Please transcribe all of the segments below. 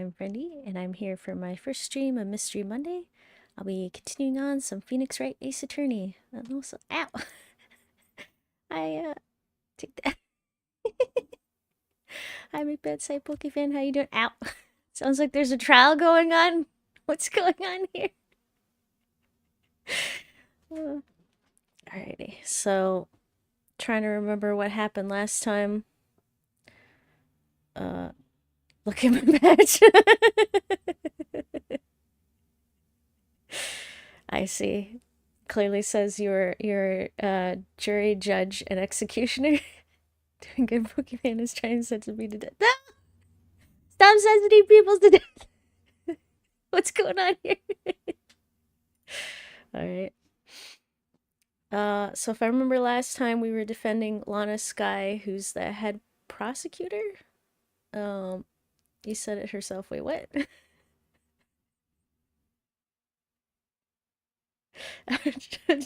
I'm Brandy, and I'm here for my first stream of Mystery Monday. I'll be continuing on some Phoenix Wright Ace Attorney. And also, ow! Take that. Hi, my bedside Pokefan. How you doing? Ow! Sounds like there's a trial going on. What's going on here? Alrighty, so trying to remember what happened last time. Look at my badge. I see. Clearly says you're jury, judge, and executioner. Doing good Pokemon is trying to sentence me to death. No! Stop sentencing people to death! What's going on here? Alright. So if I remember last time we were defending Lana Sky, who's the head prosecutor. You said it herself. Wait, what?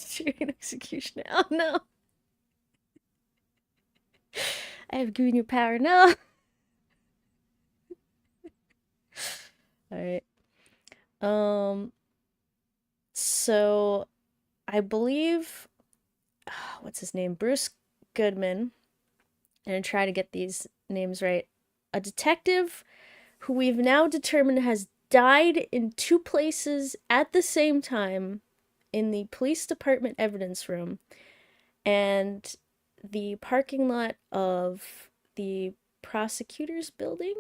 Jury and executioner. Oh no! I have given you power. No! Alright. So I believe what's his name? Bruce Goodman. And try to get these names right. A detective who we've now determined has died in two places at the same time in the police department evidence room and the parking lot of the prosecutor's building.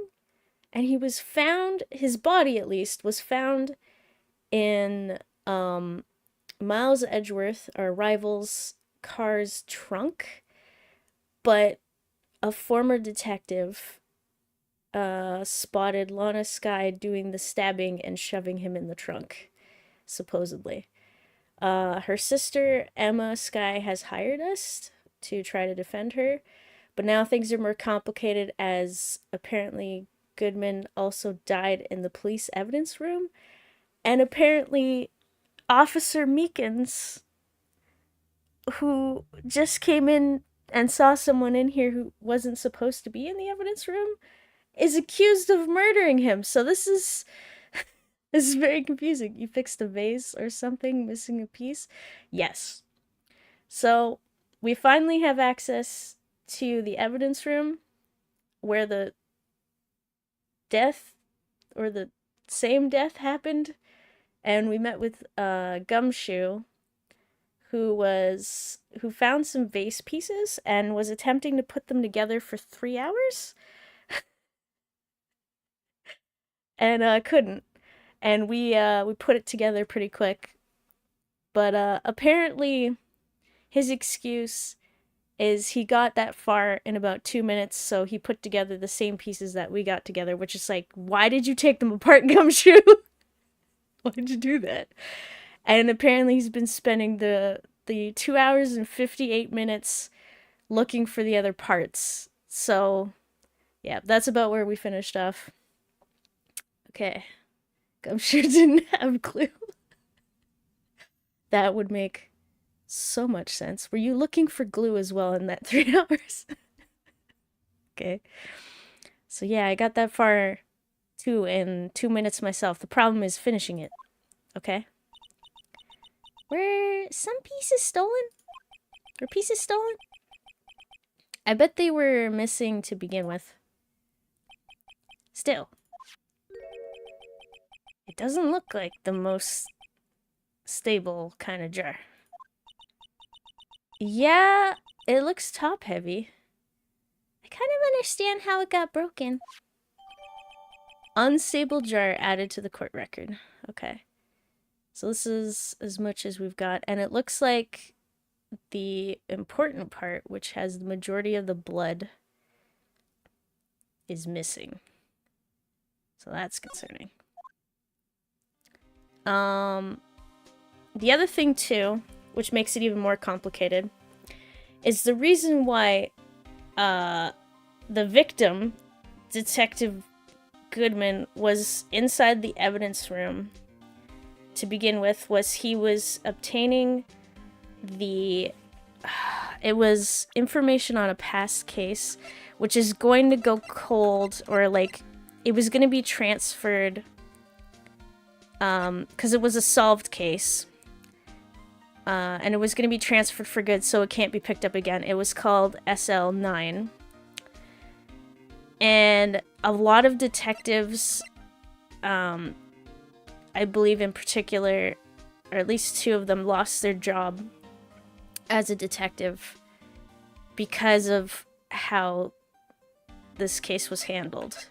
And he was found, his body at least, was found in Miles Edgeworth, our rival's car's trunk. But a former detective spotted Lana Sky doing the stabbing and shoving him in the trunk, supposedly. Her sister, Emma Sky, has hired us to try to defend her, but now things are more complicated as apparently Goodman also died in the police evidence room, and apparently Officer Meekins, who just came in and saw someone in here who wasn't supposed to be in the evidence room, is accused of murdering him. So this is very confusing. You fixed a vase or something, missing a piece? Yes. So we finally have access to the evidence room where the death or the same death happened, and we met with Gumshoe, who found some vase pieces and was attempting to put them together for 3 hours and couldn't. And we put it together pretty quick. But apparently his excuse is he got that far in about 2 minutes, so he put together the same pieces that we got together, which is like, why did you take them apart, Gumshoe? Why did you do that? And apparently he's been spending the 2 hours and 58 minutes looking for the other parts. So, yeah, that's about where we finished off. Okay. Gumshoe didn't have a clue. That would make so much sense. Were you looking for glue as well in that 3 hours? Okay. So yeah, I got that far too in 2 minutes myself. The problem is finishing it. Okay? Were some pieces stolen? Were pieces stolen? I bet they were missing to begin with. Still. It doesn't look like the most stable kind of jar. Yeah, it looks top heavy. I kind of understand how it got broken. Unstable jar added to the court record. Okay. So this is as much as we've got. And it looks like the important part, which has the majority of the blood, is missing. So that's concerning. The other thing too, which makes it even more complicated, is the reason why the victim, Detective Goodman, was inside the evidence room to begin with was he was obtaining it was information on a past case, which is going to go cold, or like it was going to be transferred, because it was a solved case. And it was going to be transferred for good, so it can't be picked up again. It was called SL9. And a lot of detectives, I believe in particular, or at least 2 of them, lost their job as a detective because of how this case was handled.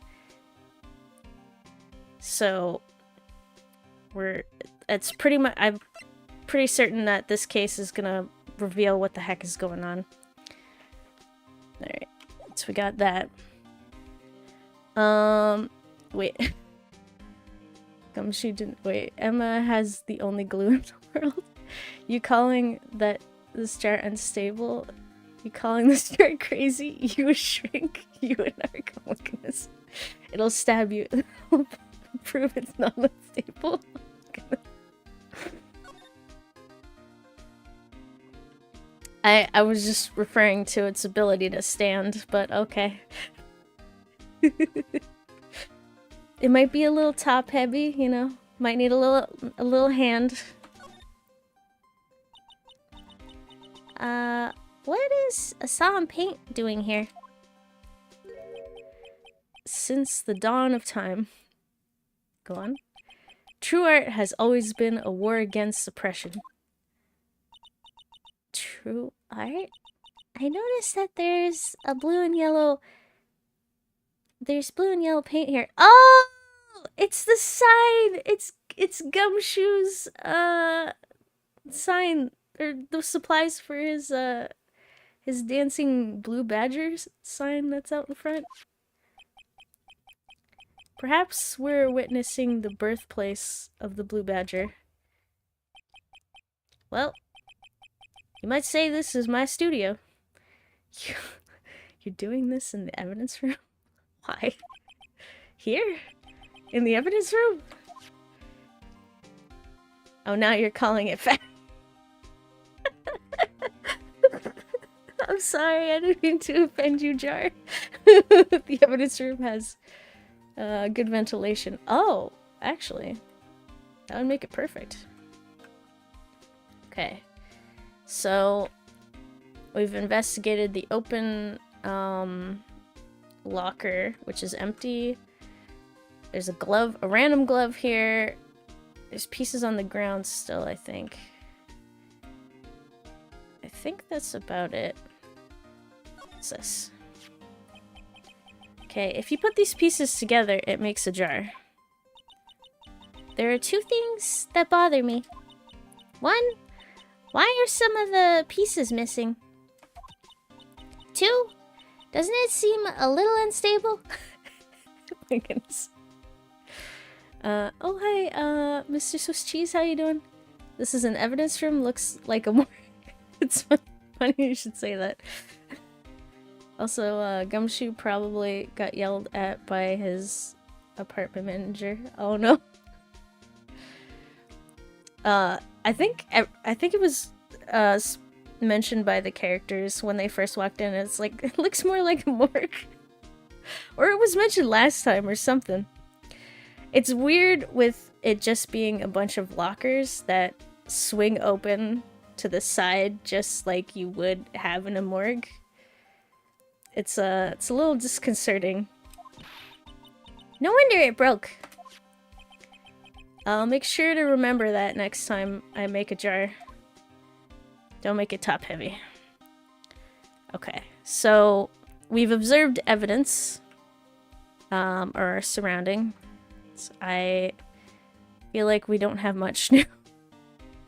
So, it's pretty much, I'm pretty certain that this case is gonna reveal what the heck is going on. Alright, so we got that. Wait. Gumshoe didn't- wait, Emma has the only glue in the world? You calling this jar unstable? You calling this jar crazy? You a shrink? You a narc? Oh my goodness. It'll stab you. It'll prove it's not unstable. I was just referring to its ability to stand, but okay. It might be a little top heavy, you know. Might need a little hand. What is Assam Paint doing here? Since the dawn of time. Go on. True art has always been a war against oppression. True art? I noticed that there's a blue and yellow... There's blue and yellow paint here. Oh! It's the sign! It's Gumshoe's, sign. Or the supplies for his dancing blue badgers sign that's out in front. Perhaps we're witnessing the birthplace of the blue badger. Well, you might say this is my studio. You're doing this in the evidence room? Why? Here? In the evidence room? Oh, now you're calling it fat. I'm sorry, I didn't mean to offend you, Jar. The evidence room has good ventilation. Oh, actually, that would make it perfect. Okay, so we've investigated the open locker, which is empty. There's a random glove here. There's pieces on the ground still, I think. I think that's about it. What's this? Okay, if you put these pieces together, it makes a jar. There are 2 things that bother me. 1, why are some of the pieces missing? 2, doesn't it seem a little unstable? Oh my goodness. Oh hi, Mr. Swiss Cheese, how you doing? This is an evidence room, looks like a morgue. It's funny you should say that. Also, Gumshoe probably got yelled at by his apartment manager. Oh no. I think it was mentioned by the characters when they first walked in. It's like, it looks more like a morgue. Or it was mentioned last time or something. It's weird with it just being a bunch of lockers that swing open to the side just like you would have in a morgue. It's a little disconcerting. No wonder it broke. I'll make sure to remember that next time I make a jar. Don't make it top heavy. Okay, so we've observed evidence, or our surrounding. I feel like we don't have much new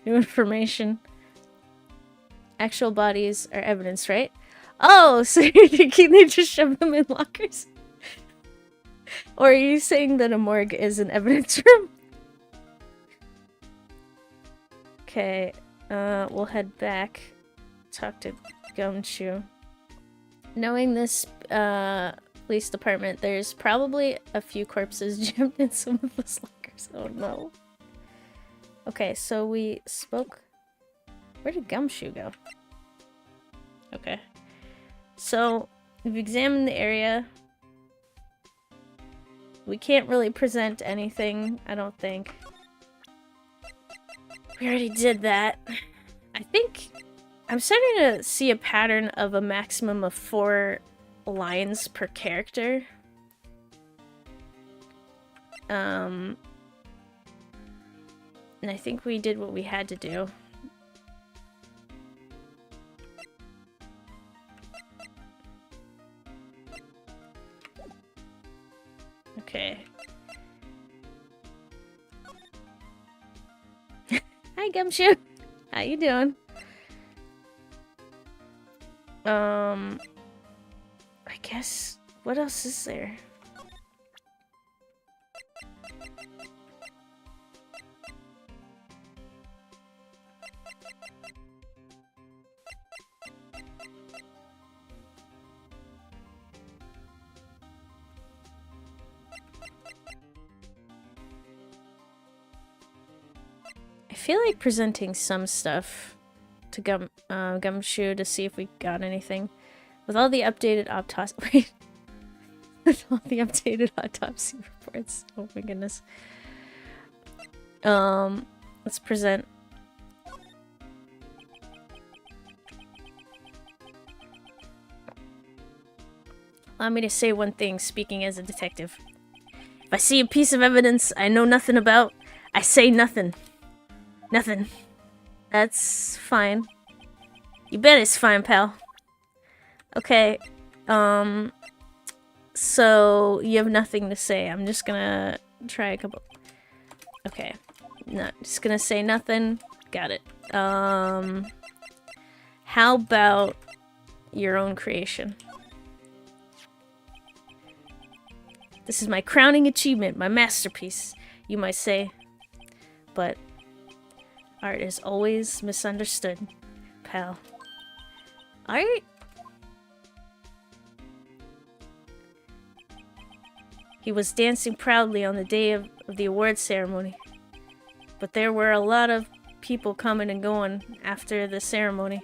information. Actual bodies are evidence, right? Oh, so you're thinking they just shove them in lockers? Or are you saying that a morgue is an evidence room? Okay, we'll head back. Talk to Gumshoe. Knowing this, police department, there's probably a few corpses jammed in some of those lockers. Oh no. Okay, so we spoke... Where did Gumshoe go? Okay. So, we've examined the area. We can't really present anything, I don't think. We already did that. I think I'm starting to see a pattern of a maximum of 4 lines per character. And I think we did what we had to do. Okay. Hi, Gumshoe. How you doing? I guess, what else is there? I feel like presenting some stuff to Gumshoe to see if we got anything. With all the updated autopsy with all the updated autopsy reports. Oh my goodness. Let's present. Allow me to say one thing, speaking as a detective. If I see a piece of evidence I know nothing about, I say nothing. Nothing. That's fine. You bet it's fine, pal. Okay, so you have nothing to say. I'm just gonna try a couple. Okay, no, just gonna say nothing. Got it. How about your own creation? This is my crowning achievement, my masterpiece, you might say. But art is always misunderstood, pal. Art? He was dancing proudly on the day of the award ceremony. But there were a lot of people coming and going after the ceremony.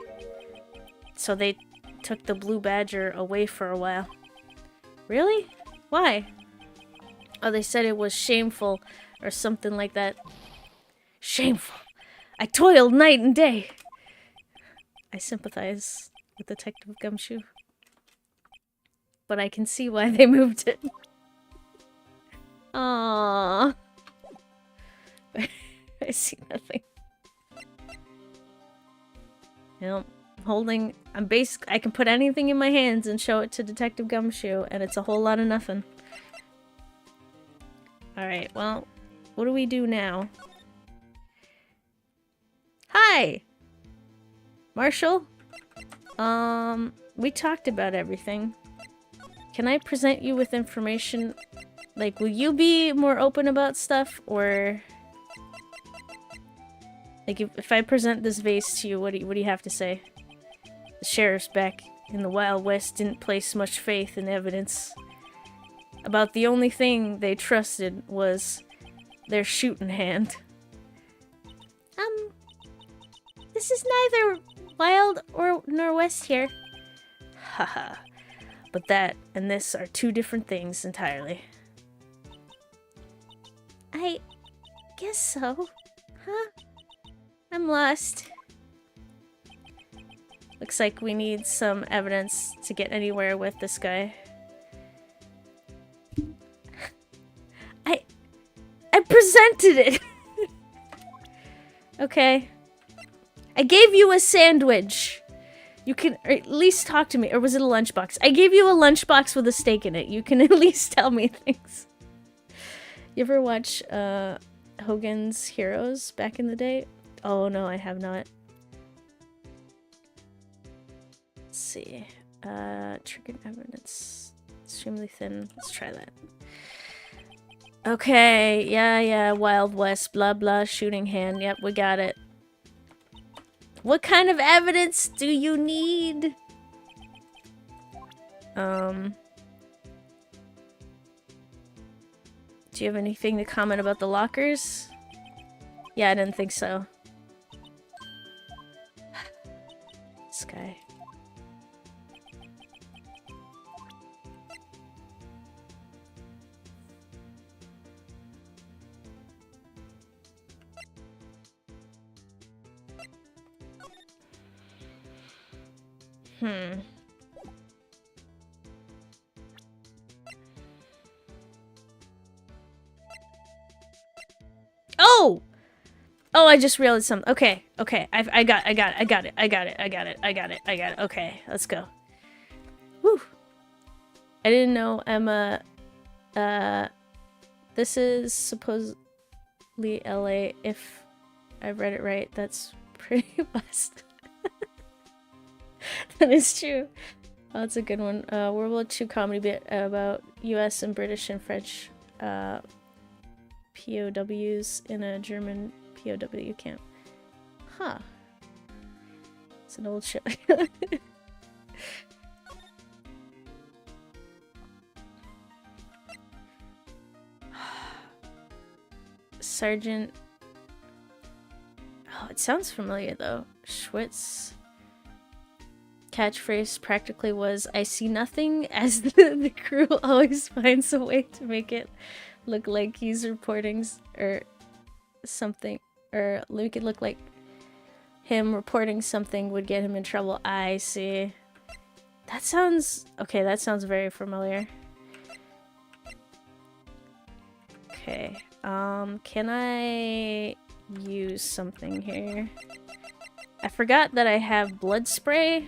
So they took the blue badger away for a while. Really? Why? Oh, they said it was shameful or something like that. Shameful. I toiled night and day. I sympathize with Detective Gumshoe. But I can see why they moved it. Aww. I see nothing. You know, I can put anything in my hands and show it to Detective Gumshoe, and it's a whole lot of nothing. Alright, well, what do we do now? Hi! Marshall? We talked about everything. Can I present you with information? Like, will you be more open about stuff, or... Like, if I present this vase to you, what do you have to say? The sheriffs back in the Wild West didn't place much faith in evidence. About the only thing they trusted was their shooting hand. This is neither Wild nor West here. Haha. But that and this are 2 different things entirely. I guess so. Huh? I'm lost. Looks like we need some evidence to get anywhere with this guy. I presented it! Okay. I gave you a sandwich. You can at least talk to me. Or was it a lunchbox? I gave you a lunchbox with a steak in it. You can at least tell me things. You ever watch Hogan's Heroes back in the day? Oh no, I have not. Let's see. Triggered evidence. Extremely thin. Let's try that. Okay, yeah, Wild West, blah blah, shooting hand. Yep, we got it. What kind of evidence do you need? Do you have anything to comment about the lockers? Yeah, I didn't think so. This guy. Hmm. Oh! Oh, I just realized something. Okay, okay. I got it. Okay, let's go. Woo! I didn't know Emma, this is supposedly LA, if I read it right. That's pretty west. That is true. Oh, that's a good one. World War II comedy bit about US and British and French POWs in a German POW camp. Huh. It's an old show. Sergeant... Oh, it sounds familiar though. Schwitz... Catchphrase practically was, "I see nothing," as the crew always finds a way to make it look like he's reporting or something, or make it look like him reporting something would get him in trouble. I see. That sounds... Okay, that sounds very familiar. Okay, can I use something here? I forgot that I have blood spray.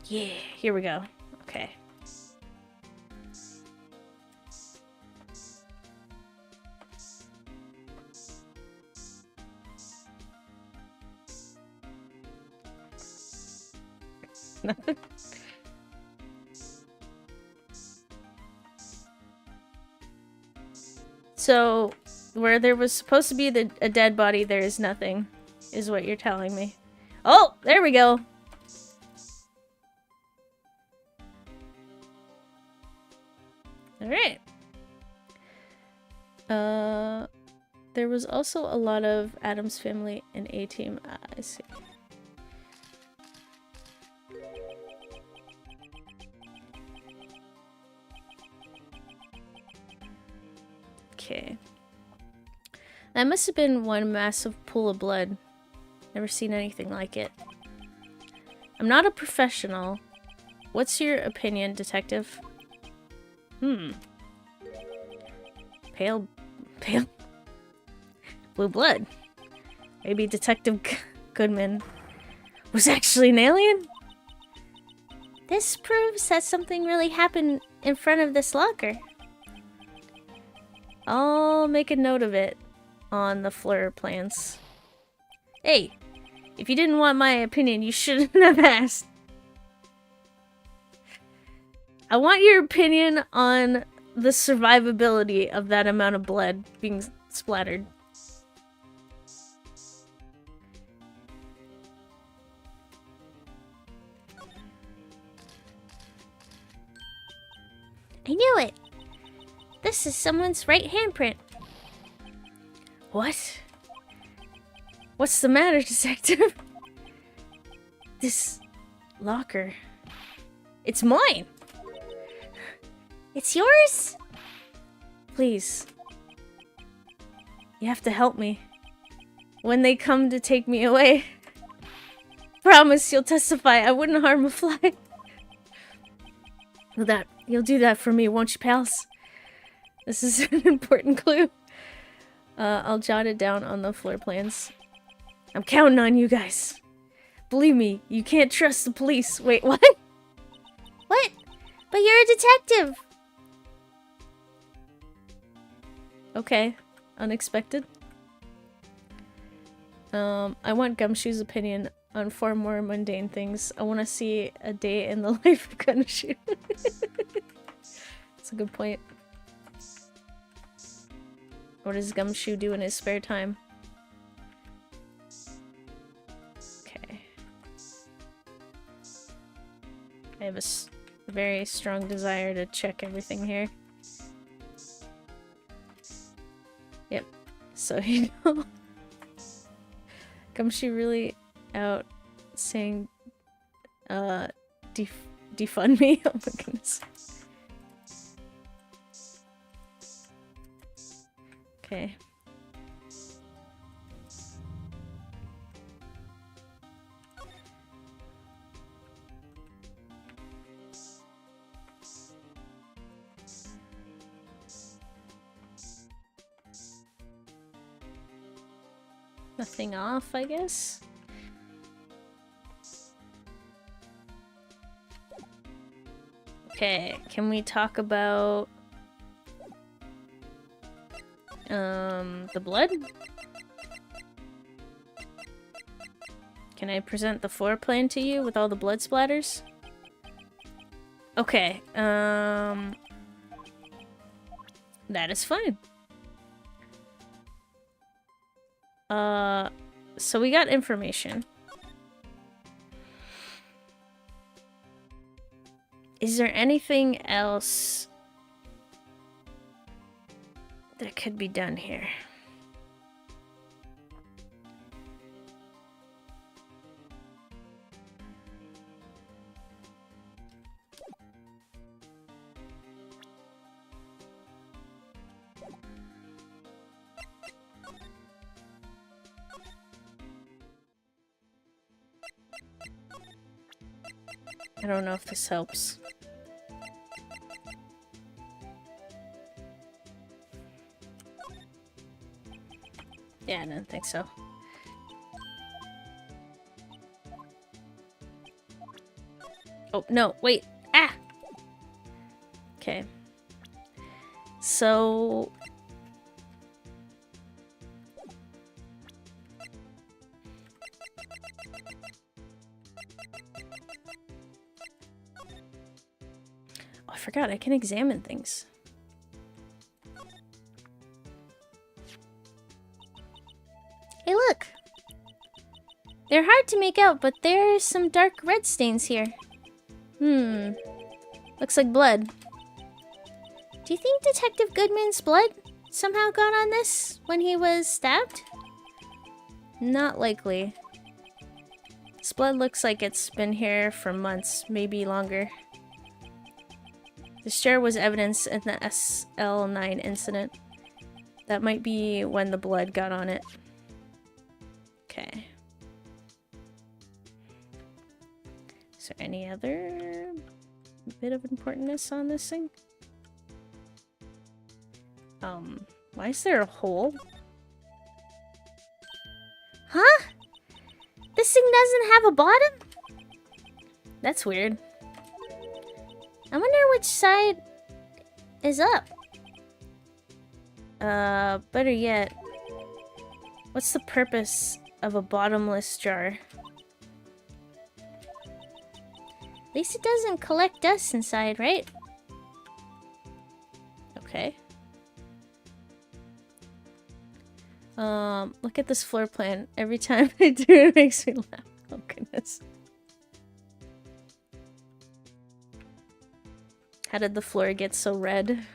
Yeah, here we go. Okay. Nothing. So, where there was supposed to be a dead body, there is nothing, is what you're telling me. Oh, there we go. Alright. There was also a lot of Addams Family and A-Team. I see. Okay. That must have been one massive pool of blood. Never seen anything like it. I'm not a professional. What's your opinion, detective? Pale blue blood. Maybe Detective Goodman was actually an alien? This proves that something really happened in front of this locker. I'll make a note of it on the floor plans. Hey, if you didn't want my opinion, you shouldn't have asked. I want your opinion on the survivability of that amount of blood being splattered. I knew it! This is someone's right handprint. What? What's the matter, detective? This locker. It's mine! It's yours? Please. You have to help me. When they come to take me away. Promise you'll testify I wouldn't harm a fly. You'll do that for me, won't you, pals? This is an important clue. I'll jot it down on the floor plans. I'm counting on you guys. Believe me, you can't trust the police. Wait, what? What? But you're a detective! Okay. Unexpected. I want Gumshoe's opinion on far more mundane things. I want to see a day in the life of Gumshoe. That's a good point. What does Gumshoe do in his spare time? Okay. I have a very strong desire to check everything here. Yep. So, you know, Gumshoe really out saying, defund me? Oh my goodness. Okay. Nothing off, I guess? Okay, can we talk about the blood? Can I present the floor plan to you with all the blood splatters? Okay, that is fine. So we got information. Is there anything else that could be done here? I don't know if this helps. Yeah, I didn't think so. Oh, no, wait. Ah! Okay. So... Oh, I forgot, I can examine things. Hey, look! They're hard to make out, but there are some dark red stains here. Looks like blood. Do you think Detective Goodman's blood somehow got on this when he was stabbed? Not likely. This blood looks like it's been here for months, maybe longer. This chair was evidence in the SL9 incident. That might be when the blood got on it. Okay. Is there any other bit of importance on this thing? Why is there a hole? Huh? This thing doesn't have a bottom? That's weird. I wonder which side is up. Better yet, what's the purpose of a bottomless jar? At least it doesn't collect dust inside, right? Okay. Look at this floor plan. Every time I do it makes me laugh. Oh goodness. How did the floor get so red?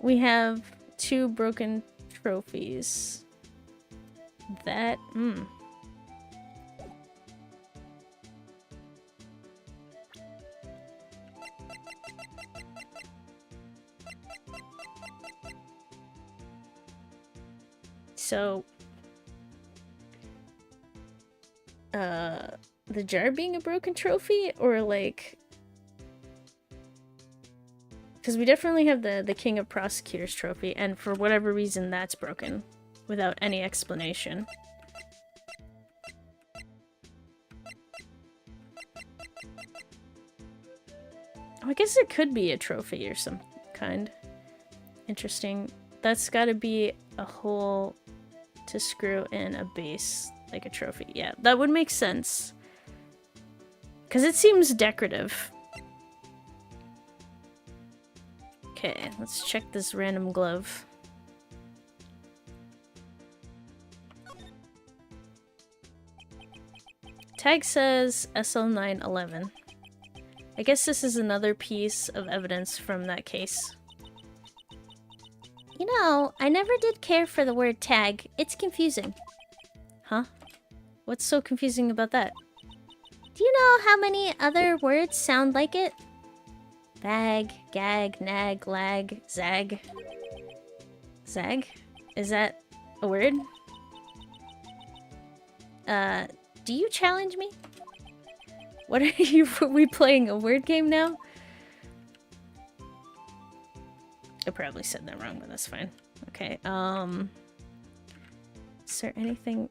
We have 2 broken trophies. That, So, the jar being a broken trophy, or like... Because we definitely have the King of Prosecutors trophy, and for whatever reason that's broken, without any explanation. Oh, I guess it could be a trophy or some kind. Interesting. That's gotta be a hole to screw in a base, like a trophy. Yeah, that would make sense. Because it seems decorative. Okay, let's check this random glove. Tag says SL911. I guess this is another piece of evidence from that case. You know, I never did care for the word tag. It's confusing. Huh? What's so confusing about that? Do you know how many other words sound like it? Bag, gag, nag, lag, zag. Zag? Is that a word? Do you challenge me? What are you? Are we playing a word game now? I probably said that wrong, but that's fine. Okay, is there anything...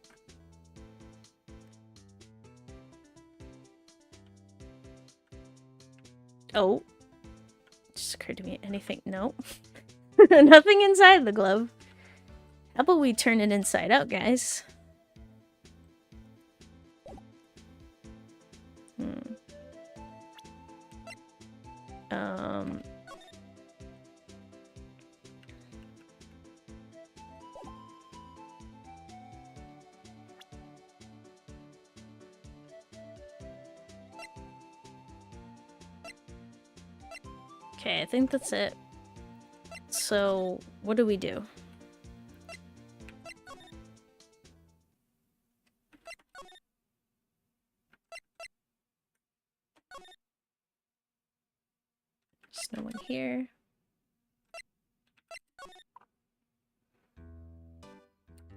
Oh. Just occurred to me. Anything? No. Nothing inside the glove. How about we turn it inside out, guys? Okay, I think that's it. So, what do we do? There's no one here.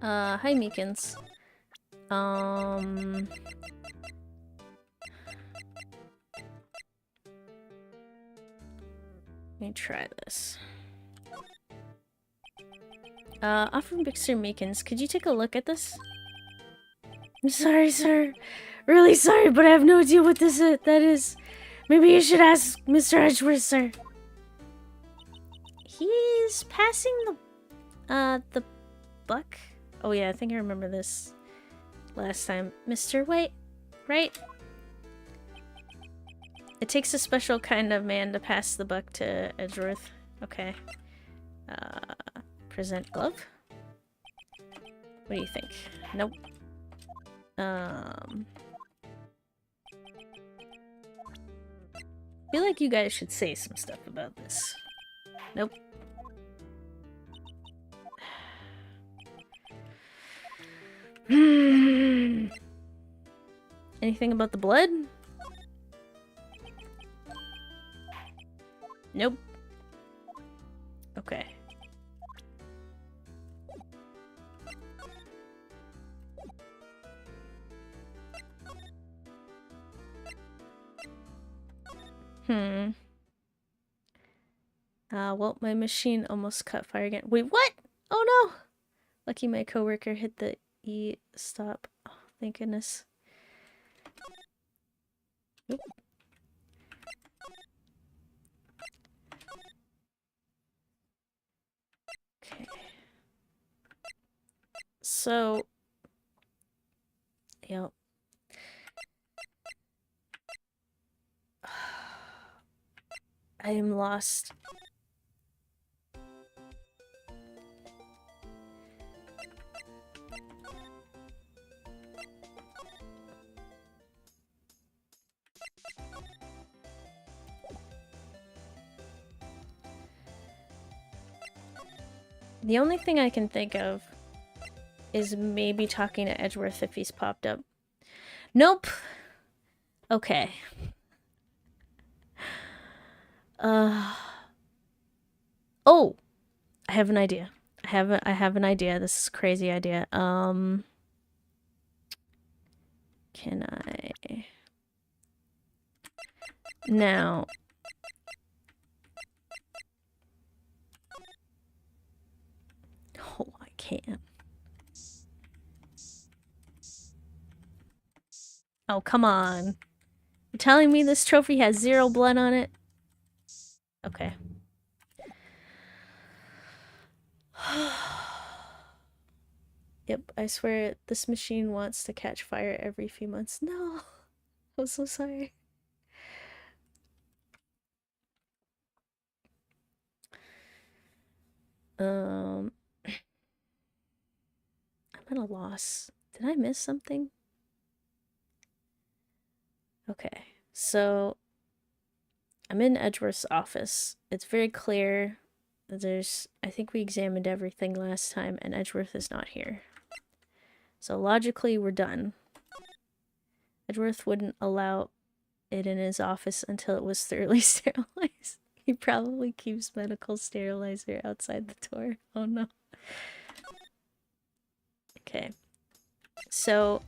Hi Meekins. Let me try this. Officer Meekins, could you take a look at this? I'm sorry, sir. Really sorry, but I have no idea what that is. Maybe you should ask Mr. Edgeworth, sir. He's passing the buck? Oh yeah, I think I remember this last time. Mr. Wright? It takes a special kind of man to pass the buck to Edgeworth. Okay. Present glove? What do you think? Nope. I feel like you guys should say some stuff about this. Nope. Anything about the blood? Nope. Okay. Well, my machine almost caught fire again. Wait, what? Oh no! Lucky my coworker hit the E-stop. Oh, thank goodness. Oop. Okay. So... Yep. I am lost. The only thing I can think of is maybe talking to Edgeworth if he's popped up. Nope. Okay. Oh! I have an idea. I have an idea. This is a crazy idea. Can I... Now... Oh, I can't. Oh, come on. You're telling me this trophy has 0 blood on it? Okay. Yep, I swear this machine wants to catch fire every few months. No! I'm so sorry. I'm at a loss. Did I miss something? Okay, so I'm in Edgeworth's office. It's very clear that I think we examined everything last time and Edgeworth is not here. So logically, we're done. Edgeworth wouldn't allow it in his office until it was thoroughly sterilized. He probably keeps medical sterilizer outside the door. Oh no. Okay. So,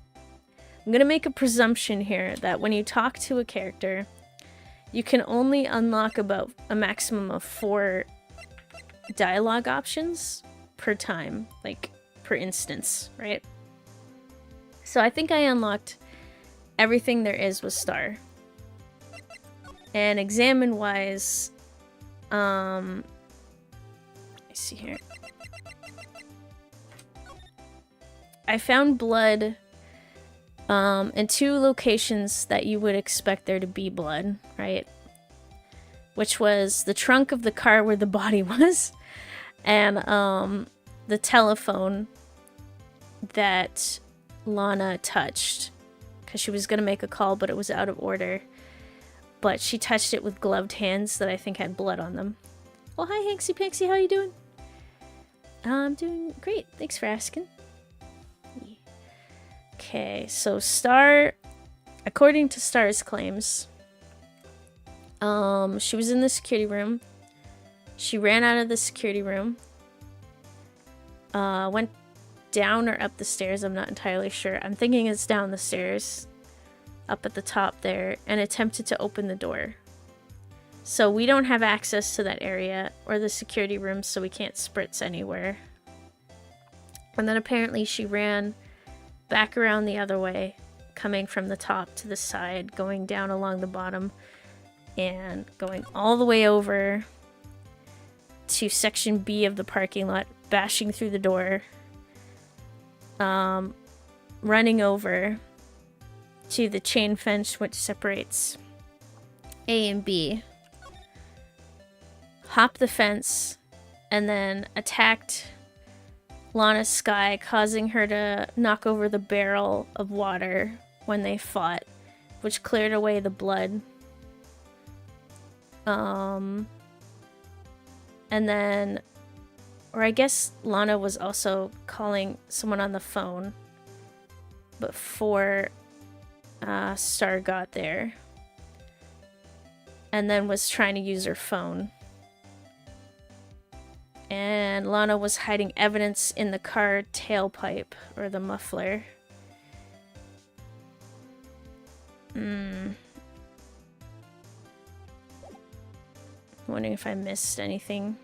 I'm gonna make a presumption here that when you talk to a character, you can only unlock about a maximum of 4 dialogue options per time, like per instance, right? So I think I unlocked everything there is with Star. And examine wise, let me see here. I found blood in 2 locations that you would expect there to be blood, right? Which was the trunk of the car where the body was, and the telephone that Lana touched, because she was going to make a call, but it was out of order. But she touched it with gloved hands that I think had blood on them. Oh, hi, Hanksy Panksy, how you doing? I'm doing great, thanks for asking. Okay, so Star, according to Star's claims, she was in the security room. She ran out of the security room. Went down or up the stairs, I'm not entirely sure. I'm thinking it's down the stairs, up at the top there, and attempted to open the door. So we don't have access to that area or the security room, so we can't spritz anywhere. And then apparently she ran back around the other way, coming from the top to the side, going down along the bottom, and going all the way over to section B of the parking lot, bashing through the door, running over to the chain fence which separates A and B, hopped the fence, and then attacked Lana Skye, causing her to knock over the barrel of water when they fought, which cleared away the blood. And then, or I guess Lana was also calling someone on the phone before Star got there, and then was trying to use her phone. And Lana was hiding evidence in the car tailpipe, or the muffler. Wondering if I missed anything.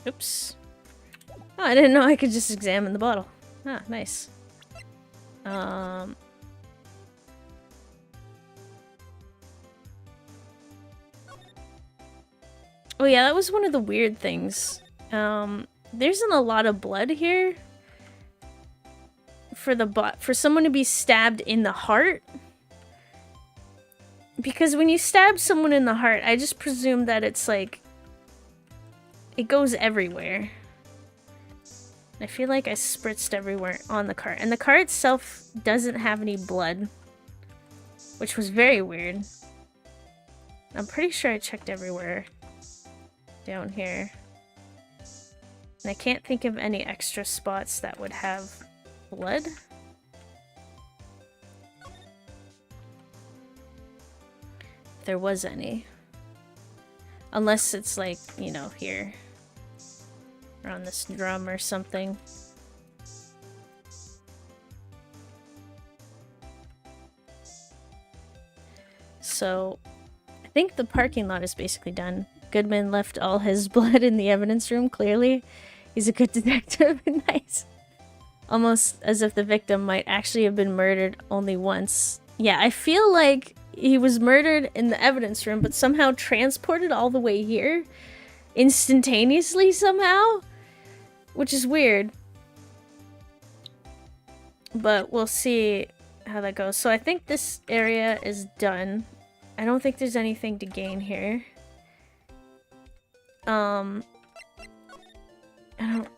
Oops. Oh, I didn't know I could just examine the bottle. Ah, nice. Oh yeah, that was one of the weird things. There isn't a lot of blood here for someone to be stabbed in the heart. Because when you stab someone in the heart, I just presume that it's like it goes everywhere. I feel like I spritzed everywhere on the cart. And the cart itself doesn't have any blood, which was very weird. I'm pretty sure I checked everywhere down here. And I can't think of any extra spots that would have blood. If there was any. Unless it's like, you know, here. Or on this drum or something. So, I think the parking lot is basically done. Goodman left all his blood in the evidence room, clearly. He's a good detective. Nice. Almost as if the victim might actually have been murdered only once. Yeah, I feel like he was murdered in the evidence room, but somehow transported all the way here instantaneously somehow. Which is weird. But we'll see how that goes. So I think this area is done. I don't think there's anything to gain here.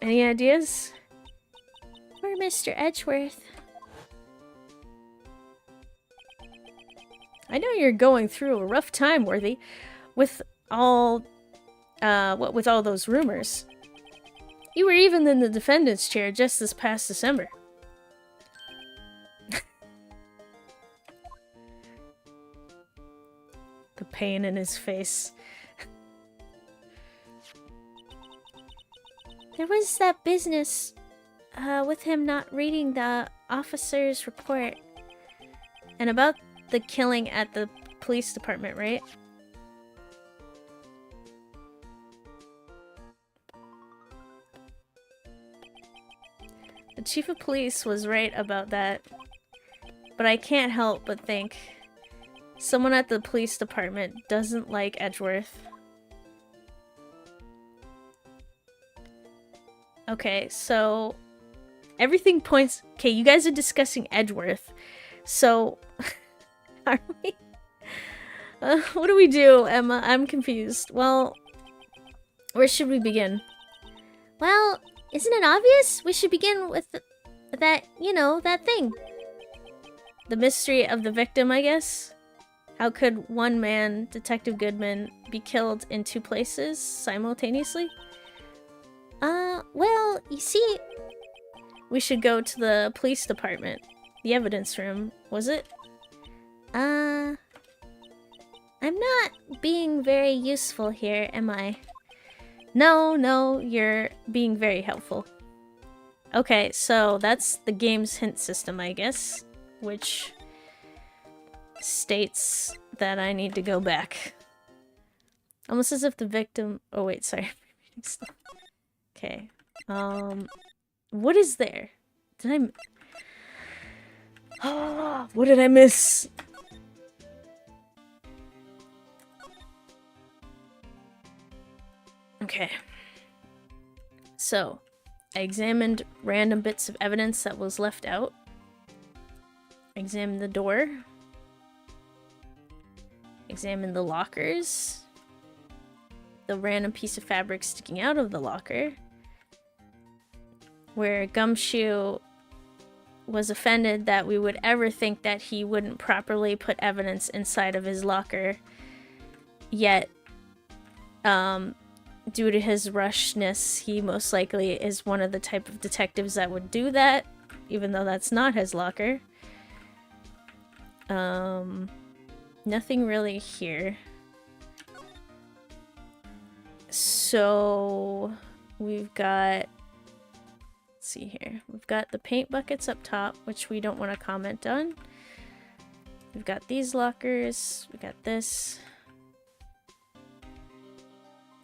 Any ideas? Or Mr. Edgeworth? I know you're going through a rough time, Worthy, with all, with all those rumors. You were even in the defendant's chair just this past December. The pain in his face. There was that business with him not reading the officer's report. And about the killing at the police department, right? The chief of police was right about that. But I can't help but think someone at the police department doesn't like Edgeworth. Okay, so everything points... Okay, you guys are discussing Edgeworth. So, are we? What do we do, Emma? I'm confused. Well, where should we begin? Well, isn't it obvious? We should begin with that, you know, that thing. The mystery of the victim, I guess? How could one man, Detective Goodman, be killed in two places simultaneously? Well, you see... We should go to the police department. The evidence room, was it? I'm not being very useful here, am I? No, you're being very helpful. Okay, so that's the game's hint system, I guess, which states that I need to go back. Almost as if the victim... Oh wait, sorry. Okay. What is there? Did I... what did I miss? Okay. So, I examined random bits of evidence that was left out. Examined the door. Examined the lockers. The random piece of fabric sticking out of the locker. Where Gumshoe was offended that we would ever think that he wouldn't properly put evidence inside of his locker. Yet, due to his rushness, he most likely is one of the type of detectives that would do that, even though that's not his locker. Nothing really here. So, we've got... Let's see here. We've got the paint buckets up top, which we don't want to comment on. We've got these lockers. We got this.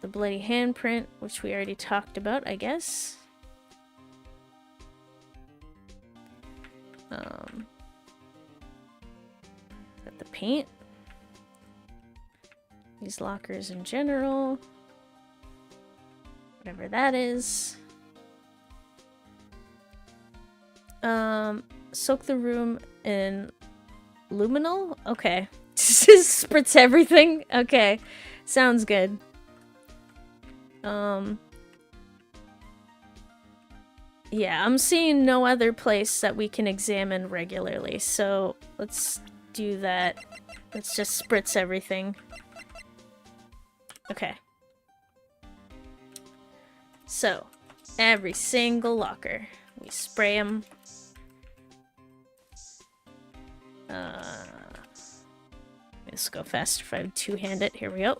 The bloody handprint, which we already talked about, I guess. Got the paint. These lockers in general. Whatever that is. Soak the room in luminol? Okay. Just spritz everything? Okay. Sounds good. Yeah, I'm seeing no other place that we can examine regularly, so let's do that. Let's just spritz everything. Okay. So, every single locker. We spray them. Let's go faster if I two-hand it. Here we go.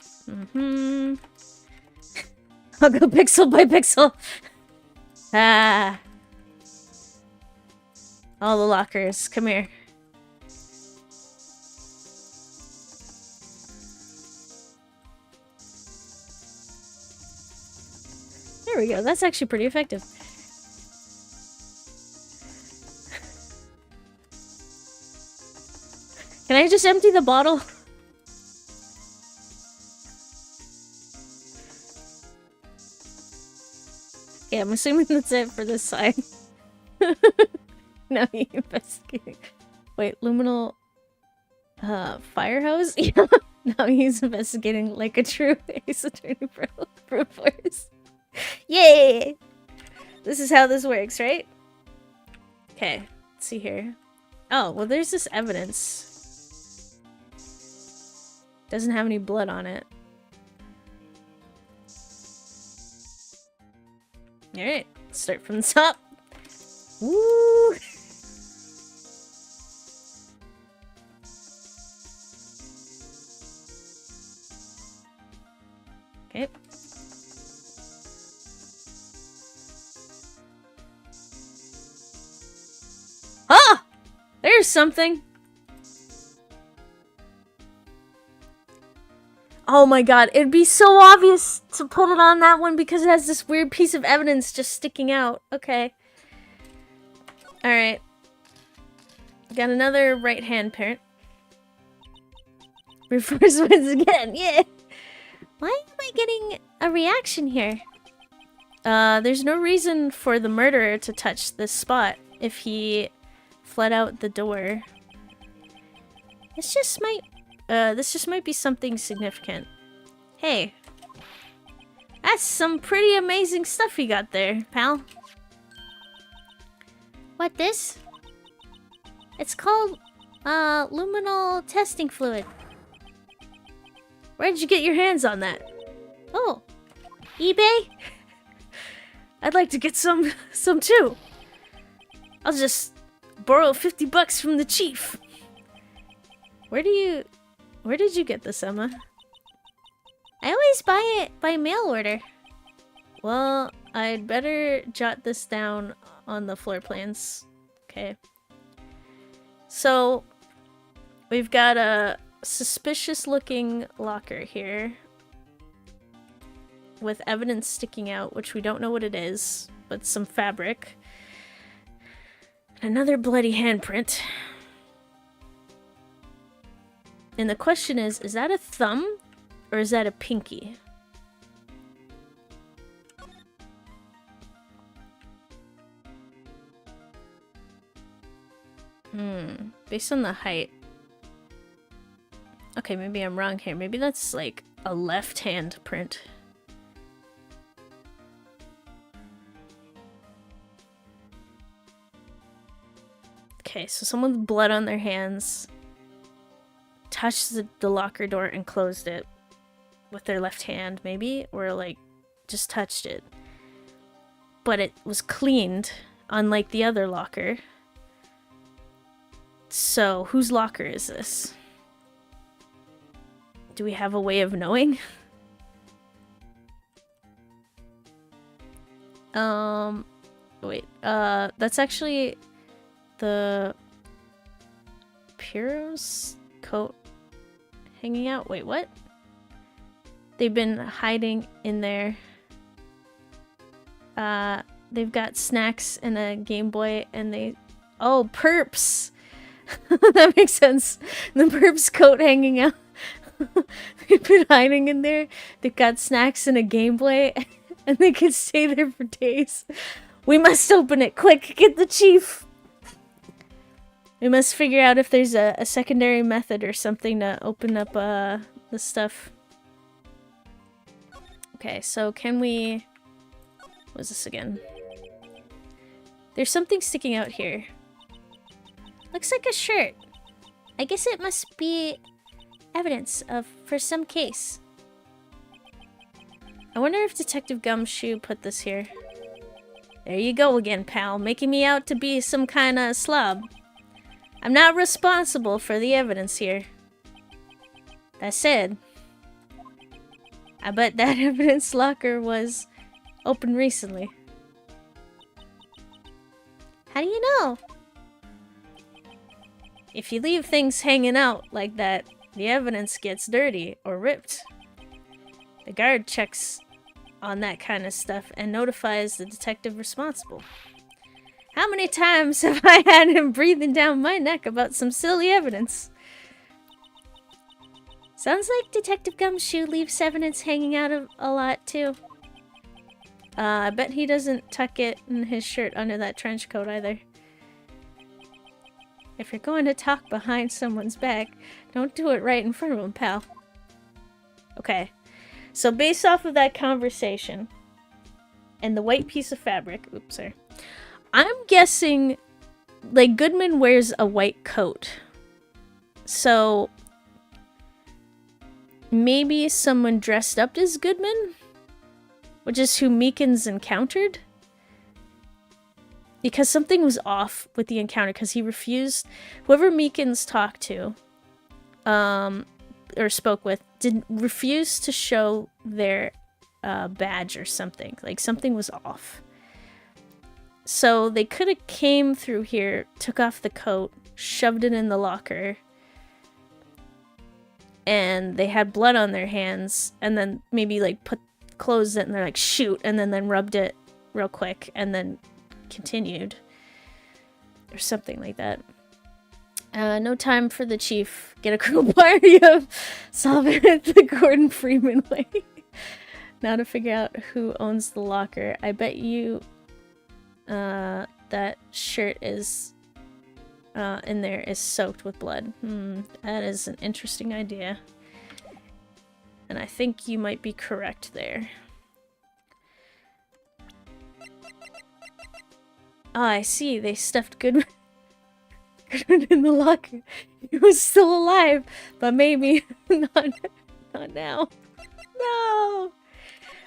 I'll go pixel by pixel. Ah. All the lockers. Come here. There we go. That's actually pretty effective. Can I just empty the bottle? Okay, I'm assuming that's it for this side. Now you investigating. Wait, luminol firehouse? Yeah. Now he's investigating like a true Ace Attorney pro force. Yay! This is how this works, right? Okay, let's see here. Oh, well there's this evidence. Doesn't have any blood on it. Alright, start from the top. Woo! Okay. Ah! There's something! Oh my god, it'd be so obvious to put it on that one because it has this weird piece of evidence just sticking out. Okay. Alright. Got another right hand parent. Reverse once again, yeah! Why am I getting a reaction here? There's no reason for the murderer to touch this spot if he fled out the door. This just might be something significant. Hey. That's some pretty amazing stuff you got there, pal. What this? It's called, luminal testing fluid. Where'd you get your hands on that? Oh, eBay? I'd like to get some too. I'll just borrow 50 bucks from the chief. Where did you get this, Emma? I always buy it by mail order. Well, I'd better jot this down on the floor plans. Okay. So, we've got a suspicious looking locker here with evidence sticking out, which we don't know what it is, but some fabric. Another bloody handprint. And the question is that a thumb or is that a pinky? Based on the height. Okay, maybe I'm wrong here. Maybe that's like a left hand print. Okay, so someone with blood on their hands touched the locker door and closed it with their left hand, maybe? Or like just touched it. But it was cleaned, unlike the other locker. So, whose locker is this? Do we have a way of knowing? Wait, that's actually the Piero's coat hanging out. Wait, what? They've been hiding in there. They've got snacks and a Game Boy and they... Oh, perps! That makes sense. The perps coat hanging out. They've been hiding in there. They've got snacks and a Game Boy, and they can stay there for days. We must open it. Quick, get the chief. We must figure out if there's a secondary method or something to open up the stuff. Okay, so can we... What is this again? There's something sticking out here. Looks like a shirt. I guess it must be evidence for some case. I wonder if Detective Gumshoe put this here. There you go again, pal, making me out to be some kind of slob. I'm not responsible for the evidence here. That said, I bet that evidence locker was opened recently. How do you know? If you leave things hanging out like that, the evidence gets dirty or ripped. The guard checks on that kind of stuff and notifies the detective responsible. How many times have I had him breathing down my neck about some silly evidence? Sounds like Detective Gumshoe leaves evidence hanging out a lot too. I bet he doesn't tuck it in his shirt under that trench coat either. If you're going to talk behind someone's back, don't do it right in front of them, pal. Okay, so based off of that conversation and the white piece of fabric, oops, sorry, I'm guessing, like, Goodman wears a white coat. So, maybe someone dressed up as Goodman? Which is who Meekins encountered? because something was off with the encounter, because he refused, whoever Meekins talked to, or spoke with, did refuse to show their badge or something. Like, something was off. So they could have came through here, took off the coat, shoved it in the locker, and they had blood on their hands, and then maybe like closed it, and they're like, shoot, and then rubbed it real quick, and then continued. Or something like that. No time for the chief. Get a crowbar. You have solve it the Gordon Freeman way. Now to figure out who owns the locker. I bet you that shirt is in there is soaked with blood. That is an interesting idea. And I think you might be correct there. Ah, I see. They stuffed Goodman in the locker. He was still alive, but maybe not now. No!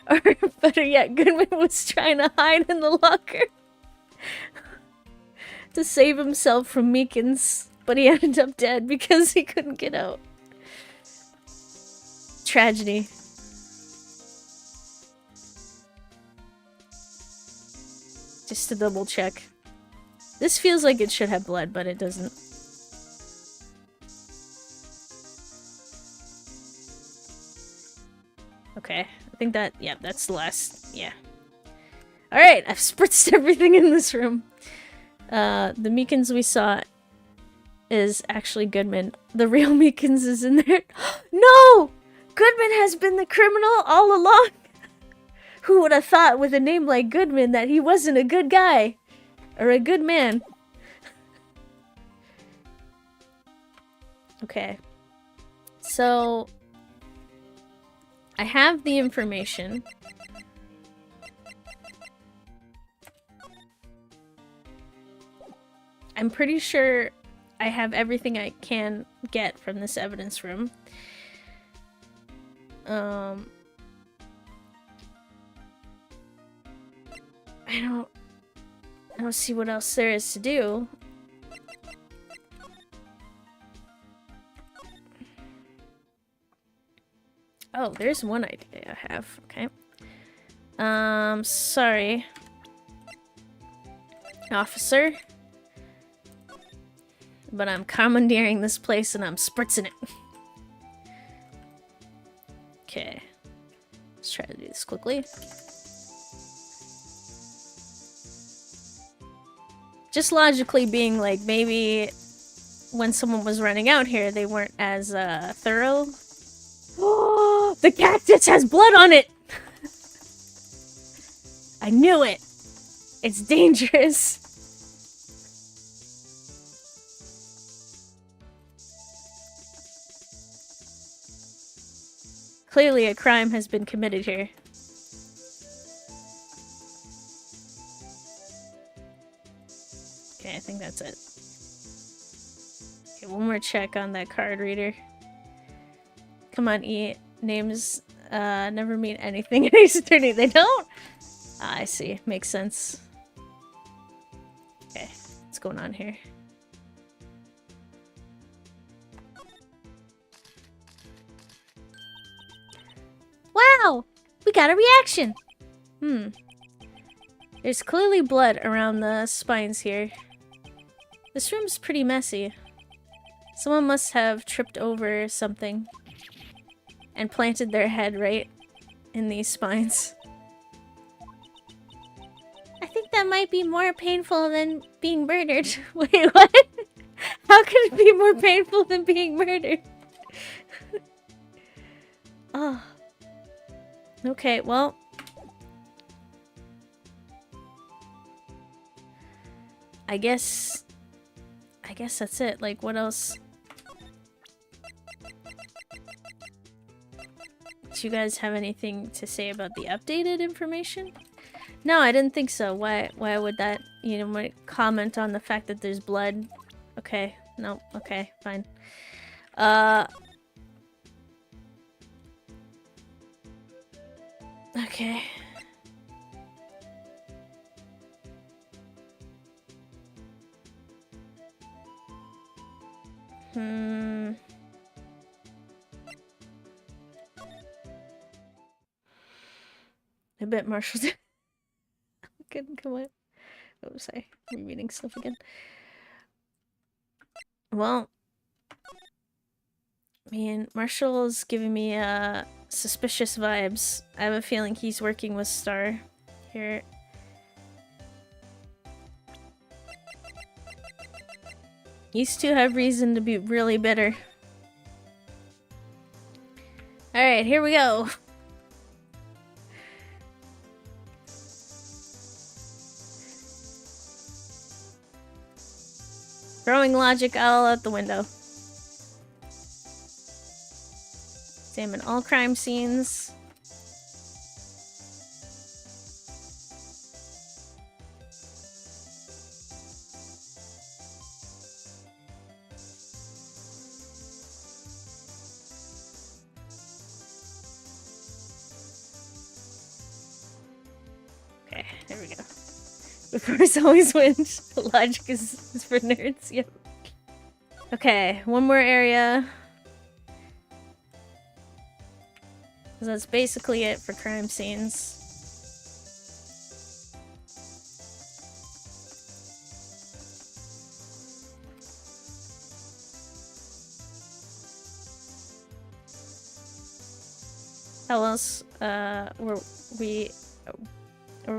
Or better yet, Goodman was trying to hide in the locker to save himself from Meekins, but he ended up dead because he couldn't get out. Tragedy. Just to double check. This feels like it should have blood, but it doesn't. Okay, I think that, yeah, that's the last, yeah. Alright, I've spritzed everything in this room. The Meekins we saw is actually Goodman. The real Meekins is in there. No! Goodman has been the criminal all along! Who would have thought with a name like Goodman that he wasn't a good guy? Or a good man? Okay. So I have the information. I'm pretty sure I have everything I can get from this evidence room. I don't see what else there is to do. Oh, there's one idea I have. Okay. Sorry. Officer. But I'm commandeering this place and I'm spritzing it. Okay. Let's try to do this quickly. Just logically being like, maybe when someone was running out here, they weren't as thorough. Oh, the cactus has blood on it! I knew it! It's dangerous. Clearly a crime has been committed here. Okay, I think that's it. Okay, one more check on that card reader. Come on, E. Names never mean anything in Ace Attorney. They don't? Ah, I see. Makes sense. Okay, what's going on here? Wow! We got a reaction! There's clearly blood around the spines here. This room's pretty messy. Someone must have tripped over something and planted their head right in these spines. I think that might be more painful than being murdered. Wait, what? How could it be more painful than being murdered? Oh. Okay, well. I guess that's it. Like, what else? Do you guys have anything to say about the updated information? No, I didn't think so. Why would that, you know, might comment on the fact that there's blood? Okay, no, okay, fine. Okay. I bet Marshall did. Come on. Oh, sorry. I'm reading stuff again. Well, man, Marshall's giving me suspicious vibes. I have a feeling he's working with Star here. These two have reason to be really bitter. Alright, here we go. Throwing logic all out the window. Examine all crime scenes. Okay, there we go. Of course, always wins. Logic is for nerds, yep. Okay, one more area. That's basically it for crime scenes. How else where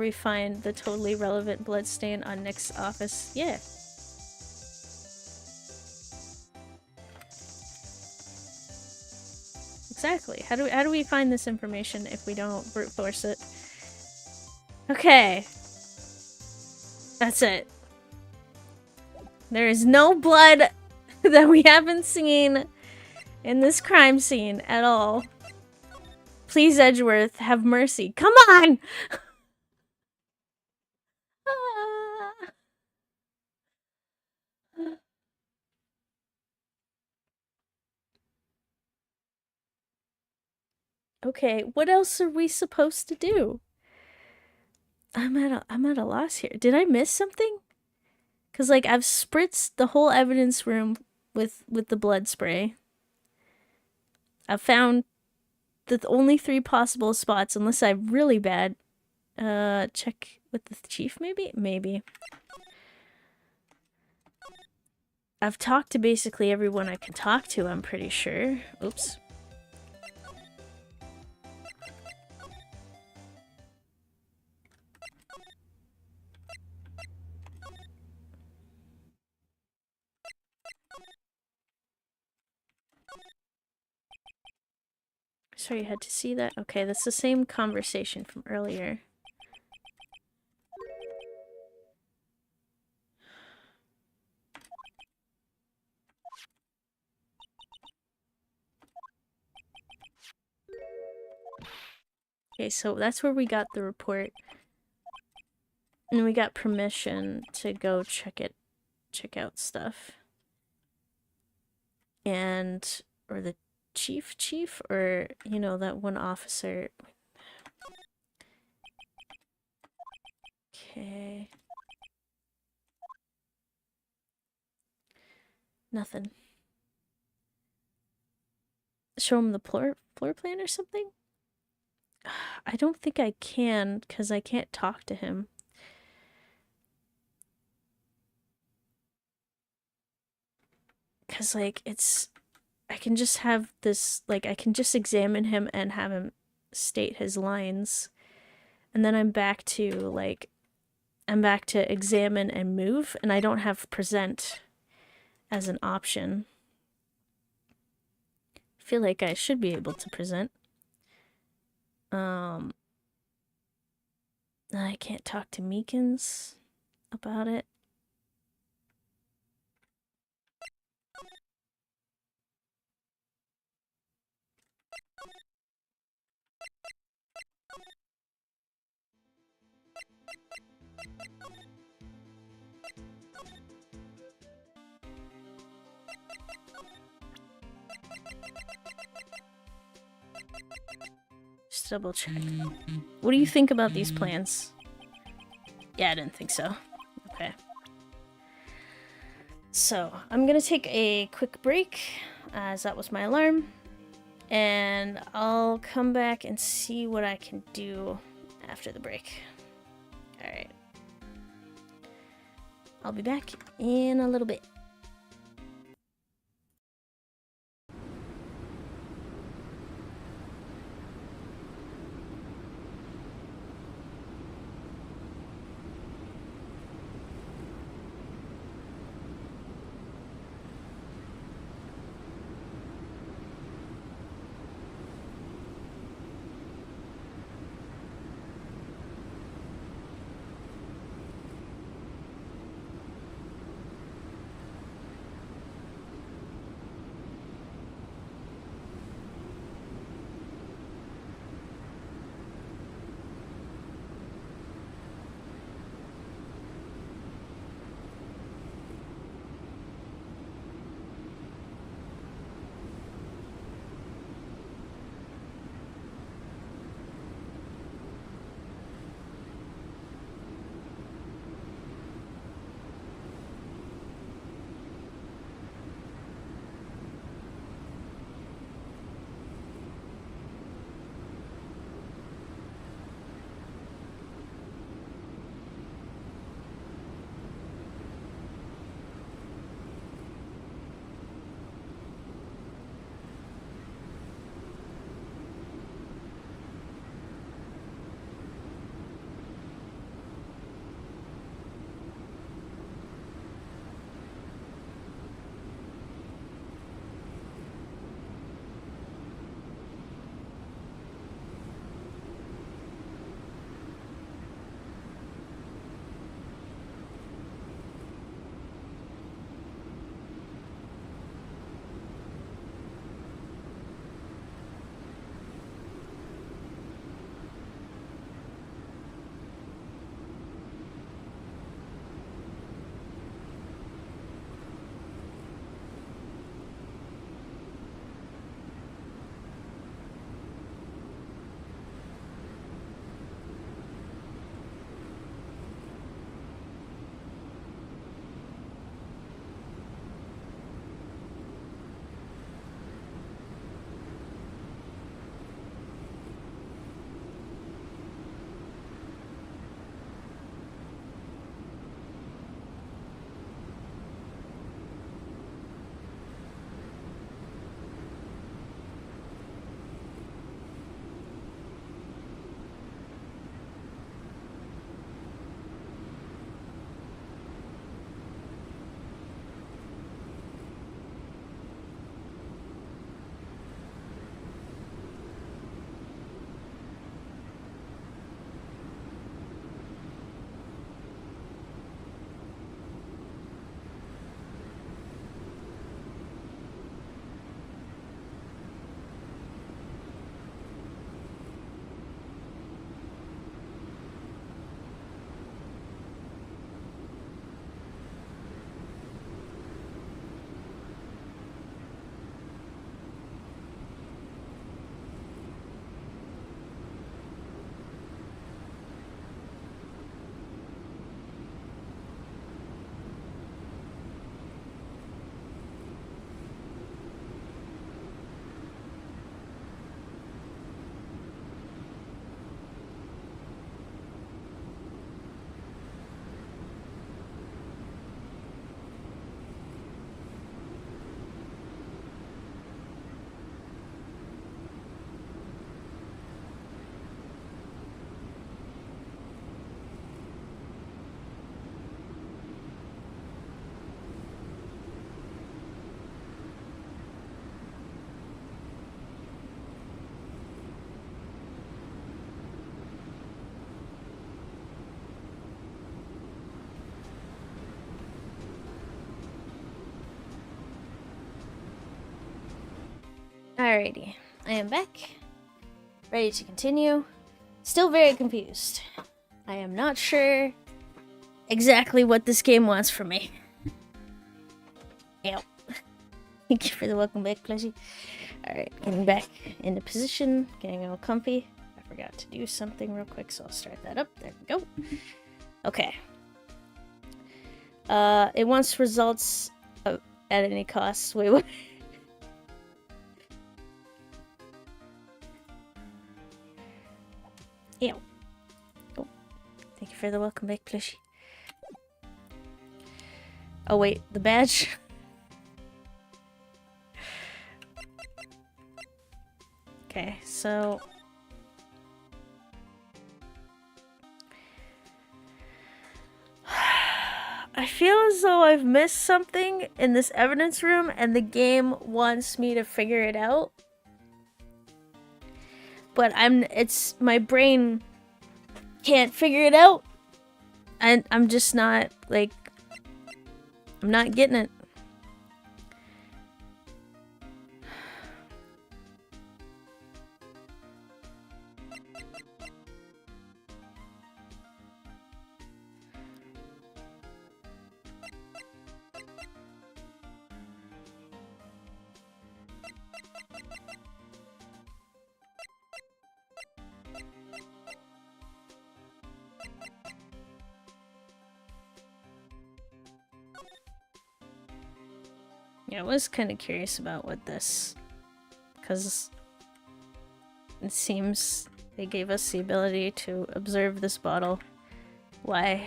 we find the totally relevant bloodstain on Nick's office? Yeah. Exactly. How do we find this information if we don't brute force it? Okay. That's it. There is no blood that we haven't seen in this crime scene at all. Please, Edgeworth, have mercy. Come on! Okay, what else are we supposed to do? I'm at a loss here. Did I miss something? Cause like I've spritzed the whole evidence room with the blood spray. I've found the only 3 possible spots, unless I'm really bad. Check with the chief, maybe? Maybe. I've talked to basically everyone I can talk to, I'm pretty sure. Oops. Sorry you had to see that? Okay, that's the same conversation from earlier. Okay, so that's where we got the report. And we got permission to go check out stuff. And, or the chief, or, you know, that one officer. Okay. Nothing. Show him the floor plan or something? I don't think I can, because I can't talk to him. Because, like, I can just have this, like, I can just examine him and have him state his lines. And then I'm back to examine and move, and I don't have present as an option. I feel like I should be able to present. I can't talk to Meekins about it. Just double check. What do you think about these plans? Yeah, I didn't think so. Okay. So I'm gonna take a quick break, as that was my alarm, and I'll come back and see what I can do after the break. Alright. I'll be back in a little bit. Alrighty, I am back, ready to continue. Still very confused. I am not sure exactly what this game wants from me. Yep. Thank you for the welcome back, Plushie. Alright, getting back into position, getting all comfy. I forgot to do something real quick, so I'll start that up. There we go. Okay. It wants results at any cost. Wait, what? Ew. Oh, thank you for the welcome back, plushie. Oh wait, the badge? Okay, so... I feel as though I've missed something in this evidence room and the game wants me to figure it out. But my brain can't figure it out. And I'm just not, like, I'm not getting it. Yeah, I was kind of curious about what this, because it seems they gave us the ability to observe this bottle. Why?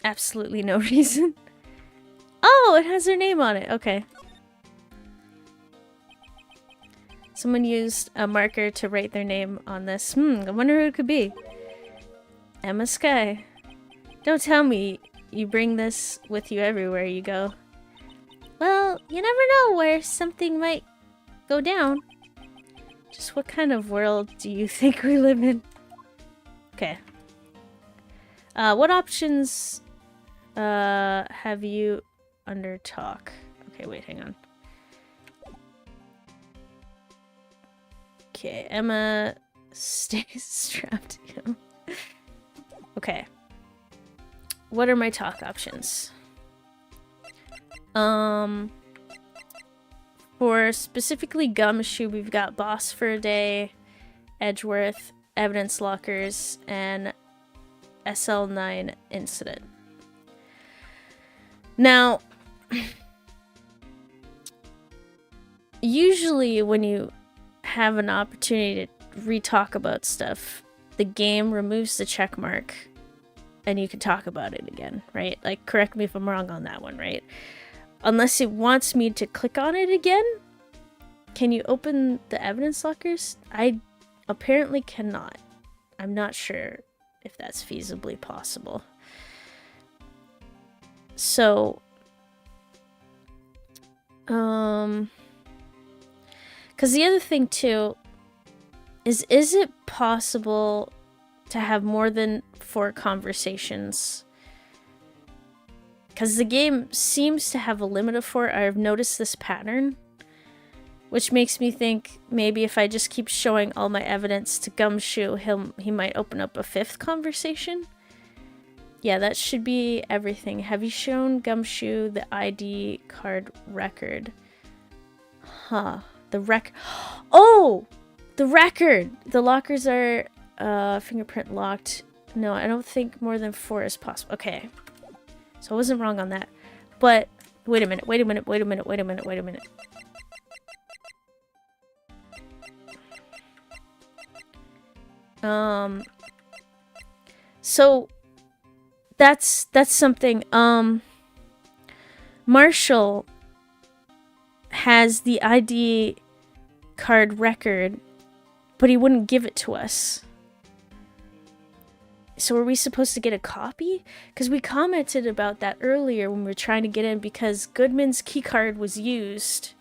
Absolutely no reason. Oh, it has their name on it. Okay. Someone used a marker to write their name on this. I wonder who it could be. Emma Sky. Don't tell me you bring this with you everywhere you go. Well, you never know where something might go down. Just what kind of world do you think we live in? Okay. What options have you under talk? Okay, wait, hang on. Okay, Emma stays strapped to him. Okay. What are my talk options? For specifically Gumshoe, we've got Boss for a Day, Edgeworth, Evidence Lockers, and SL9 Incident. Now, usually when you have an opportunity to re-talk about stuff, the game removes the check mark and you can talk about it again, right? Like, correct me if I'm wrong on that one, right? Unless it wants me to click on it again. Can you open the evidence lockers? I apparently cannot. I'm not sure if that's feasibly possible. So, because the other thing too is it possible to have more than 4 conversations? Because the game seems to have a limit of 4. I've noticed this pattern, which makes me think maybe if I just keep showing all my evidence to Gumshoe, he might open up a 5th conversation. Yeah, that should be everything. Have you shown Gumshoe the ID card record? Huh. The Oh! The record! The lockers are fingerprint locked. No, I don't think more than 4 is possible. Okay. So I wasn't wrong on that. But, wait a minute. So that's something. Marshall has the ID card record, but he wouldn't give it to us. So are we supposed to get a copy? Because we commented about that earlier when we were trying to get in, because Goodman's keycard was used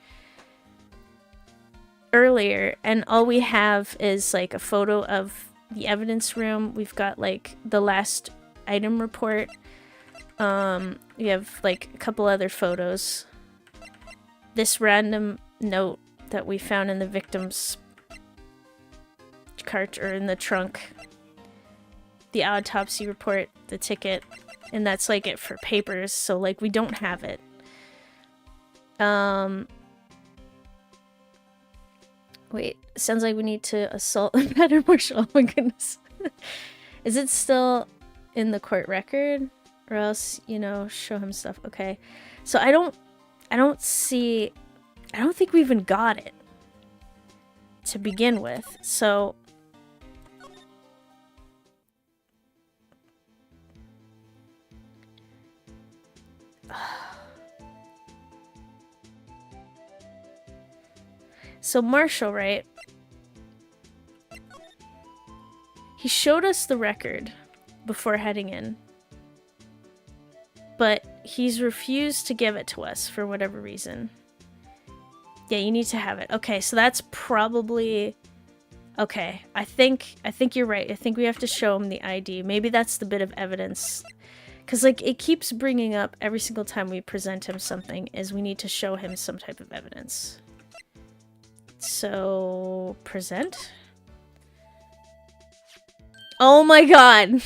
earlier, and all we have is like a photo of the evidence room. We've got like the last item report. We have like a couple other photos. This random note that we found in the victim's cart, or in the trunk. The autopsy report, the ticket, and that's like it for papers, so like we don't have it. Wait, sounds like we need to assault and batter Marshall. Oh my goodness. Is it still in the court record? Or else, you know, show him stuff. Okay. So I don't think we even got it to begin with. So so Marshall, right? He showed us the record before heading in, but he's refused to give it to us for whatever reason. Yeah, you need to have it. Okay, so that's probably... Okay, I think you're right. I think we have to show him the ID. Maybe that's the bit of evidence. Because, like, it keeps bringing up every single time we present him something, is we need to show him some type of evidence. So, present? Oh my god!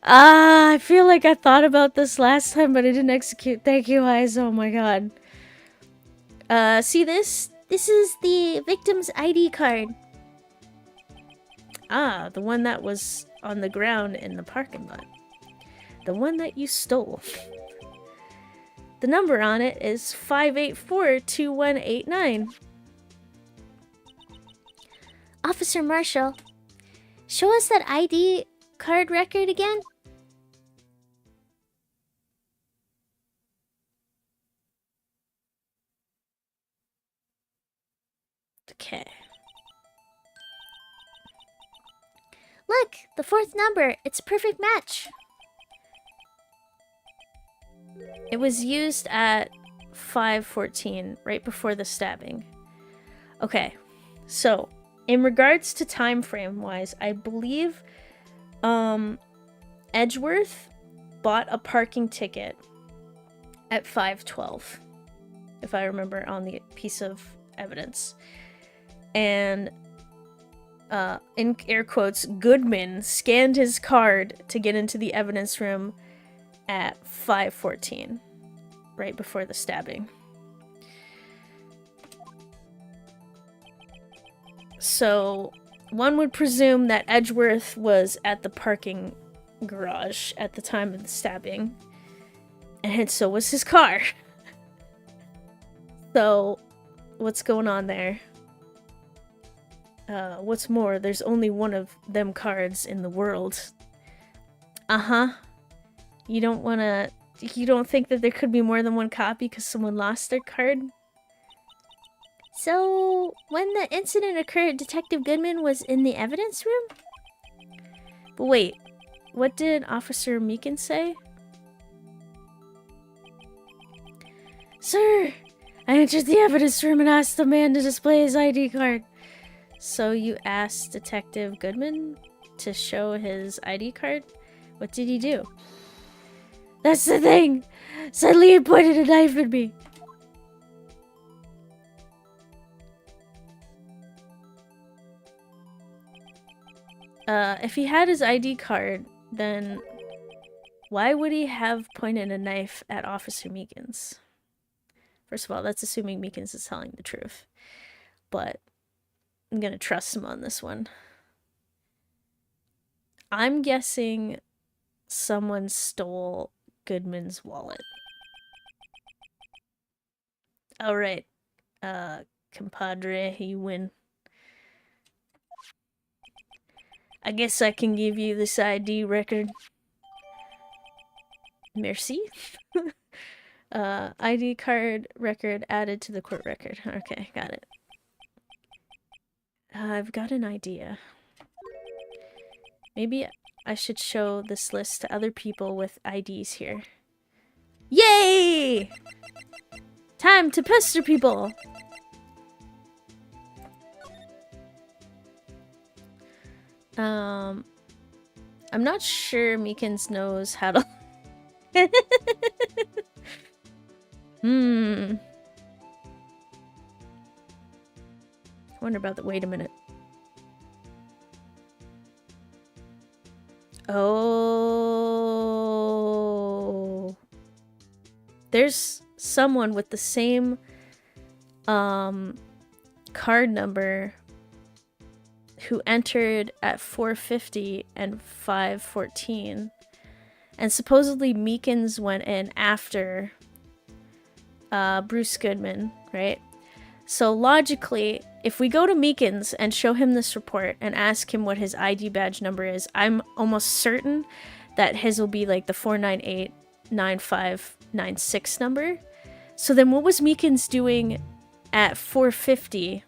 I feel like I thought about this last time, but I didn't execute. Thank you, Eyes. Oh my god. See this? This is the victim's ID card. Ah, the one that was on the ground in the parking lot. The one that you stole. The number on it is 584-2189. Officer Marshall, show us that ID card record again. Okay. Look, the fourth number. It's a perfect match. It was used at 5:14, right before the stabbing. Okay, so in regards to time frame wise, I believe Edgeworth bought a parking ticket at 5:12, if I remember on the piece of evidence. And in air quotes, Goodman scanned his card to get into the evidence room at 5:14, right before the stabbing. So one would presume that Edgeworth was at the parking garage at the time of the stabbing, and so was his car. So what's going on there? What's more, there's only one of them cards in the world. Uh-huh. You don't think that there could be more than one copy because someone lost their card? So, when the incident occurred, Detective Goodman was in the evidence room? But wait, what did Officer Meekin say? Sir, I entered the evidence room and asked the man to display his ID card. So you asked Detective Goodman to show his ID card? What did he do? That's the thing! Suddenly he pointed a knife at me. If he had his ID card, then why would he have pointed a knife at Officer Meekins? First of all, that's assuming Meekins is telling the truth. But I'm gonna trust him on this one. I'm guessing someone stole Goodman's wallet. Alright, compadre, you win. I guess I can give you this ID record. Merci. ID card record added to the court record. Okay, got it. I've got an idea. Maybe I should show this list to other people with IDs here. Yay! Time to pester people! I'm not sure Meekins knows how to... I wonder about the... Wait a minute. Oh... There's someone with the same, card number who entered at 4:50 and 5:14. And supposedly Meekins went in after Bruce Goodman, right? So logically, if we go to Meekins and show him this report and ask him what his ID badge number is, I'm almost certain that his will be like the 4989596 number. So then what was Meekins doing at 4:50?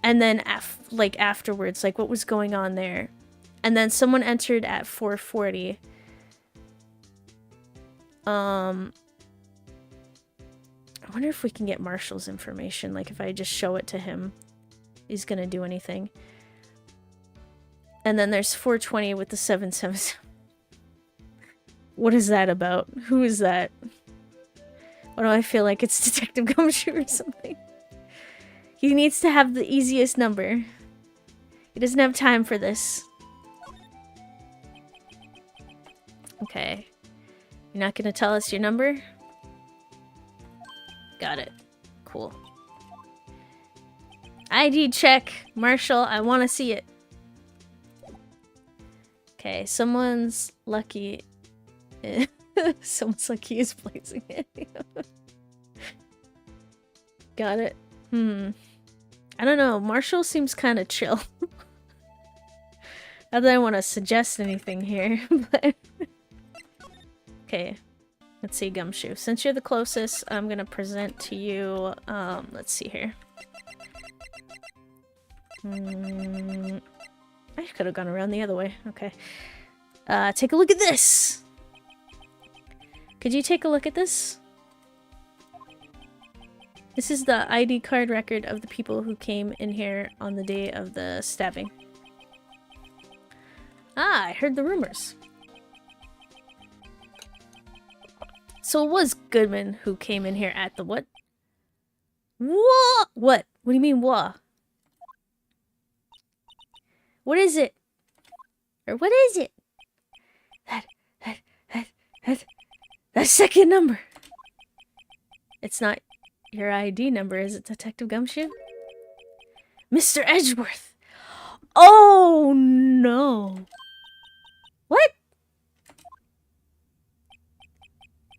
And then like afterwards, like what was going on there? And then someone entered at 4:40. I wonder if we can get Marshall's information. Like if I just show it to him, he's gonna do anything. And then there's 4:20 with the 777. What is that about? Who is that? Why do I feel like it's Detective Gumshoe or something? He needs to have the easiest number. He doesn't have time for this. Okay. You're not gonna tell us your number? Got it. Cool. ID check. Marshall, I want to see it. Okay, someone's lucky. Someone's lucky is blazing it. Got it. I don't know. Marshall seems kind of chill. Not that I want to suggest anything here, but... Okay. Let's see, Gumshoe. Since you're the closest, I'm gonna present to you, let's see here. I could have gone around the other way. Okay. Take a look at this! Could you take a look at this? This is the ID card record of the people who came in here on the day of the stabbing. Ah, I heard the rumors. So it was Goodman who came in here at the what? What? What? What do you mean, what? What is it? Or what is it? That second number. It's not your ID number, is it, Detective Gumshoe? Mr. Edgeworth! Oh, no. What?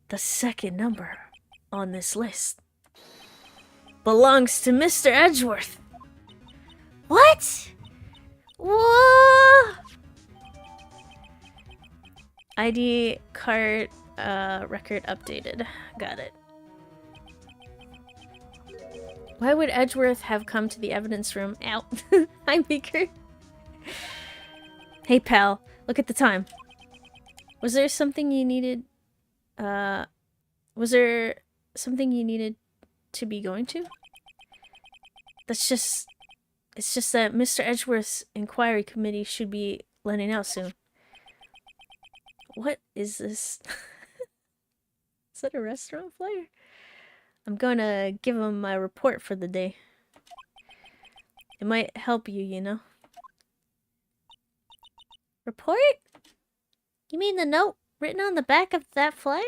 The second number on this list belongs to Mr. Edgeworth. What? Whoa! ID card record updated. Got it. Why would Edgeworth have come to the evidence room? Ow. Hi, Beaker. Hey, pal. Look at the time. Was there something you needed... was there something you needed to be going to? It's just that Mr. Edgeworth's inquiry committee should be letting out soon. What is this? Is that a restaurant flyer? I'm gonna give him my report for the day. It might help you, you know. Report? You mean the note written on the back of that flyer?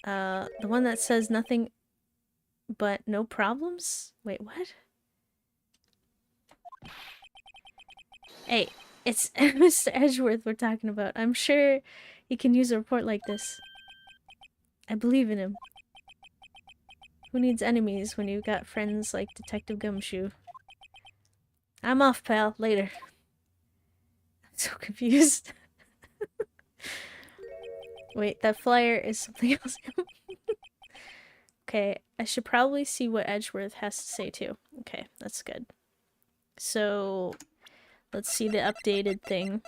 The one that says nothing but no problems? Wait, what? Hey, it's Mr. Edgeworth we're talking about. I'm sure he can use a report like this. I believe in him. Who needs enemies when you've got friends like Detective Gumshoe? I'm off, pal. Later. I'm so confused. Wait, that flyer is something else. Okay, I should probably see what Edgeworth has to say too. Okay, that's good. So, let's see the updated thing.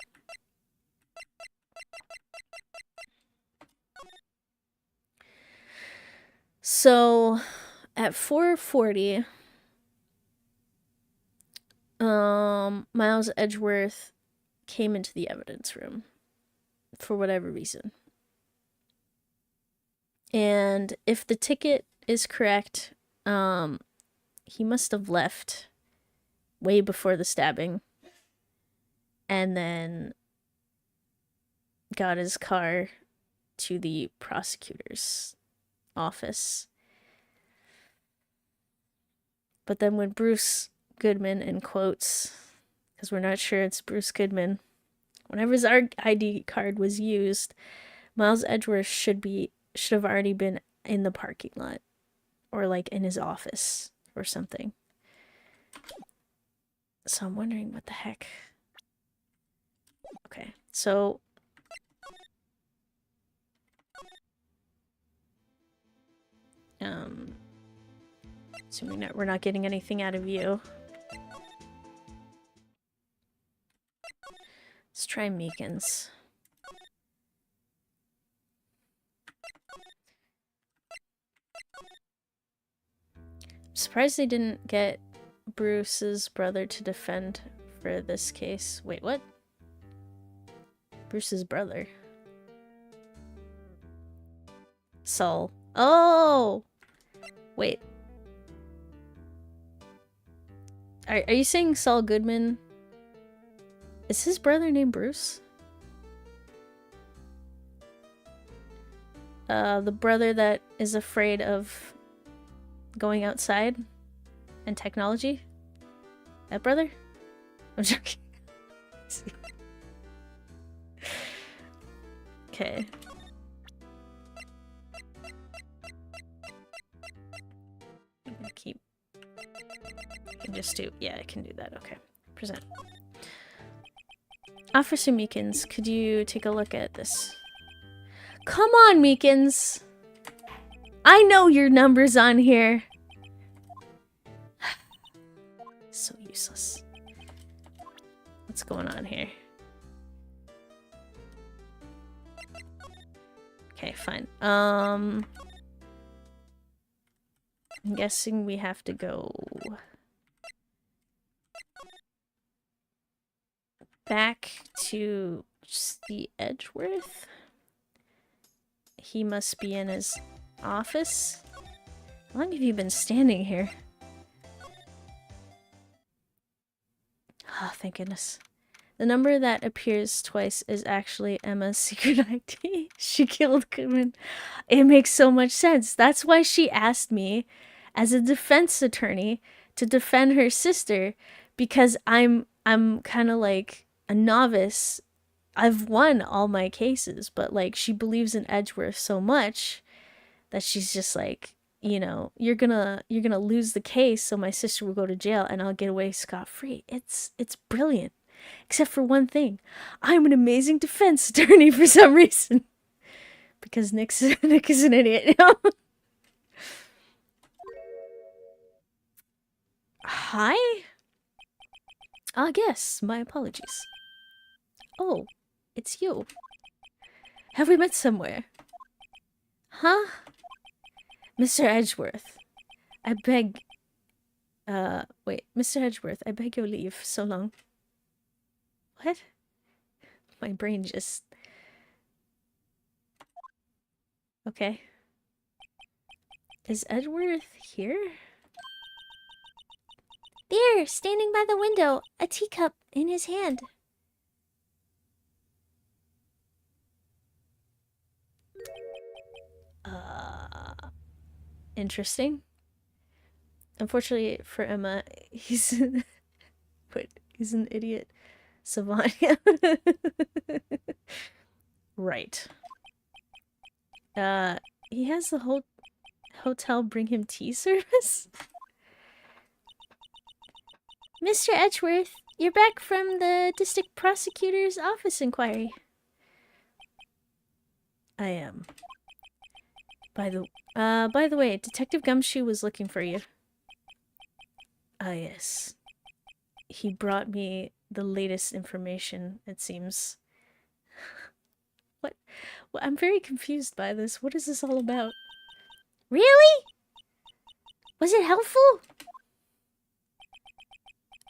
So, at 4:40, Miles Edgeworth came into the evidence room for whatever reason. And if the ticket is correct, he must have left way before the stabbing and then got his car to the prosecutor's office. But then when Bruce Goodman, in quotes, because we're not sure it's Bruce Goodman, whenever his ID card was used, Miles Edgeworth should have already been in the parking lot or like in his office or something. So I'm wondering what the heck. Okay, so assuming that we're not getting anything out of you. Let's try Meekins. I'm surprised they didn't get Bruce's brother to defend for this case. Wait, what? Bruce's brother. Saul. Oh! Wait. Are you saying Saul Goodman? Is his brother named Bruce? The brother that is afraid of going outside and technology? That brother? I'm joking. Okay. I'm gonna keep. I can just do. Yeah, I can do that. Okay. Present. Officer Meekins, could you take a look at this? Come on, Meekins! I know your number's on here! So useless. What's going on here? Okay, fine. I'm guessing we have to go back to the Edgeworth. He must be in his office. How long have you been standing here? Oh, thank goodness. The number that appears twice is actually Emma's secret ID. She killed Goodman. It makes so much sense. That's why she asked me, as a defense attorney, to defend her sister, because I'm kind of like a novice. I've won all my cases, but like she believes in Edgeworth so much that she's just like, you know, you're gonna lose the case, so my sister will go to jail and I'll get away scot-free. It's brilliant. Except for one thing. I'm an amazing defense attorney for some reason. Because Nick is an idiot. Hi? Ah, yes, my apologies. Oh, it's you. Have we met somewhere? Huh? Mr. Edgeworth. I beg... wait. Mr. Edgeworth, I beg your leave. So long. What? My brain just... Okay. Is Edgeworth here? There, standing by the window, a teacup in his hand. Interesting. Unfortunately for Emma, he's he's an idiot savant. Right. He has the whole hotel bring him tea service. Mr. Edgeworth, you're back from the district prosecutor's office inquiry. I am. By the way, Detective Gumshoe was looking for you. Ah, yes. He brought me the latest information, it seems. What? Well, I'm very confused by this. What is this all about? Really? Was it helpful?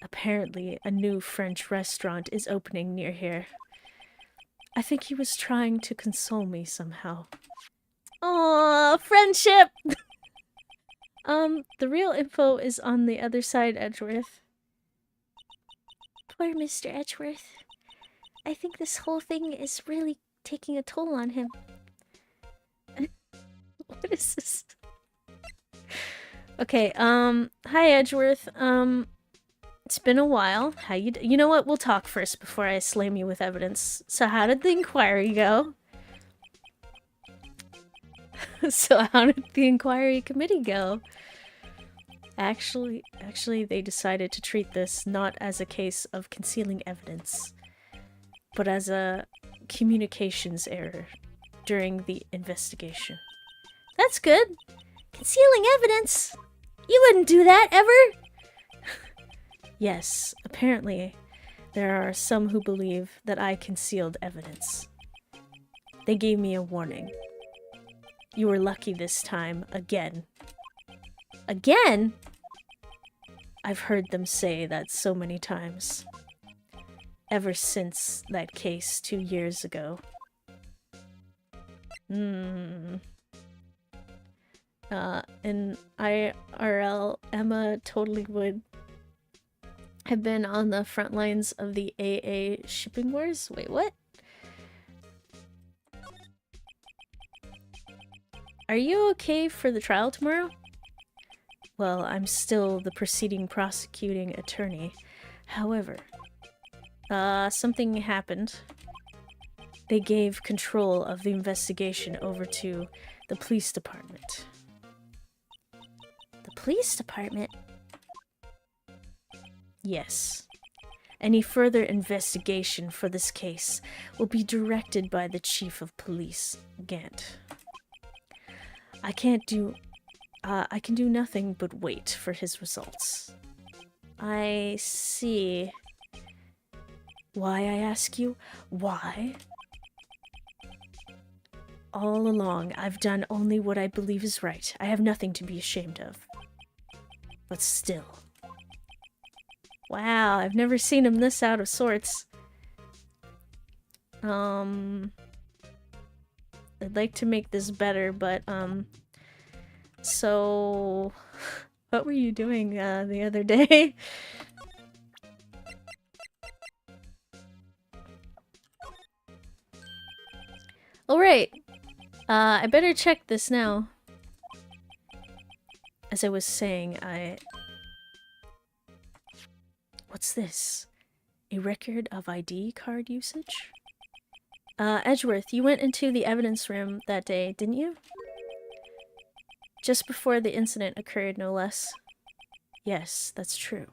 Apparently, a new French restaurant is opening near here. I think he was trying to console me somehow. Aww, friendship! The real info is on the other side, Edgeworth. Poor Mr. Edgeworth. I think this whole thing is really taking a toll on him. What is this? Okay, hi Edgeworth. It's been a while. How you know what? We'll talk first before I slam you with evidence. So how did the inquiry go? So how did the inquiry committee go? Actually, they decided to treat this not as a case of concealing evidence, but as a communications error during the investigation. That's good. Concealing evidence? You wouldn't do that, ever? Yes, apparently there are some who believe that I concealed evidence. They gave me a warning. You were lucky this time, again. Again? I've heard them say that so many times. Ever since that case 2 years ago. In IRL, Emma totally would have been on the front lines of the AA shipping wars? Wait, what? Are you okay for the trial tomorrow? Well, I'm still the prosecuting attorney. However, something happened. They gave control of the investigation over to the police department. The police department? Yes. Any further investigation for this case will be directed by the Chief of Police, Gant. I can do nothing but wait for his results. I see. Why, I ask you? Why? All along, I've done only what I believe is right. I have nothing to be ashamed of. But still. Wow, I've never seen him this out of sorts. I'd like to make this better, but, so... What were you doing, the other day? Alright. I better check this now. As I was saying, What's this? A record of ID card usage? Edgeworth, you went into the evidence room that day, didn't you? Just before the incident occurred, no less. Yes, that's true.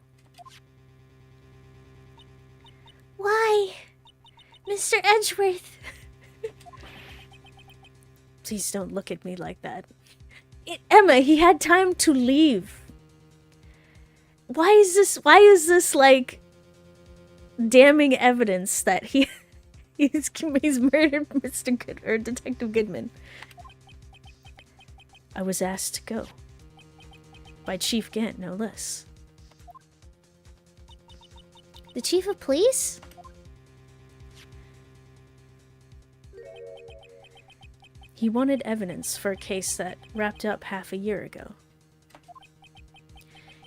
Why? Mr. Edgeworth! Please don't look at me like that. Emma, he had time to leave. Why is this like damning evidence that he's murdered Mr. Good or Detective Goodman? I was asked to go. By Chief Gant, no less. The Chief of Police? He wanted evidence for a case that wrapped up half a year ago.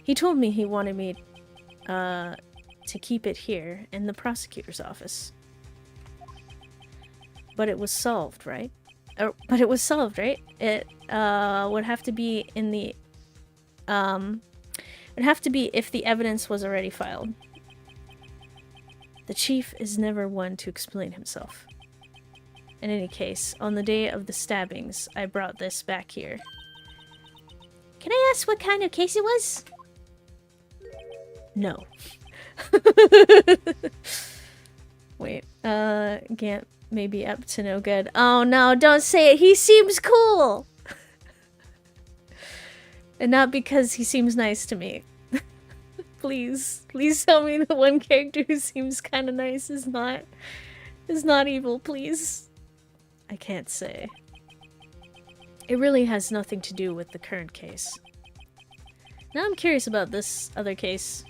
He told me he wanted me to keep it here in the prosecutor's office. But it was solved, right? It would have to be in the it'd have to be if the evidence was already filed. The chief is never one to explain himself. In any case, on the day of the stabbings, I brought this back here. Can I ask what kind of case it was? No. Wait, Gant may be up to no good. Oh no, don't say it! He seems cool! And not because he seems nice to me. Please tell me the one character who seems kinda nice is not evil, please. I can't say. It really has nothing to do with the current case. Now I'm curious about this other case.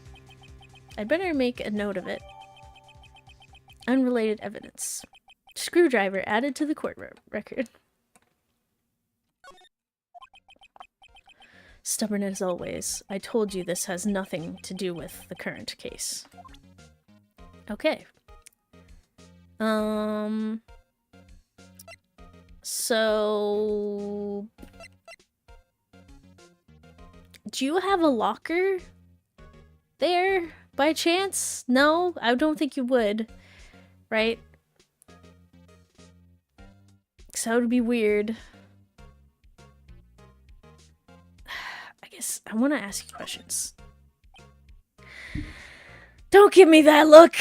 I'd better make a note of it. Unrelated evidence. Screwdriver added to the court record. Stubborn as always. I told you this has nothing to do with the current case. Okay. So... Do you have a locker there by chance? No, I don't think you would, right? Because that would be weird. I guess I want to ask you questions. Don't give me that look!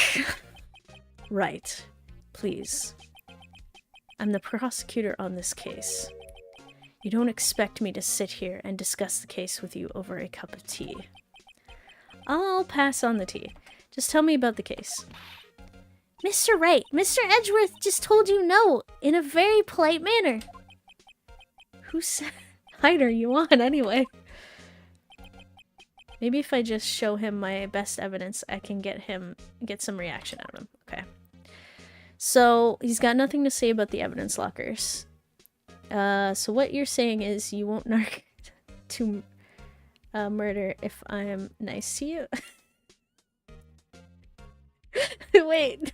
Right. Please. I'm the prosecutor on this case. You don't expect me to sit here and discuss the case with you over a cup of tea. I'll pass on the tea. Just tell me about the case. Mr. Wright, Mr. Edgeworth just told you no, in a very polite manner. Whose side are you on, anyway? Maybe if I just show him my best evidence, I can get some reaction out of him. Okay. So, he's got nothing to say about the evidence lockers. So what you're saying is you won't narc to murder if I'm nice to you? Wait.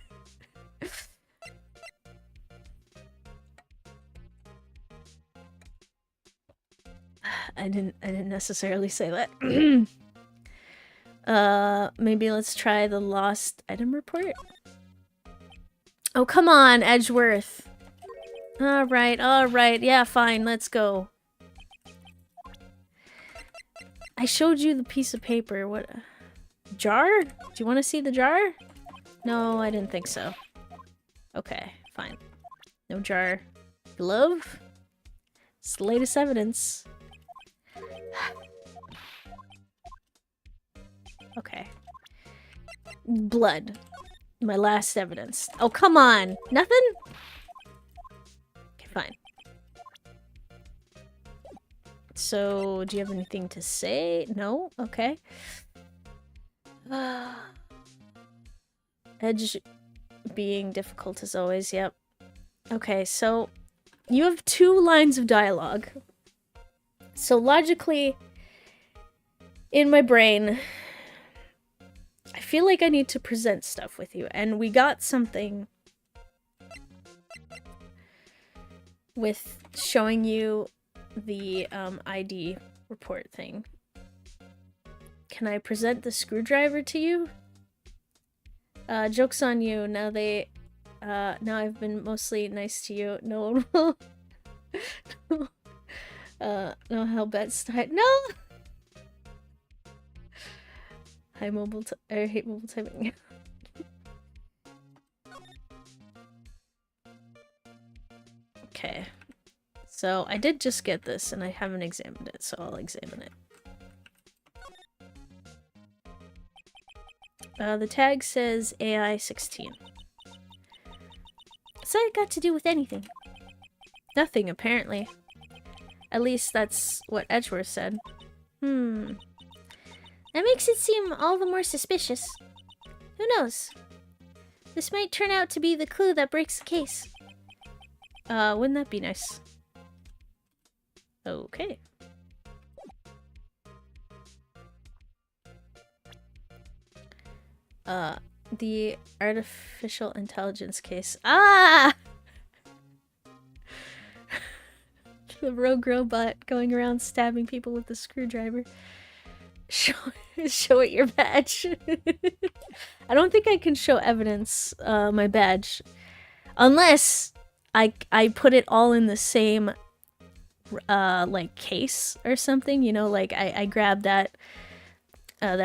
I didn't necessarily say that. Maybe let's try the lost item report. Oh, come on, Edgeworth. Alright, yeah, fine, let's go. I showed you the piece of paper. What? Jar? Do you want to see the jar? No, I didn't think so. Okay, fine. No jar. Glove? It's the latest evidence. Okay. Blood. My last evidence. Oh, come on! Nothing? Okay, fine. So, do you have anything to say? No? Okay. Edge being difficult as always, yep. Okay, so you have 2 lines of dialogue. So logically, in my brain, I feel like I need to present stuff with you, and we got something with showing you the ID report thing. Can I present the screwdriver to you? Joke's on you. Now I've been mostly nice to you. No one will. No, how bets tied. No! I hate mobile typing. Okay. So, I did just get this, and I haven't examined it, so I'll examine it. The tag says AI 16. What's that got to do with anything? Nothing, apparently. At least that's what Edgeworth said. That makes it seem all the more suspicious. Who knows? This might turn out to be the clue that breaks the case. Wouldn't that be nice? Okay. The artificial intelligence case. Ah! The rogue robot going around stabbing people with a screwdriver. Show it your badge. I don't think I can show evidence, my badge. Unless I put it all in the same, like, case or something, you know, like, I grab that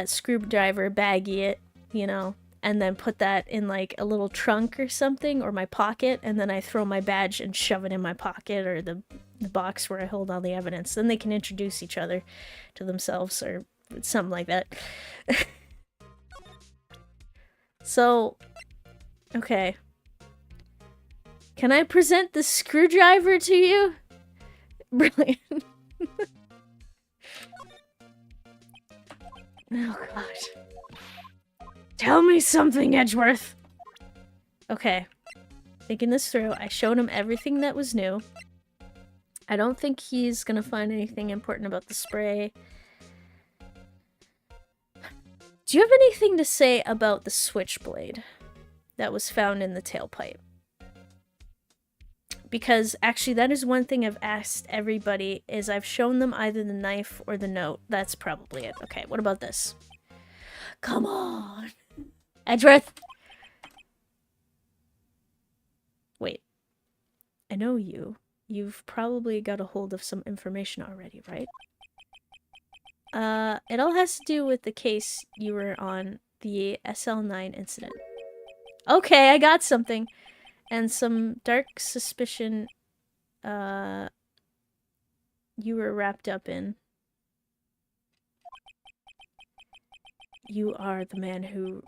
screwdriver, baggie it, you know, and then put that in, like, a little trunk or something, or my pocket, and then I throw my badge and shove it in my pocket, or the box where I hold all the evidence. Then they can introduce each other to themselves, or something like that. So, okay. Can I present the screwdriver to you? Brilliant. Oh, God. Tell me something, Edgeworth! Okay. Thinking this through, I showed him everything that was new. I don't think he's gonna find anything important about the spray. Do you have anything to say about the switchblade that was found in the tailpipe? Because actually that is one thing I've asked everybody is I've shown them either the knife or the note. That's probably it. Okay, what about this? Come on. Edgeworth! Wait. I know you. You've probably got a hold of some information already, right? It all has to do with the case you were on, the SL9 incident. Okay, I got something. And some dark suspicion, you were wrapped up in. You are the man who,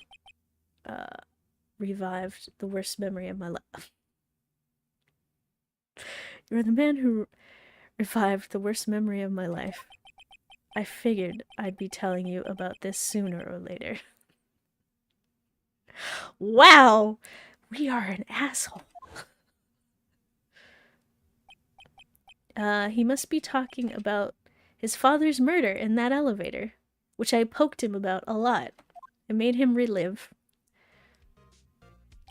revived the worst memory of my life. You're the man who revived the worst memory of my life. I figured I'd be telling you about this sooner or later. Wow! We are an asshole. He must be talking about his father's murder in that elevator, which I poked him about a lot. I made him relive.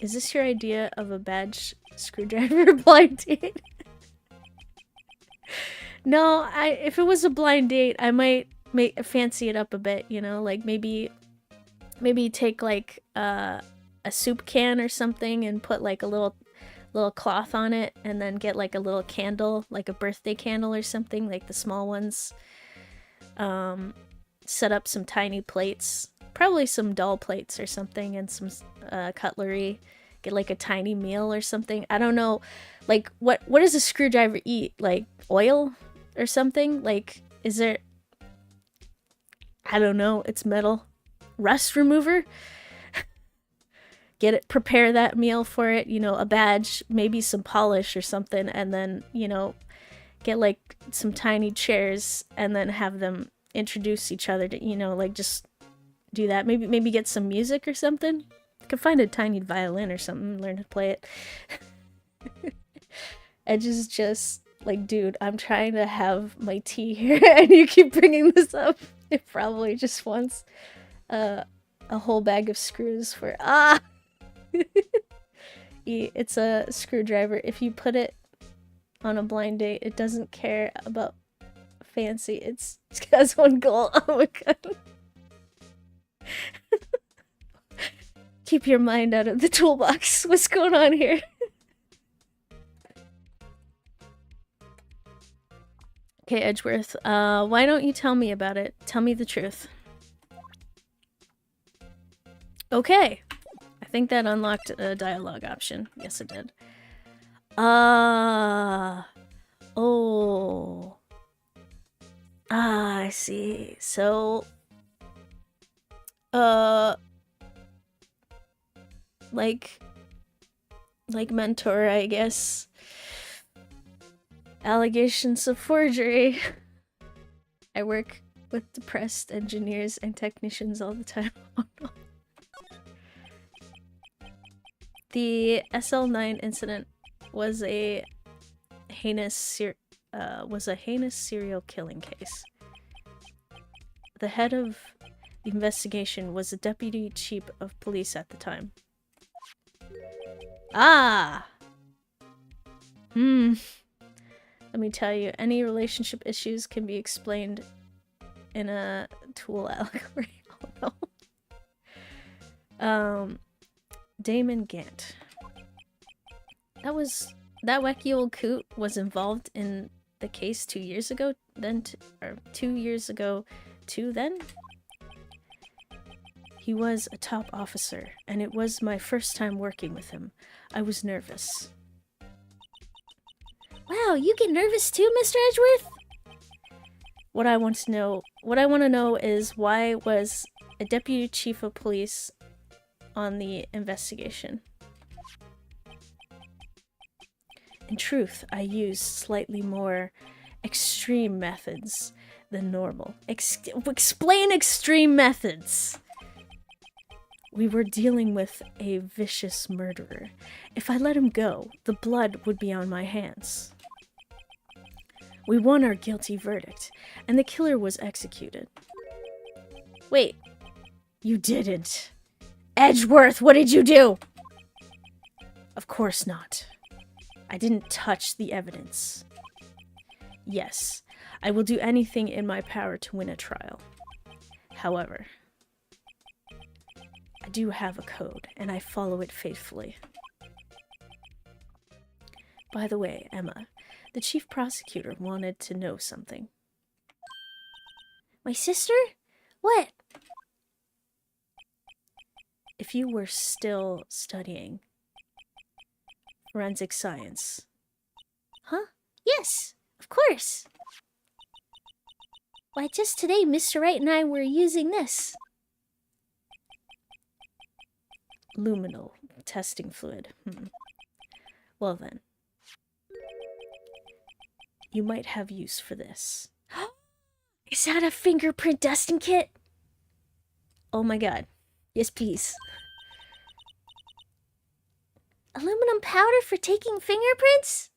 Is this your idea of a badge screwdriver blind date? No, if it was a blind date, I might fancy it up a bit, you know, like maybe take like a soup can or something and put like a little cloth on it, and then get like a little candle, like a birthday candle or something, like the small ones. Set up some tiny plates, probably some doll plates or something, and some cutlery. Get like a tiny meal or something. I don't know, like what does a screwdriver eat? Like oil or something? Like, is there? I don't know. It's metal. Rust remover. Get it, prepare that meal for it, you know, a badge, maybe some polish or something, and then, you know, get like some tiny chairs and then have them introduce each other to, you know, like just do that. Maybe get some music or something. Could find a tiny violin or something, learn to play it. Edge is just like, dude, I'm trying to have my tea here and you keep bringing this up. It probably just wants a whole bag of screws for It's a screwdriver. If you put it on a blind date, it doesn't care about fancy. It has one goal. Oh my god. Keep your mind out of the toolbox. What's going on here? Okay, Edgeworth, why don't you tell me about it? Tell me the truth. Okay. I think that unlocked a dialogue option. Yes, it did. Oh. I see. So, like mentor, I guess. Allegations of forgery. I work with depressed engineers and technicians all the time. Oh no. The SL9 incident was a heinous serial killing case. The head of the investigation was the deputy chief of police at the time. Ah! Let me tell you, any relationship issues can be explained in a tool allegory. Oh no. Damon Gant. That wacky old coot was involved in the case 2 years ago, or 2 years ago too then? He was a top officer, and it was my first time working with him. I was nervous. Wow, you get nervous too, Mr. Edgeworth? What I want to know is why was a deputy chief of police on the investigation? In truth, I used slightly more extreme methods than normal. Explain extreme methods! We were dealing with a vicious murderer. If I let him go, the blood would be on my hands. We won our guilty verdict, and the killer was executed. Wait, you didn't. Edgeworth, what did you do? Of course not. I didn't touch the evidence. Yes, I will do anything in my power to win a trial. However, I do have a code, and I follow it faithfully. By the way, Emma, the chief prosecutor wanted to know something. My sister? What? If you were still studying forensic science. Huh? Yes, of course. Why, just today, Mr. Wright and I were using this. Luminal testing fluid. Well then. You might have use for this. Is that a fingerprint dusting kit? Oh my god. Yes, please. Aluminum powder for taking fingerprints?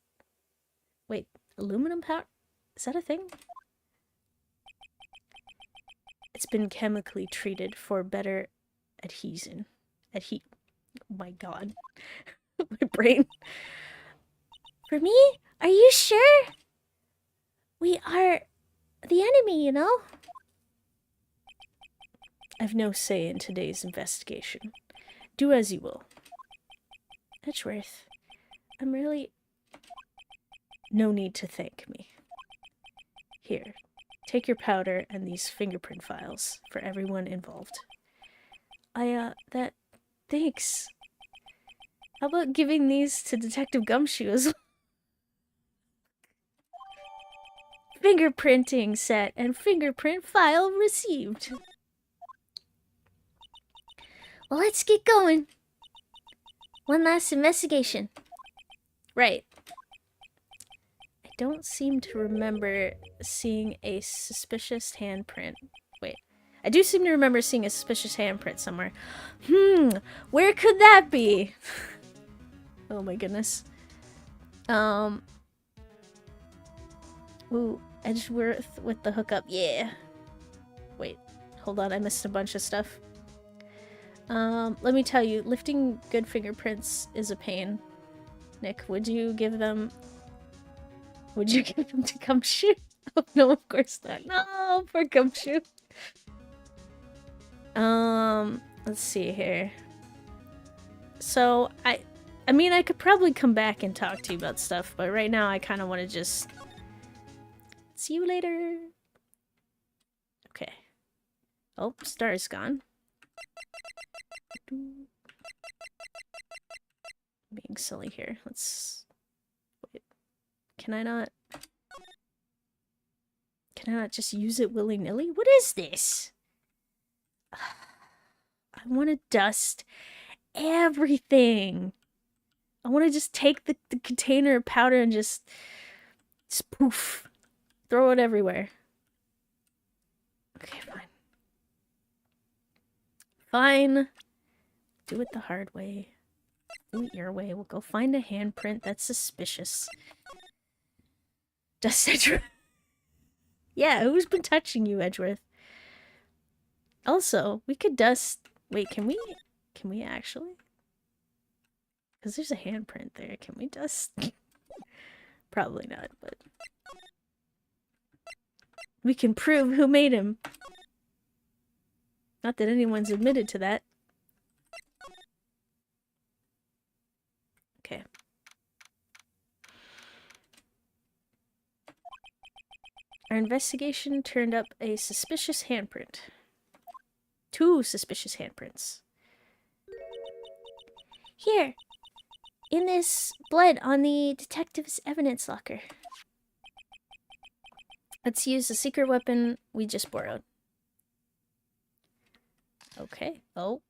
Wait, aluminum powder? Is that a thing? It's been chemically treated for better adhesion. Oh my god. My brain. For me? Are you sure? We are the enemy, you know? I've no say in today's investigation. Do as you will. Edgeworth, I'm really... No need to thank me. Here, take your powder and these fingerprint files for everyone involved. Thanks. How about giving these to Detective Gumshoe as well? Fingerprinting set and fingerprint file received. Well, let's get going. One last investigation. Right. I don't seem to remember seeing a suspicious handprint. Wait. I do seem to remember seeing a suspicious handprint somewhere. Where could that be? Oh my goodness. Ooh, Edgeworth with the hookup. Yeah. Wait. Hold on, I missed a bunch of stuff. Let me tell you, lifting good fingerprints is a pain. Nick, would you give them to Gumshoe? Oh no, of course not. No, poor Gumshoe. Let's see here. So, I mean, I could probably come back and talk to you about stuff, but right now I kind of want to just... See you later. Okay. Oh, Star's gone. Being silly here. Let's... Wait. Can I not just use it willy-nilly? What is this? I want to dust everything. I want to just take the container of powder and just poof. Throw it everywhere. Okay, fine. Fine. Do it the hard way. Do it your way. We'll go find a handprint that's suspicious. Dust Edgeworth. Yeah, who's been touching you, Edgeworth? Also, we could dust... Wait, can we actually? Because there's a handprint there. Can we dust? Probably not, but... We can prove who made him. Not that anyone's admitted to that. Okay. Our investigation turned up a suspicious handprint. 2 suspicious handprints. Here! In this blood on the detective's evidence locker. Let's use the secret weapon we just borrowed. Okay. Oh.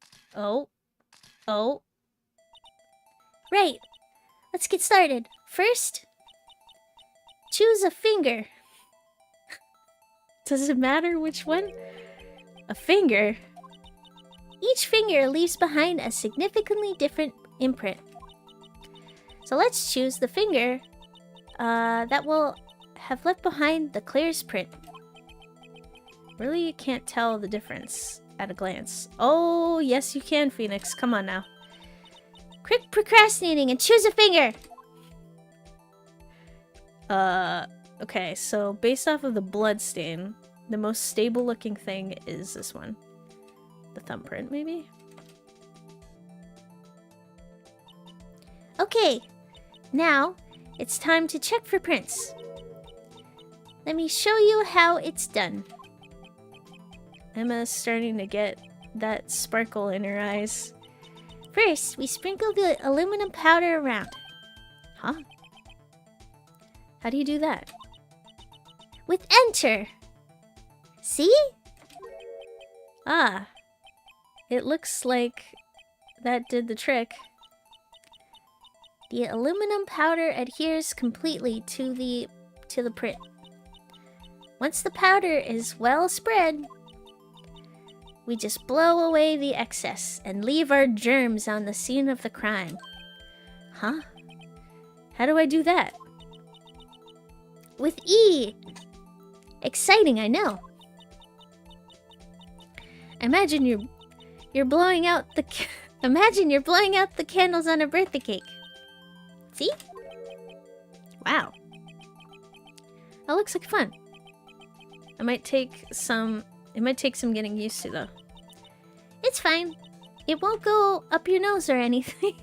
Right. Let's get started. First, choose a finger. Does it matter which one? A finger? Each finger leaves behind a significantly different imprint. So let's choose the finger that will have left behind the clearest print. Really, you can't tell the difference at a glance. Oh, yes you can, Phoenix. Come on now. Quit procrastinating and choose a finger! Okay, so based off of the blood stain, the most stable looking thing is this one. The thumbprint, maybe? Okay, now it's time to check for prints. Let me show you how it's done. Emma's starting to get that sparkle in her eyes. First, we sprinkle the aluminum powder around. Huh? How do you do that? With enter. See? Ah. It looks like that did the trick. The aluminum powder adheres completely to the print. Once the powder is well spread, we just blow away the excess and leave our germs on the scene of the crime. Huh? How do I do that? With E. Exciting, I know. Imagine you're blowing out the Imagine you're blowing out the candles on a birthday cake. See? Wow. That looks like fun. It might take some getting used to though. It's fine. It won't go up your nose or anything.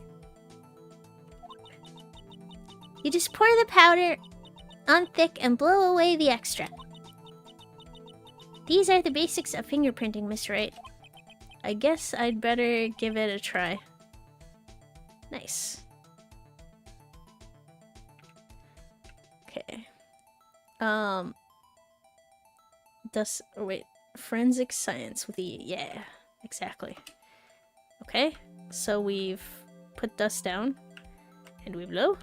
You just pour the powder on thick and blow away the extra. These are the basics of fingerprinting, Miss Wright. I guess I'd better give it a try. Nice. Okay. Forensic science with E. Yeah, exactly. Okay, so we've put dust down and we blow.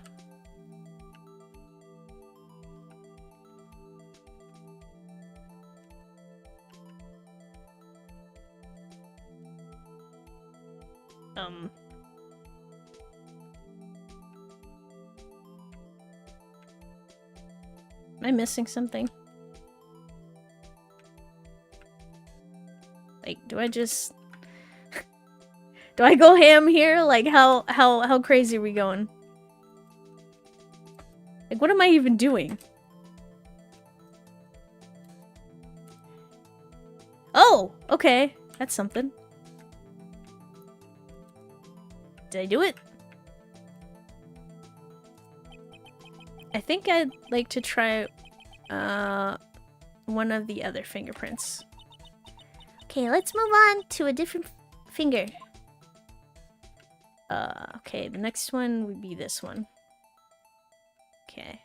Am I missing something? Like, do I just... do I go ham here? Like, how crazy are we going? Like, what am I even doing? Oh, okay. That's something. Did I do it? I think I'd like to try one of the other fingerprints. Okay, let's move on to a different finger. Okay, the next one would be this one. Okay.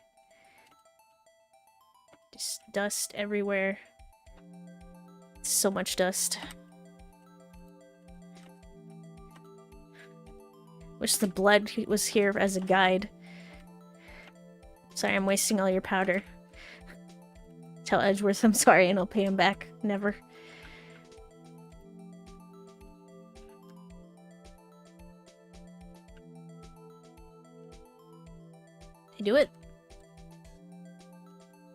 Just dust everywhere. So much dust. Wish the blood was here as a guide. Sorry, I'm wasting all your powder. Tell Edgeworth I'm sorry and I'll pay him back. Never. Did I do it?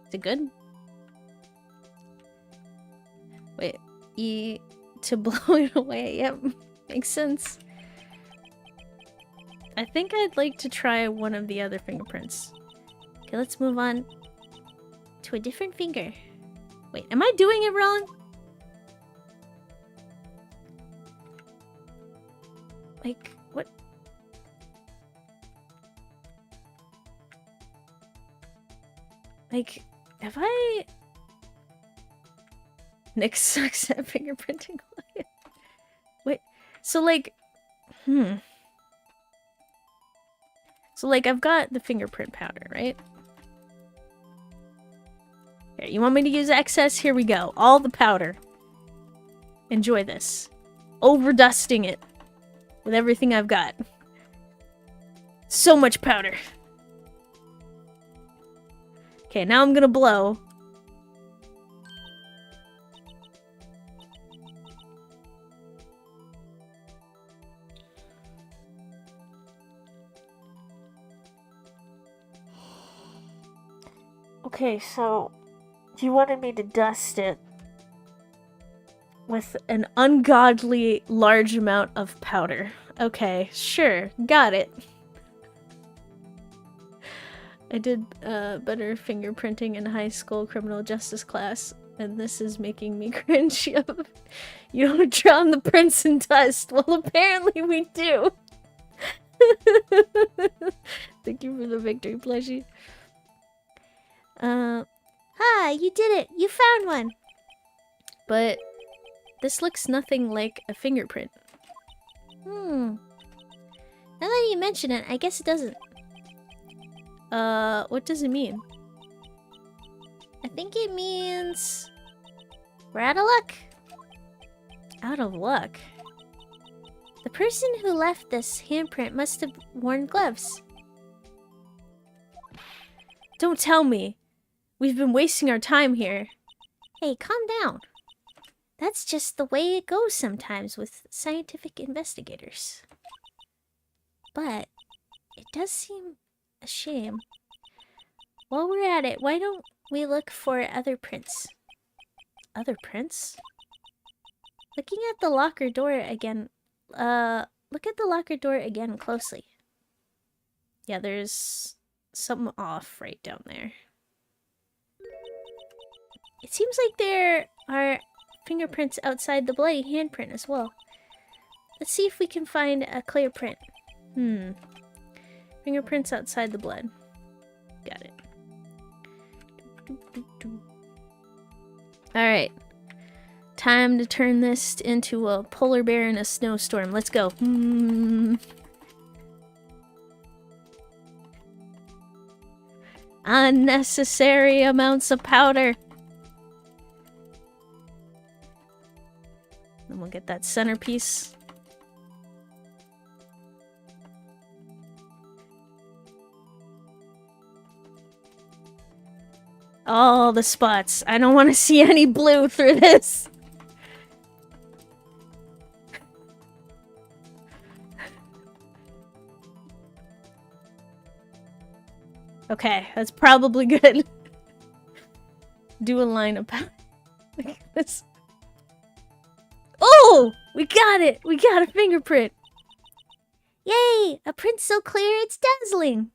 Is it good? Wait, E to blow it away. Yep, makes sense. I think I'd like to try one of the other fingerprints. Okay, let's move on to a different finger. Wait, am I doing it wrong? Like, what? Like, have I... Nick sucks at fingerprinting. Wait, so like... So like, I've got the fingerprint powder, right? Here, you want me to use excess? Here we go. All the powder. Enjoy this. Overdusting it with everything I've got. So much powder. Okay, now I'm gonna blow. Okay, so you wanted me to dust it with an ungodly large amount of powder. Okay, sure, got it. I did better fingerprinting in high school criminal justice class, and this is making me cringe. You don't drown the prints in dust. Well, apparently we do. Thank you for the victory, plushie. You did it! You found one! But this looks nothing like a fingerprint. Now that you mention it, I guess it doesn't. What does it mean? I think it means we're out of luck. Out of luck? The person who left this handprint must have worn gloves. Don't tell me. We've been wasting our time here. Hey, calm down. That's just the way it goes sometimes with scientific investigators. But it does seem a shame. While we're at it, why don't we look for other prints? Other prints? Looking at the locker door again, look at the locker door again closely. Yeah, there's something off right down there. It seems like there are fingerprints outside the bloody handprint as well. Let's see if we can find a clear print. Fingerprints outside the blood. Got it. Alright. Time to turn this into a polar bear in a snowstorm. Let's go. Unnecessary amounts of powder. Then we'll get that centerpiece. All the spots. I don't want to see any blue through this. Okay, that's probably good. Do a line of powder. Look at this. Oh! We got it! We got a fingerprint! Yay! A print so clear it's dazzling!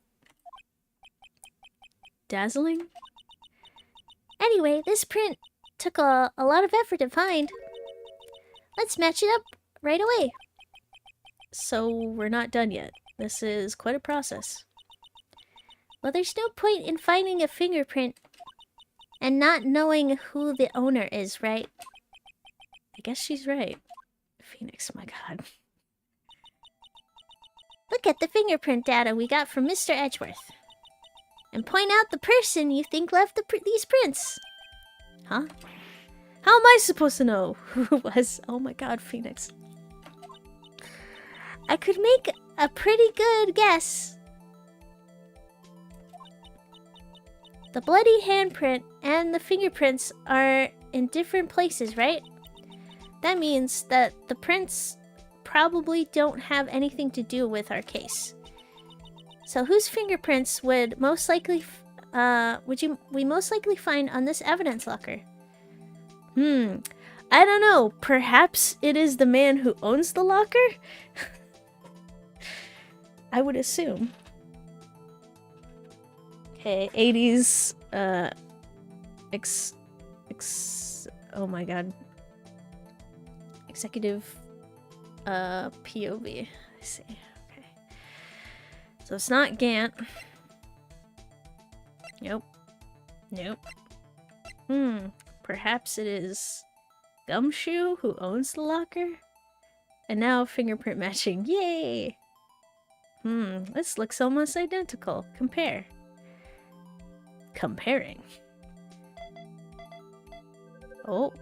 Dazzling? Anyway, this print took a lot of effort to find. Let's match it up right away. So we're not done yet. This is quite a process. Well, there's no point in finding a fingerprint and not knowing who the owner is, right? I guess she's right. Phoenix, my god. Look at the fingerprint data we got from Mr. Edgeworth. And point out the person you think left these prints. Huh? How am I supposed to know who it was? Oh my god, Phoenix. I could make a pretty good guess. The bloody handprint and the fingerprints are in different places, right? That means that the prints probably don't have anything to do with our case. So whose fingerprints would most likely we most likely find on this evidence locker? I don't know. Perhaps it is the man who owns the locker? I would assume. Okay, 80s, oh my god. Executive, POV. I see. Okay. So it's not Gant. Nope. Nope. Perhaps it is Gumshoe who owns the locker? And now fingerprint matching. Yay! This looks almost identical. Compare. Comparing. Oh,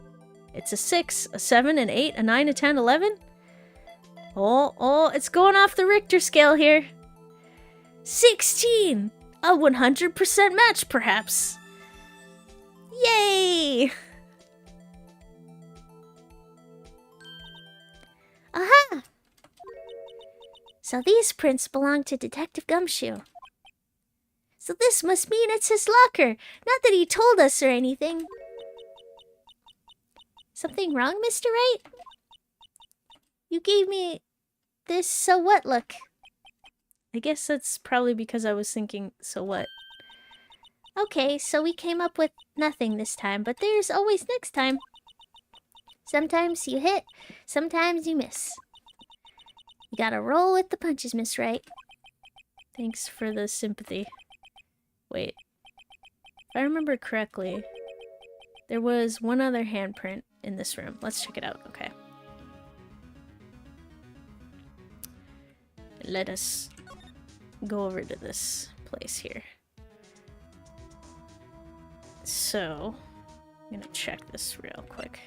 it's a 6, a 7, an 8, a 9, a 10, 11. Oh, it's going off the Richter scale here. 16! A 100% match, perhaps. Yay! Aha! So these prints belong to Detective Gumshoe. So this must mean it's his locker. Not that he told us or anything. Something wrong, Mr. Wright? You gave me this so what look. I guess that's probably because I was thinking, so what? Okay, so we came up with nothing this time, but there's always next time. Sometimes you hit, sometimes you miss. You gotta roll with the punches, Miss Wright. Thanks for the sympathy. Wait. If I remember correctly, there was one other handprint in this room. Let's check it out. Okay. Let us go over to this place here. So, I'm gonna check this real quick.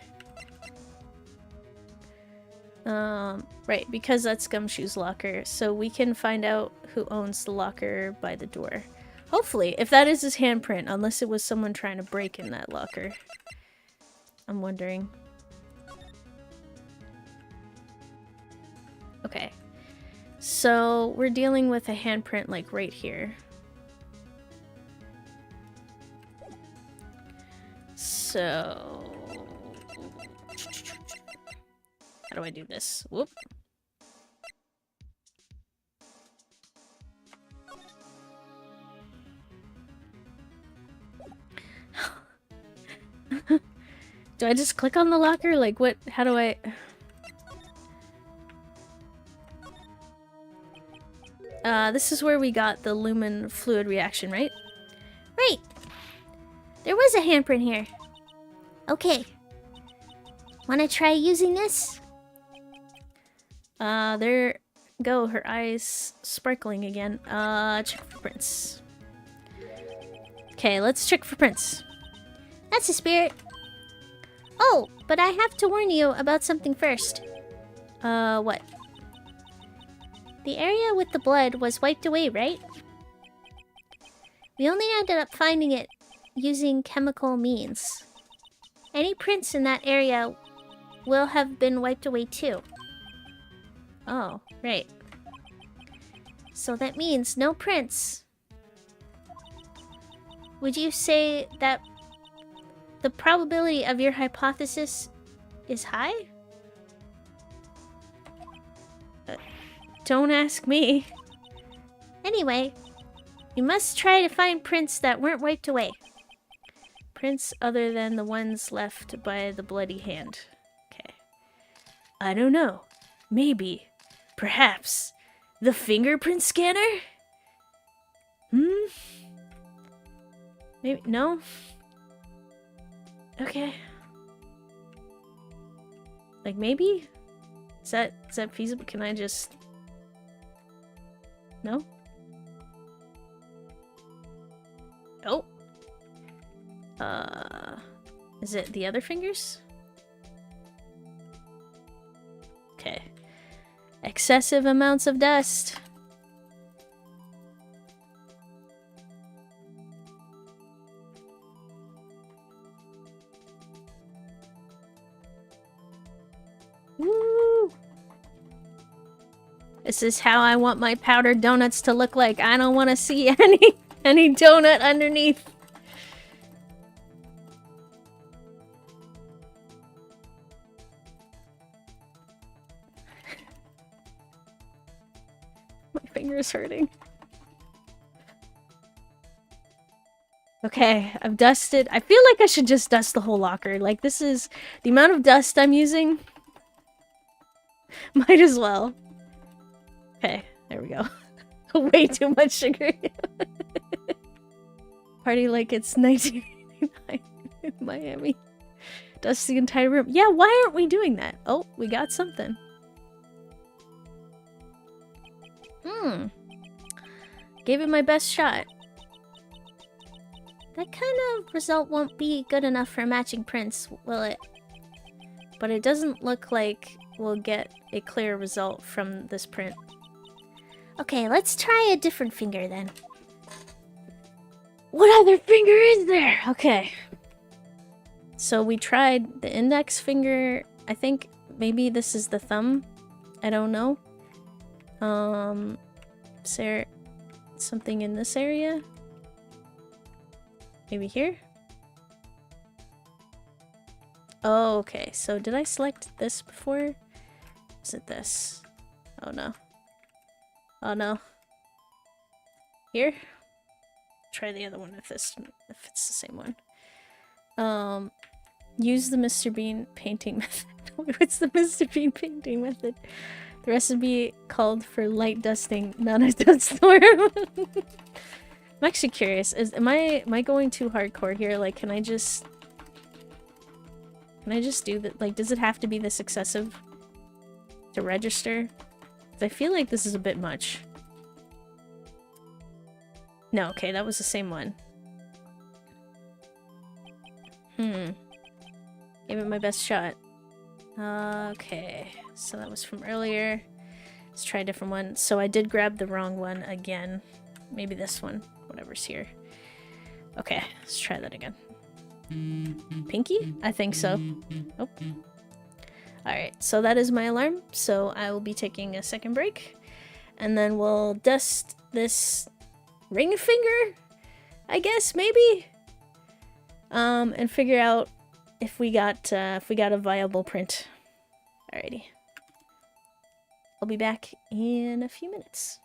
Right, because that's Gumshoe's locker, so we can find out who owns the locker by the door. Hopefully, if that is his handprint, unless it was someone trying to break in that locker. I'm wondering. Okay. So, we're dealing with a handprint like right here. So... how do I do this? Whoop. Do I just click on the locker? Like, what? How do I... this is where we got the lumen fluid reaction, right? Right. There was a handprint here. Okay. Wanna try using this? There go. Her eyes sparkling again. Check for prints. Okay, let's check for prints. That's the spirit. Oh, but I have to warn you about something first. What? The area with the blood was wiped away, right? We only ended up finding it using chemical means. Any prints in that area will have been wiped away too. Oh, right. So that means no prints. Would you say that the probability of your hypothesis is high? Don't ask me. Anyway, you must try to find prints that weren't wiped away. Prints other than the ones left by the bloody hand. Okay. I don't know. Maybe. Perhaps. The fingerprint scanner? Maybe. No? Okay. Like, maybe? Is that feasible? Can I just... No? Oh. Is it the other fingers? Okay. Excessive amounts of dust. Woo! This is how I want my powdered donuts to look like. I don't want to see any donut underneath. My finger's hurting. Okay, I've dusted. I feel like I should just dust the whole locker. Like, this is the amount of dust I'm using. Might as well. Okay, there we go. Way too much sugar. Party like it's 1989 in Miami. Dust the entire room. Yeah, why aren't we doing that? Oh, we got something. Gave it my best shot. That kind of result won't be good enough for matching prints, will it? But it doesn't look like we'll get a clear result from this print. Okay, let's try a different finger then. What other finger is there? Okay. So we tried the index finger. I think maybe this is the thumb. I don't know. Is there something in this area? Maybe here? Oh, okay. So did I select this before? Is it this? Oh no. Oh no. Here? try the other one if it's the same one. Use the Mr. Bean painting method. What's the Mr. Bean painting method? The recipe called for light dusting, not a dust storm. I'm actually curious. Am I going too hardcore here? Like, can I just do that? Like, does it have to be this excessive to register? 'Cause I feel like this is a bit much. No, okay, that was the same one. Gave it my best shot. Okay, so that was from earlier. Let's try a different one. So I did grab the wrong one again. Maybe this one. Whatever's here. Okay, let's try that again. Pinky? I think so. Oh. Alright, so that is my alarm. So I will be taking a second break. And then we'll dust this ring finger? I guess, maybe? And figure out if we got a viable print. Alrighty. I'll be back in a few minutes.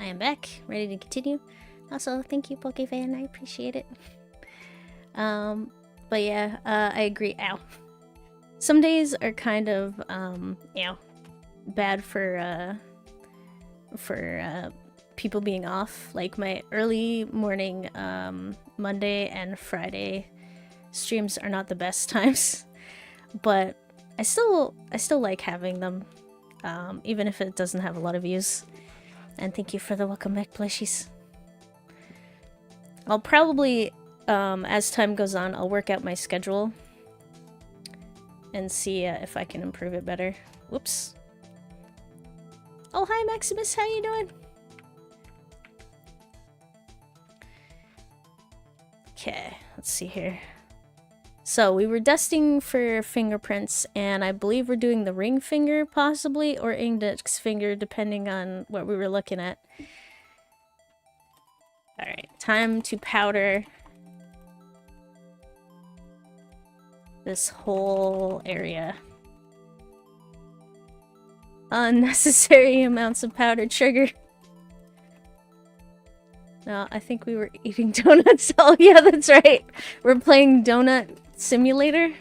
I am back, ready to continue. Also, thank you, Pokefan. I appreciate it. But yeah, I agree. Ow. Some days are kind of, bad for people being off. Like my early morning, Monday and Friday streams are not the best times, but I still like having them, even if it doesn't have a lot of views. And thank you for the welcome back plushies. I'll probably, as time goes on, I'll work out my schedule and see if I can improve it better. Whoops. Oh, hi Maximus, how you doing? Okay, let's see here. So we were dusting for fingerprints, and I believe we're doing the ring finger possibly, or index finger, depending on what we were looking at. Alright, time to powder this whole area. Unnecessary amounts of powdered sugar. No, I think we were eating donuts. Oh yeah, that's right. We're playing Donut Simulator.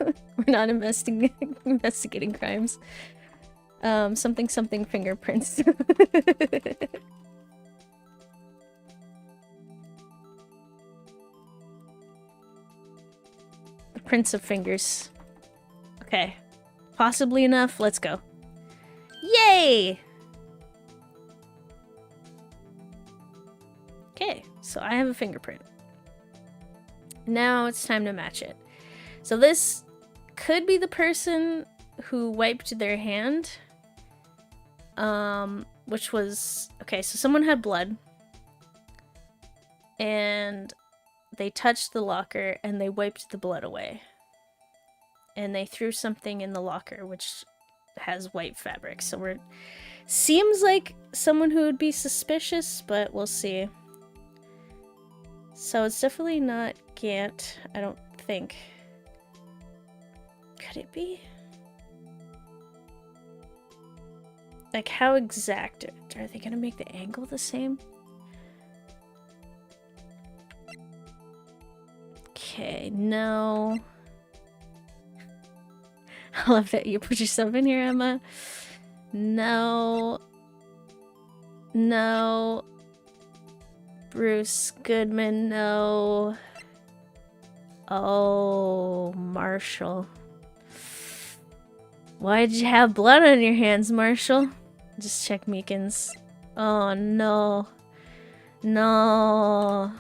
We're not investigating crimes. Something fingerprints. The prints of fingers. Okay. Possibly enough. Let's go. Yay! Okay, so I have a fingerprint. Now it's time to match it. So this could be the person who wiped their hand. Which was... Okay, so someone had blood. And they touched the locker and they wiped the blood away. And they threw something in the locker, which has white fabric. So we're... Seems like someone who would be suspicious, but we'll see. So it's definitely not Gant, I don't think. Could it be? Like, how exact? Are they gonna make the angle the same? Okay, no. I love that you put yourself in here, Emma. No. No. Bruce Goodman, no. Oh, Marshall. Why did you have blood on your hands, Marshall? Just check Meekins. Oh, no. No.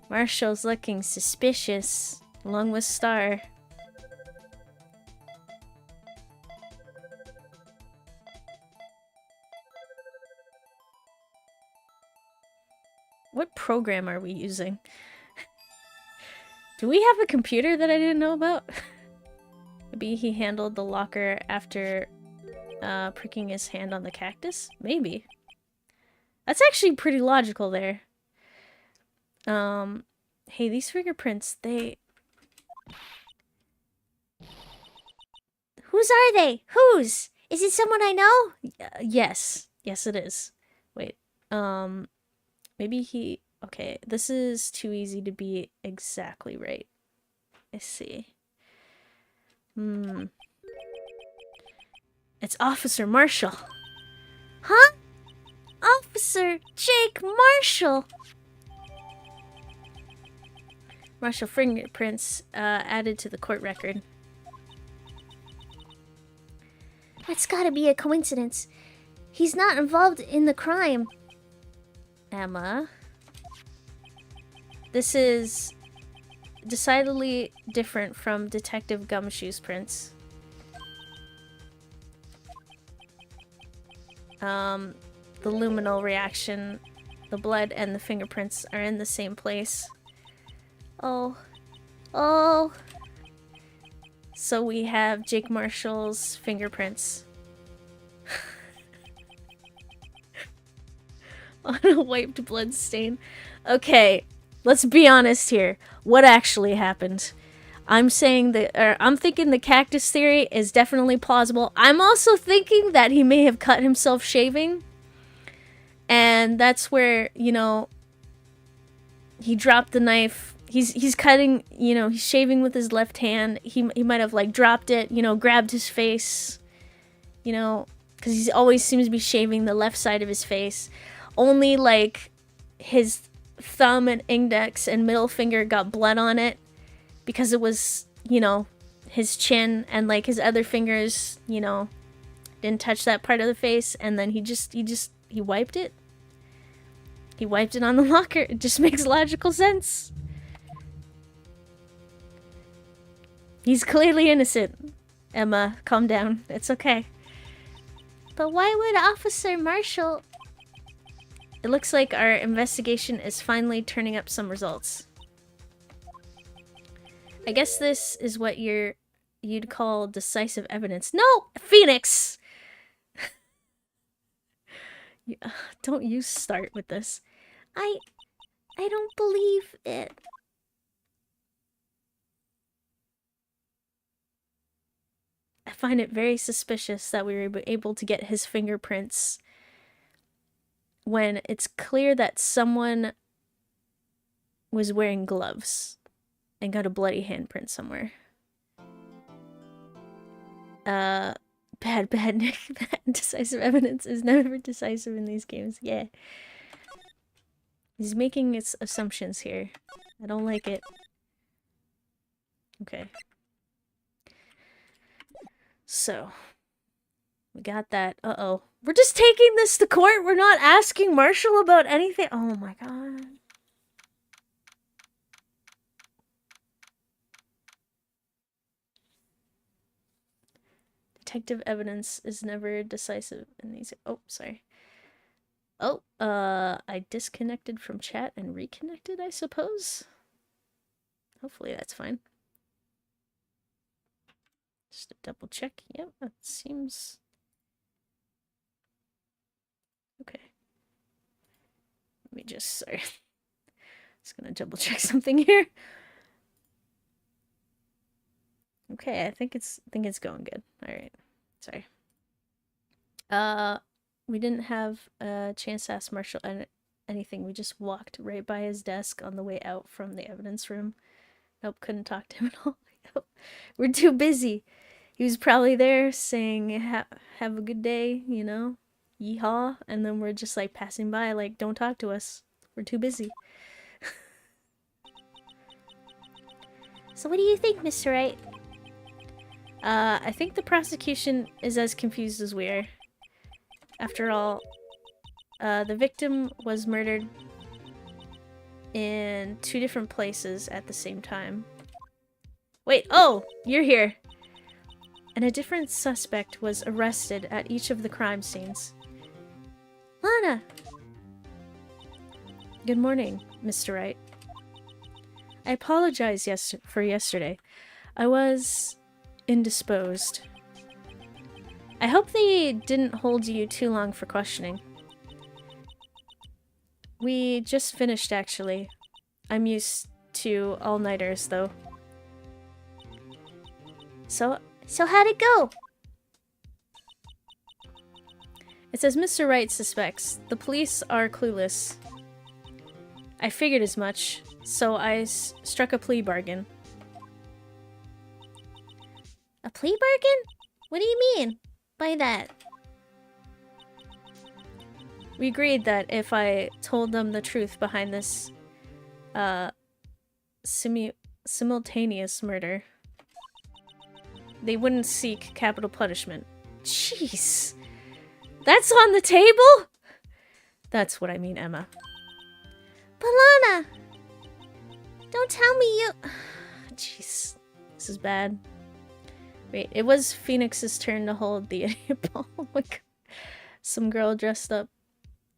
Marshall's looking suspicious, along with Star. What program are we using? Do we have a computer that I didn't know about? Maybe he handled the locker after pricking his hand on the cactus? Maybe. That's actually pretty logical there. Hey, these fingerprints, they... Whose are they? Whose? Is it someone I know? Yes. Yes, it is. Wait. Maybe he... Okay, this is too easy to be exactly right. Let's see. It's Officer Marshall. Huh? Officer Jake Marshall. Marshall fingerprints added to the court record. That's gotta be a coincidence. He's not involved in the crime. Emma. This is decidedly different from Detective Gumshoe's prints. The luminal reaction, the blood and the fingerprints are in the same place. Oh. Oh. So we have Jake Marshall's fingerprints. On a wiped blood stain. Okay, let's be honest here. What actually happened? I'm saying that, or I'm thinking the cactus theory is definitely plausible. I'm also thinking that he may have cut himself shaving. And that's where, you know, he dropped the knife. He's cutting, you know, he's shaving with his left hand. He might have, like, dropped it, you know, grabbed his face, you know, because he always seems to be shaving the left side of his face. Only, like, his thumb and index and middle finger got blood on it because it was, you know, his chin, and, like, his other fingers, you know, didn't touch that part of the face, and then he wiped it. He wiped it on the locker. It just makes logical sense. He's clearly innocent. Emma, calm down. It's okay. But why would Officer Marshall... It looks like our investigation is finally turning up some results. I guess this is what you'd call decisive evidence. No! Phoenix! Don't you start with this. I don't believe it. I find it very suspicious that we were able to get his fingerprints when it's clear that someone was wearing gloves and got a bloody handprint somewhere. Bad, Nick. Decisive evidence is never decisive in these games. Yeah. He's making its assumptions here. I don't like it. Okay. So, we got that. Uh-oh. We're just taking this to court? We're not asking Marshall about anything? Oh my god. Detective evidence is never decisive in these... Oh, sorry. Oh, I disconnected from chat and reconnected, I suppose? Hopefully that's fine. Just to double check. Yep, that seems... Okay. Let me just... Sorry. Just gonna double check something here. Okay, I think it's going good. Alright. Sorry. We didn't have a chance to ask Marshall anything. We just walked right by his desk on the way out from the evidence room. Nope, couldn't talk to him at all. We're too busy. He was probably there saying, have a good day, you know? Yeehaw. And then we're just, like, passing by, like, don't talk to us. We're too busy. So what do you think, Mr. Wright? I think the prosecution is as confused as we are. After all, the victim was murdered in 2 different places at the same time. Wait, oh, you're here. And a different suspect was arrested at each of the crime scenes. Lana! Good morning, Mr. Wright. I apologize for yesterday. I was indisposed. I hope they didn't hold you too long for questioning. We just finished, actually. I'm used to all-nighters, though. So how'd it go? It's as Mr. Wright suspects. The police are clueless. I figured as much, so I struck a plea bargain. A plea bargain? What do you mean by that? We agreed that if I told them the truth behind this, simultaneous murder, they wouldn't seek capital punishment. Jeez. That's on the table? That's what I mean, Emma. But Lana! Don't tell me you... Jeez. This is bad. Wait, it was Phoenix's turn to hold the idiot ball. Oh my god. Some girl dressed up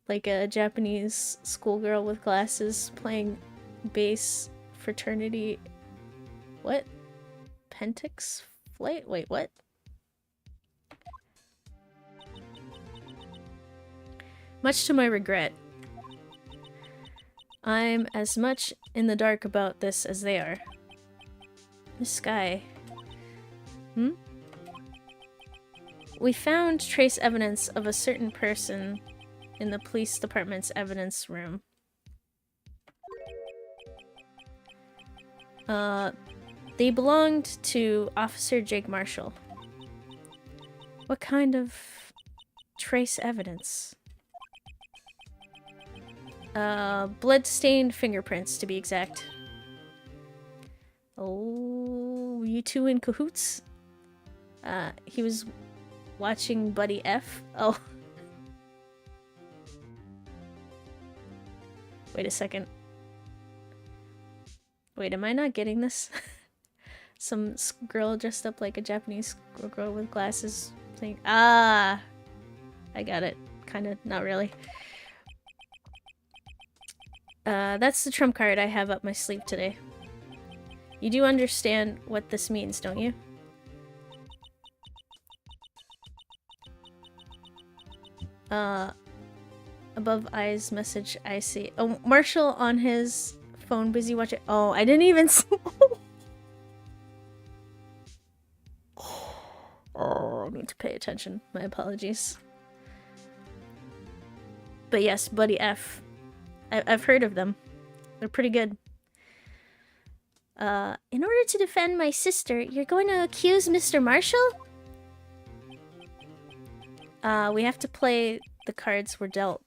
like a Japanese schoolgirl with glasses playing bass fraternity... What? Pentix flight? Wait, what? Much to my regret, I'm as much in the dark about this as they are. This guy. We found trace evidence of a certain person in the police department's evidence room. They belonged to Officer Jake Marshall. What kind of trace evidence? Blood-stained fingerprints, to be exact. Oh, you two in cahoots? He was watching Buddy F. Oh. Wait a second. Wait, am I not getting this? Some girl dressed up like a Japanese girl with glasses saying, ah! I got it. Kinda, not really. That's the trump card I have up my sleeve today. You do understand what this means, don't you? Above eyes message I see. Oh, Marshall on his phone busy watching. Oh, I didn't even see. Oh, I need to pay attention. My apologies. But yes, Buddy F. I've heard of them. They're pretty good. In order to defend my sister, you're going to accuse Mr. Marshall? We have to play the cards we're dealt.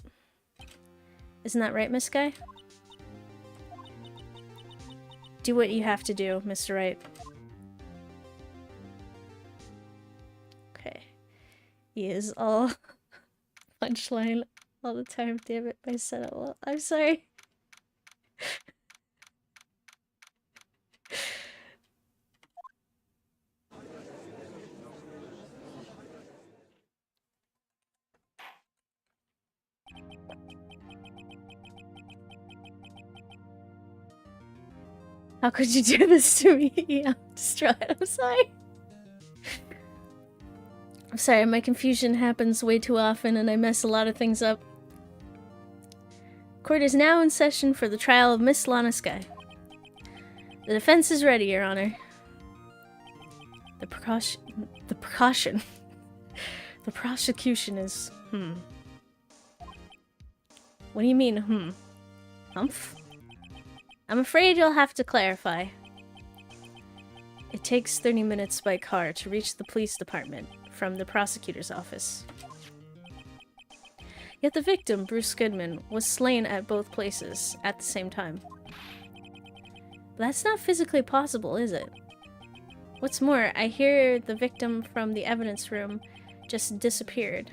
Isn't that right, Miss Guy? Do what you have to do, Mr. Wright. Okay. He is all punchline all the time. Damn it, I said it well. I'm sorry. How could you do this to me? I'm distraught. I'm sorry. I'm sorry, my confusion happens way too often and I mess a lot of things up. Court is now in session for the trial of Miss Lana Sky. The defense is ready, Your Honor. The prosecution is, What do you mean, Humph? I'm afraid you'll have to clarify. It takes 30 minutes by car to reach the police department from the prosecutor's office. Yet the victim, Bruce Goodman, was slain at both places at the same time. That's not physically possible, is it? What's more, I hear the victim from the evidence room just disappeared.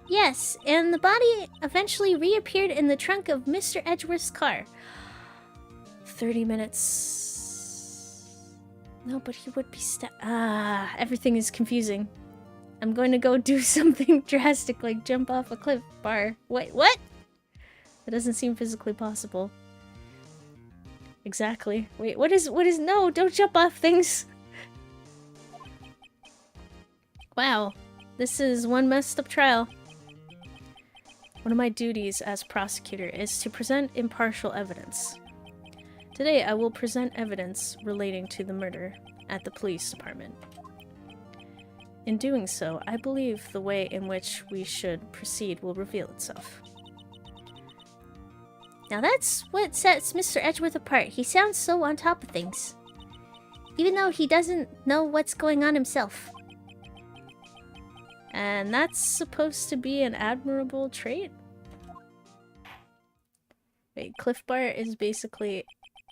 Yes, and the body eventually reappeared in the trunk of Mr. Edgeworth's car. 30 minutes... No, but he would be everything is confusing. I'm going to go do something drastic, like jump off a cliff bar. Wait, what? That doesn't seem physically possible. Exactly. Wait, what is, no, don't jump off things! Wow, this is one messed up trial. One of my duties as prosecutor is to present impartial evidence. Today, I will present evidence relating to the murder at the police department. In doing so, I believe the way in which we should proceed will reveal itself. Now that's what sets Mr. Edgeworth apart. He sounds so on top of things. Even though he doesn't know what's going on himself. And that's supposed to be an admirable trait? Wait, Cliff Bar is basically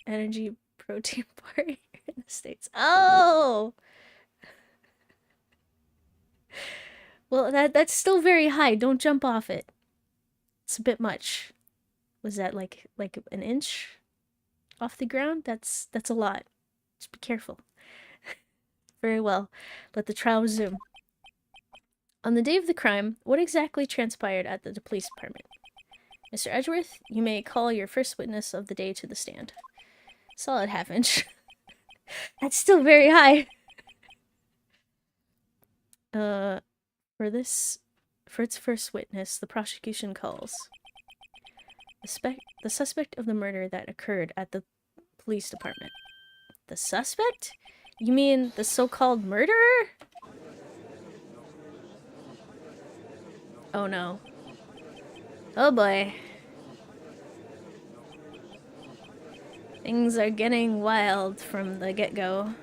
energy protein bar here in the States. Oh! Well, that's still very high. Don't jump off it. It's a bit much. Was that like an inch off the ground? That's a lot. Just be careful. Very well. Let the trial resume. On the day of the crime, what exactly transpired at the police department? Mr. Edgeworth, you may call your first witness of the day to the stand. Solid half-inch. That's still very high. For its first witness, the prosecution calls the suspect of the murder that occurred at the Police department. The suspect? You mean the so-called murderer? Oh no. Oh boy. Things are getting wild from the get-go.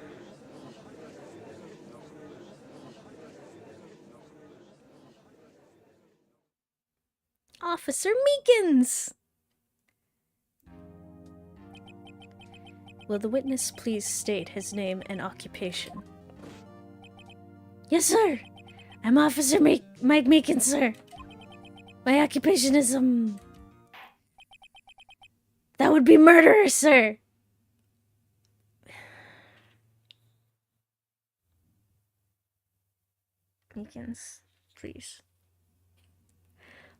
Officer Meekins! Will the witness please state his name and occupation? Yes, sir! I'm Officer Mike Meekins, sir. My occupation is, that would be murderer, sir! Meekins, please.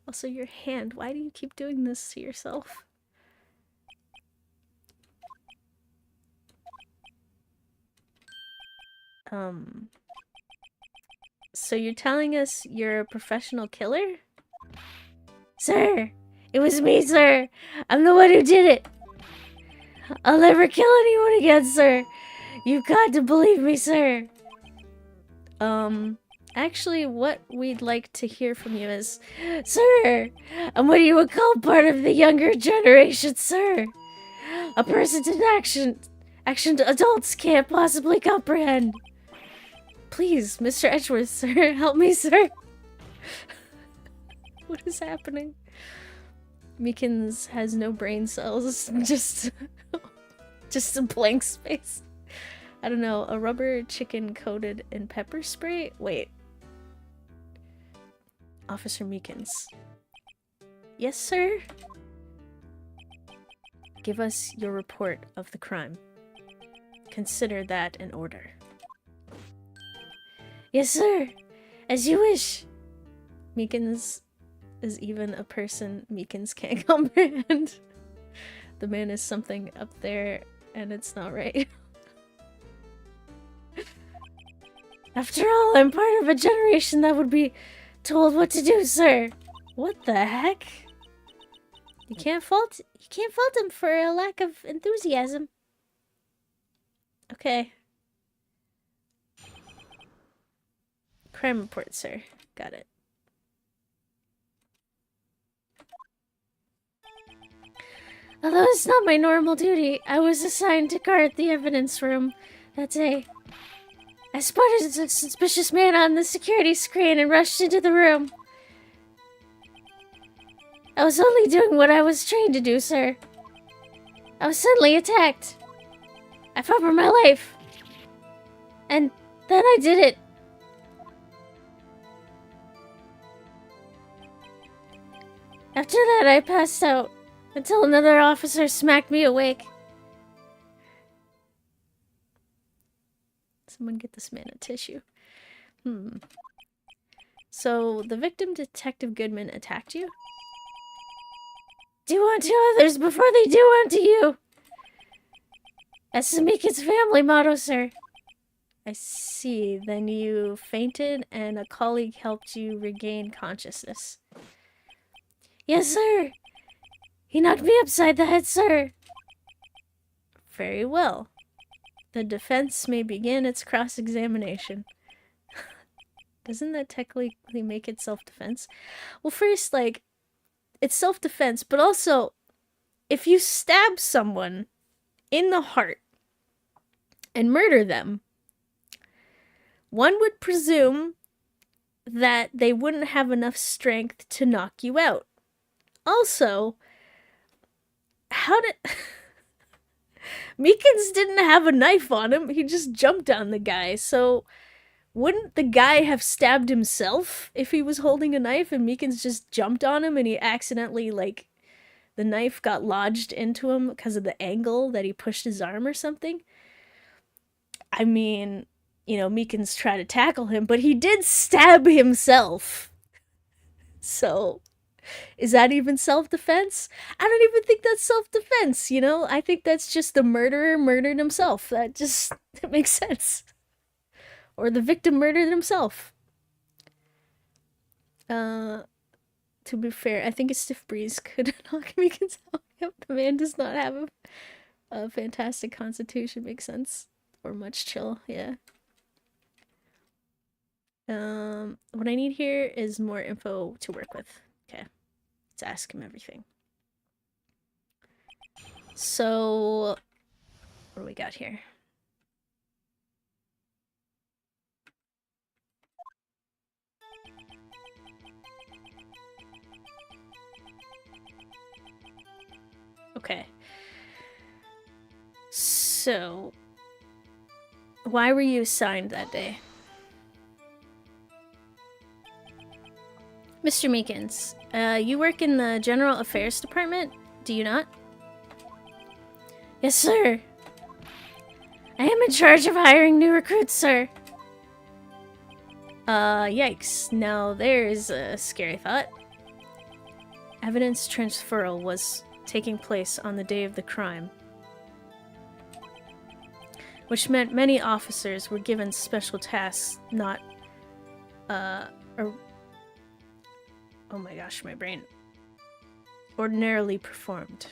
Also, your hand. Why do you keep doing this to yourself? So you're telling us you're a professional killer? Sir, it was me, sir. I'm the one who did it. I'll never kill anyone again, sir. You've got to believe me, sir. Actually, what we'd like to hear from you is, sir, I'm what you would call part of the younger generation, sir. A person in action adults can't possibly comprehend. Please, Mr. Edgeworth, sir, help me, sir. What is happening? Meekins has no brain cells, just a blank space. I don't know, a rubber chicken coated in pepper spray? Wait. Officer Meekins. Yes, sir? Give us your report of the crime. Consider that an order. Yes, sir! As you wish! Meekins is even a person Meekins can't comprehend. The man is something up there, and it's not right. After all, I'm part of a generation that would be told what to do, sir. What the heck? You can't fault him for a lack of enthusiasm. Okay. Crime report, sir. Got it. Although it's not my normal duty, I was assigned to guard the evidence room that day. I spotted a suspicious man on the security screen and rushed into the room. I was only doing what I was trained to do, sir. I was suddenly attacked. I fought for my life. And then I did it. After that, I passed out until another officer smacked me awake. Someone get this man a tissue. So, the victim, Detective Goodman, attacked you? Do unto others before they do unto you! That's Meekins' family motto, sir. I see. Then you fainted and a colleague helped you regain consciousness. Yes, sir! He knocked me upside the head, sir! Very well. The defense may begin its cross-examination. Doesn't that technically make it self-defense? Well, first, like, it's self-defense, but also, if you stab someone in the heart and murder them, one would presume that they wouldn't have enough strength to knock you out. Also, how did... Meekins didn't have a knife on him, he just jumped on the guy, so wouldn't the guy have stabbed himself if he was holding a knife and Meekins just jumped on him and he accidentally, like, the knife got lodged into him because of the angle that he pushed his arm or something? I mean, you know, Meekins tried to tackle him, but he did stab himself. So, is that even self-defense? I don't even think that's self-defense, you know? I think that's just the murderer murdered himself. That makes sense. Or the victim murdered himself. To be fair, I think a stiff breeze could knock Meekins out. Yep, the man does not have A fantastic constitution makes sense. Or much chill, yeah. What I need here is more info to work with. Okay. Let's ask him everything. So, what do we got here? Okay. So, why were you assigned that day? Mr. Meekins, you work in the General Affairs Department, do you not? Yes, sir. I am in charge of hiring new recruits, sir. Yikes. Now there's a scary thought. Evidence transferal was taking place on the day of the crime, which meant many officers were given special tasks not, or... Oh my gosh, my brain. Ordinarily performed.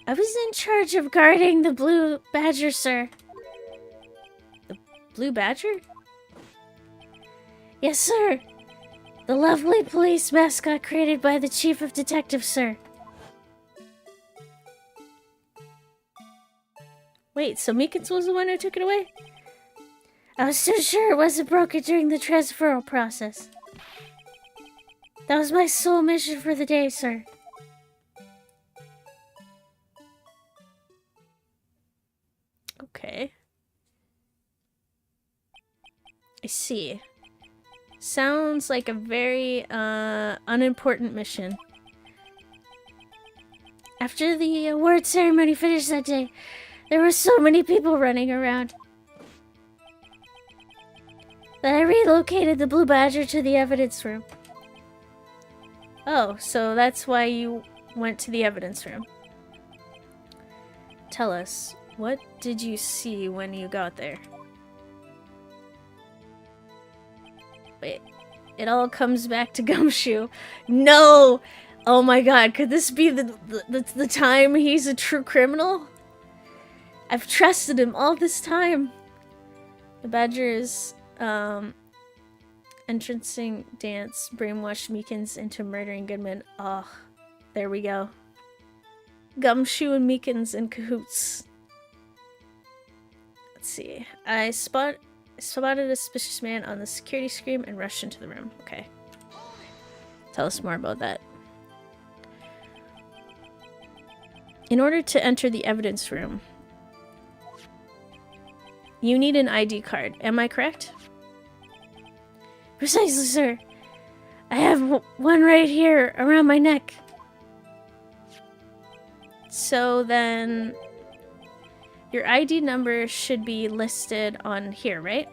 I was in charge of guarding the Blue Badger, sir. The Blue Badger? Yes, sir. The lovely police mascot created by the Chief of Detectives, sir. Wait, so Meekins was the one who took it away? I was too sure it wasn't broken during the transferal process. That was my sole mission for the day, sir. Okay. I see. Sounds like a very, unimportant mission. After the award ceremony finished that day, there were so many people running around that I relocated the Blue Badger to the evidence room. Oh, so that's why you went to the evidence room. Tell us, what did you see when you got there? Wait, it all comes back to Gumshoe. No! Oh my god, could this be the time he's a true criminal? I've trusted him all this time. The Badger's, entrancing dance brainwashed Meekins into murdering Goodman. Oh, there we go. Gumshoe and Meekins in cahoots. Let's see. I spotted a suspicious man on the security screen and rushed into the room. Okay. Tell us more about that. In order to enter the evidence room, you need an ID card. Am I correct? Precisely, sir. I have one right here around my neck. So then, your ID number should be listed on here, right?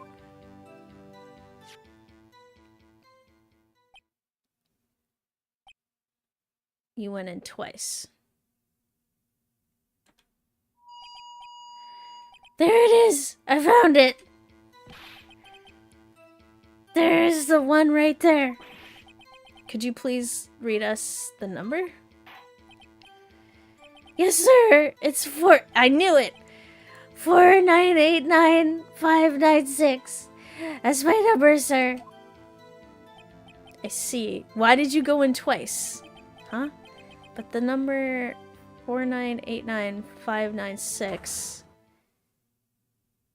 You went in twice. There it is! I found it! There's the one right there. Could you please read us the number? Yes, sir! It's I knew it! 4989596. That's my number, sir. I see. Why did you go in twice? Huh? But the number 4989596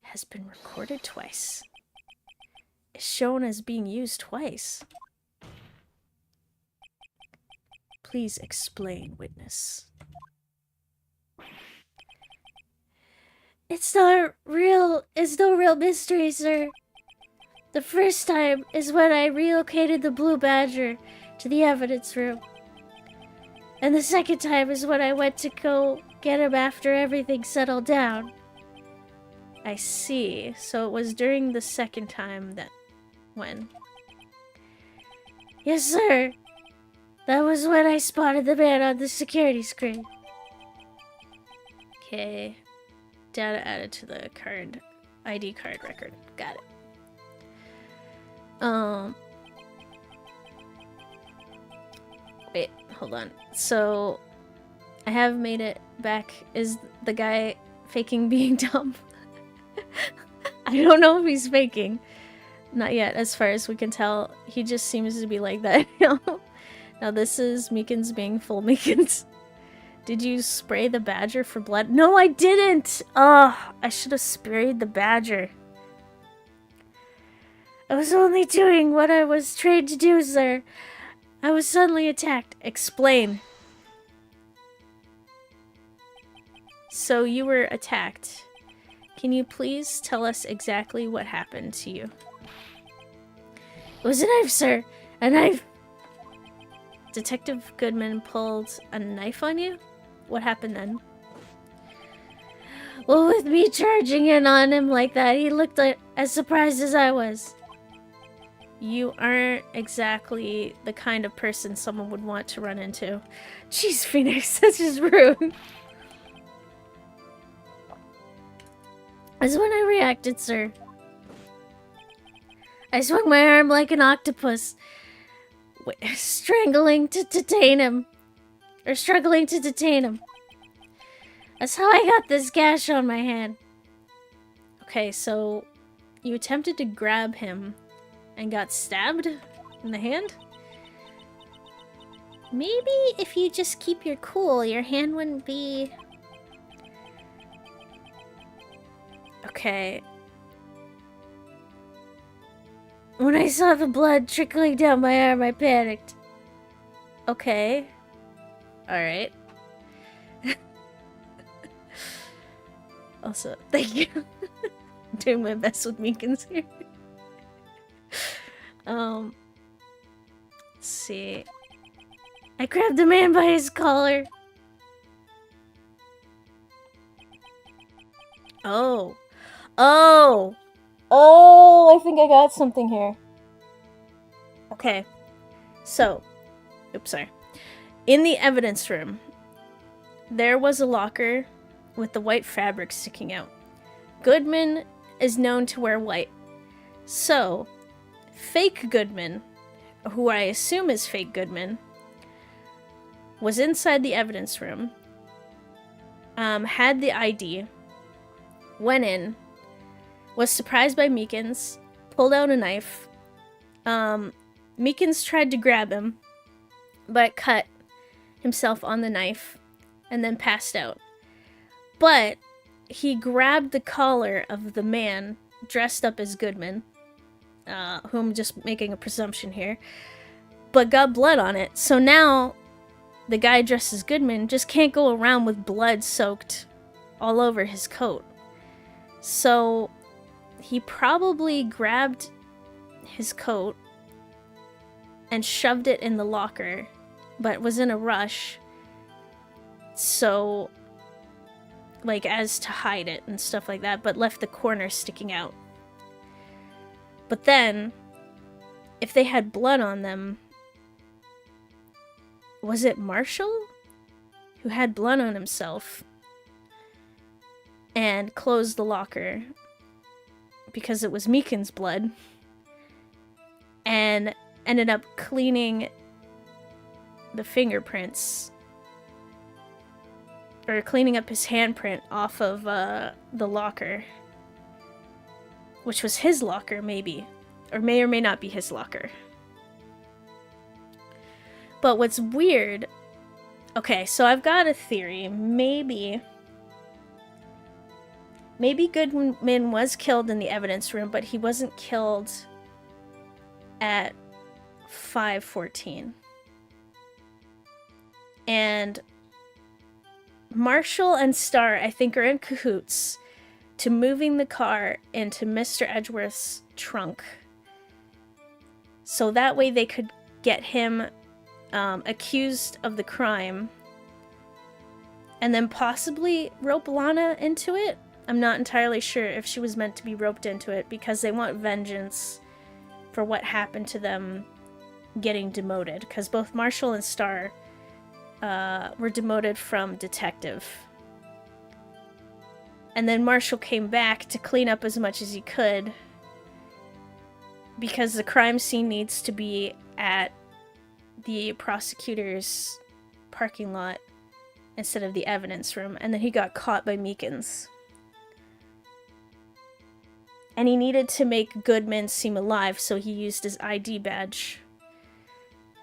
has been recorded twice. It's shown as being used twice. Please explain, witness. It's no real mystery, sir. The first time is when I relocated the Blue Badger to the evidence room. And the second time is when I went to go get him after everything settled down. I see. So it was during the second time that... When? Yes, sir. That was when I spotted the man on the security screen. Okay. Data added to the card. ID card record. Got it. Wait, hold on. So, I have made it back. Is the guy faking being dumb? I don't know if he's faking. Not yet, as far as we can tell. He just seems to be like that. Now this is Meekins being full Meekins. Did you spray the badger for blood? No, I didn't! Oh, I should have sprayed the badger. I was only doing what I was trained to do, sir. I was suddenly attacked. Explain. So you were attacked. Can you please tell us exactly what happened to you? It was a knife, sir. A knife. Detective Goodman pulled a knife on you? What happened then? Well, with me charging in on him like that, he looked like as surprised as I was. You aren't exactly the kind of person someone would want to run into. Jeez, Phoenix, that's just rude. That's when I reacted, sir. I swung my arm like an octopus, struggling to detain him. That's how I got this gash on my hand. Okay, so you attempted to grab him and got stabbed in the hand? Maybe if you just keep your cool, your hand wouldn't be... Okay. When I saw the blood trickling down my arm, I panicked. Okay. Alright. Also, thank you. I'm doing my best with Meekins here. Let's see. I grabbed the man by his collar. Oh. Oh! Oh, I think I got something here. Okay. So, oops, sorry. In the evidence room, there was a locker with the white fabric sticking out. Goodman is known to wear white. So, fake Goodman, who I assume is fake Goodman, was inside the evidence room, had the ID, went in, was surprised by Meekins, pulled out a knife. Meekins tried to grab him, but cut himself on the knife and then passed out. But he grabbed the collar of the man dressed up as Goodman, who I'm just making a presumption here, but got blood on it. So now the guy dressed as Goodman just can't go around with blood soaked all over his coat. So he probably grabbed his coat and shoved it in the locker, but was in a rush. So, like, as to hide it and stuff like that, but left the corner sticking out. But then, if they had blood on them, was it Marshall who had blood on himself and closed the locker because it was Meekins' blood and ended up cleaning the fingerprints, or cleaning up his handprint off of the locker, which was his locker, maybe, or may not be his locker. But what's weird, okay, so I've got a theory. Maybe Goodman was killed in the evidence room, but he wasn't killed at 5:14. And Marshall and Star, I think, are in cahoots to moving the car into Mr. Edgeworth's trunk. So that way they could get him accused of the crime and then possibly rope Lana into it. I'm not entirely sure if she was meant to be roped into it because they want vengeance for what happened to them getting demoted, because both Marshall and Star were demoted from detective. And then Marshall came back to clean up as much as he could because the crime scene needs to be at the prosecutor's parking lot instead of the evidence room, and then he got caught by Meekins. And he needed to make Goodman seem alive, so he used his ID badge.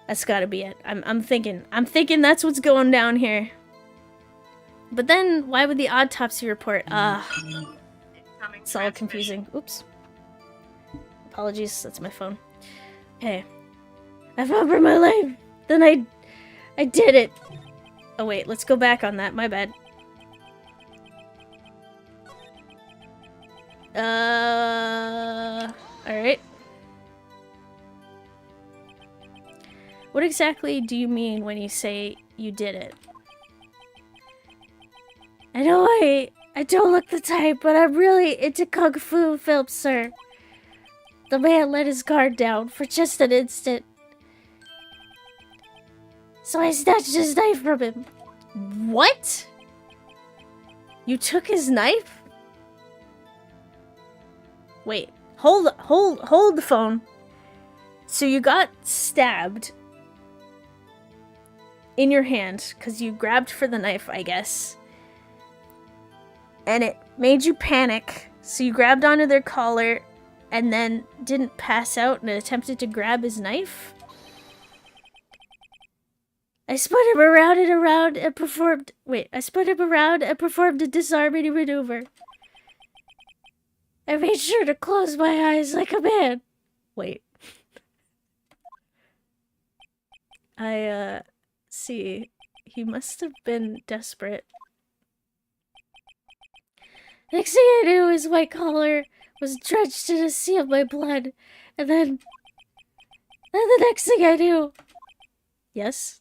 That's gotta be it. I'm thinking that's what's going down here. But then, why would the autopsy report? It's all confusing. Oops. Apologies, that's my phone. Okay. I fought for my life. Then I did it. Oh wait, let's go back on that. My bad. Alright. What exactly do you mean when you say you did it? I know I don't look the type, but I'm really into kung fu films, sir. The man let his guard down for just an instant. So I snatched his knife from him. What? You took his knife? Wait, hold the phone. So you got stabbed in your hand because you grabbed for the knife, I guess. And it made you panic, so you grabbed onto their collar and then didn't pass out and attempted to grab his knife? I spun him around and around and performed... Wait, I spun him around and performed a disarming maneuver. I made sure to close my eyes like a man. Wait. See. He must have been desperate. Next thing I knew, his white collar was drenched in a sea of my blood. And then the next thing I knew... Yes?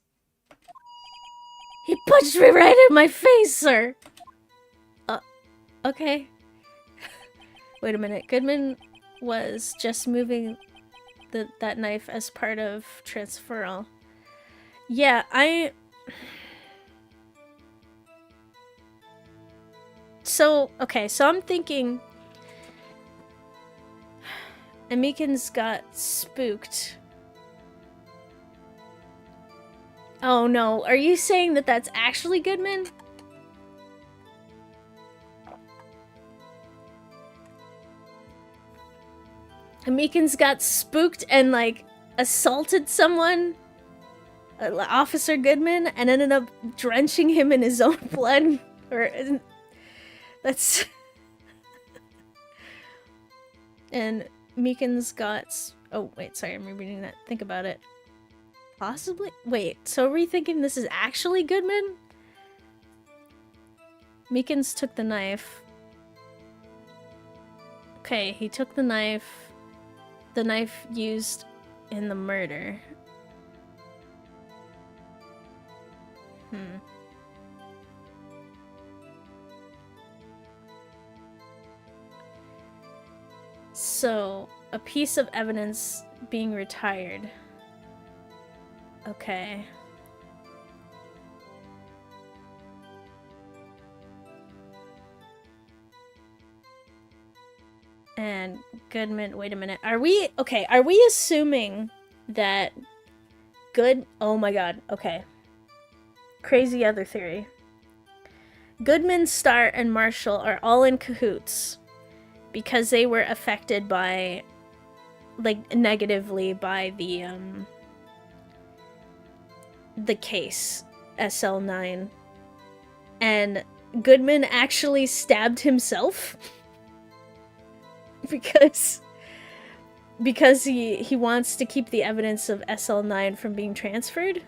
He punched me right in my face, sir! Okay. Wait a minute. Goodman was just moving that knife as part of transferal. Yeah, So I'm thinking... Amikins got spooked. Oh no, are you saying that that's actually Goodman? Amikins got spooked and, like, assaulted someone, Officer Goodman, and ended up drenching him in his own blood? Or... That's... And Meekins got... Oh, wait, sorry, I'm rereading that. Think about it. Possibly? Wait, so are we thinking this is actually Goodman? Meekins took the knife. Okay, he took the knife. The knife used in the murder. So, a piece of evidence being retired. Okay. And Goodman, wait a minute. Are we assuming that oh my god, okay. Crazy other theory. Goodman, Starr, and Marshall are all in cahoots because they were affected by, like, negatively by the case, SL9. And Goodman actually stabbed himself because he wants to keep the evidence of SL9 from being transferred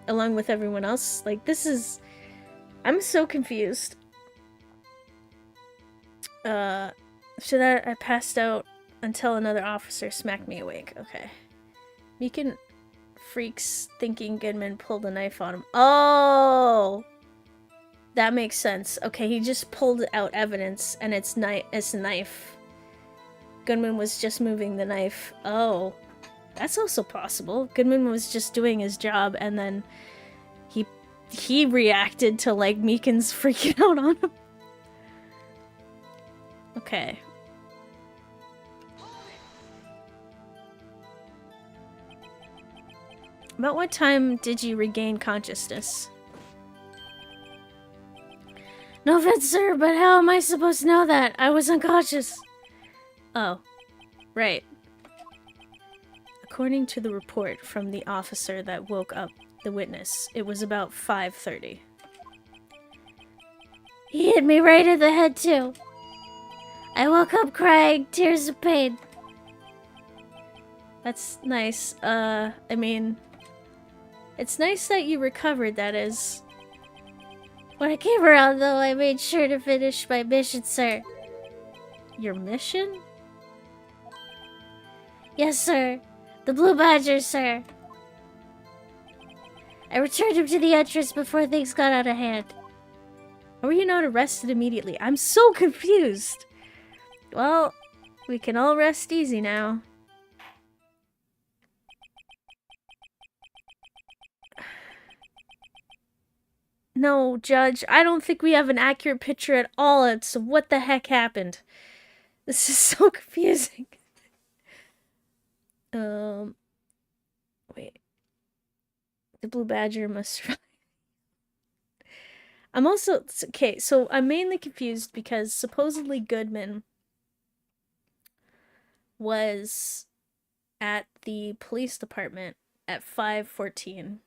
along with everyone else. Like, this is... I'm so confused. After that, I passed out until another officer smacked me awake. Okay. Meekin freaks thinking Goodman pulled a knife on him. Oh! That makes sense. Okay, he just pulled out evidence, and it's a knife. Goodman was just moving the knife. Oh. That's also possible. Goodman was just doing his job, and then he reacted to, like, Meekin's freaking out on him. Okay. About what time did you regain consciousness? No offense, sir, but how am I supposed to know that? I was unconscious. Oh, right. According to the report from the officer that woke up the witness, it was about 5:30. He hit me right in the head, too. I woke up crying, tears of pain. That's nice. I mean, it's nice that you recovered, that is. When I came around, though, I made sure to finish my mission, sir. Your mission? Yes, sir. The Blue Badger, sir. I returned him to the entrance before things got out of hand. How were you not arrested immediately? I'm so confused. Well, we can all rest easy now. No, Judge, I don't think we have an accurate picture at all as to what the heck happened. This is so confusing. Wait. The Blue Badger must survive. I'm also... Okay, so I'm mainly confused because supposedly Goodman was at the police department at 5:14.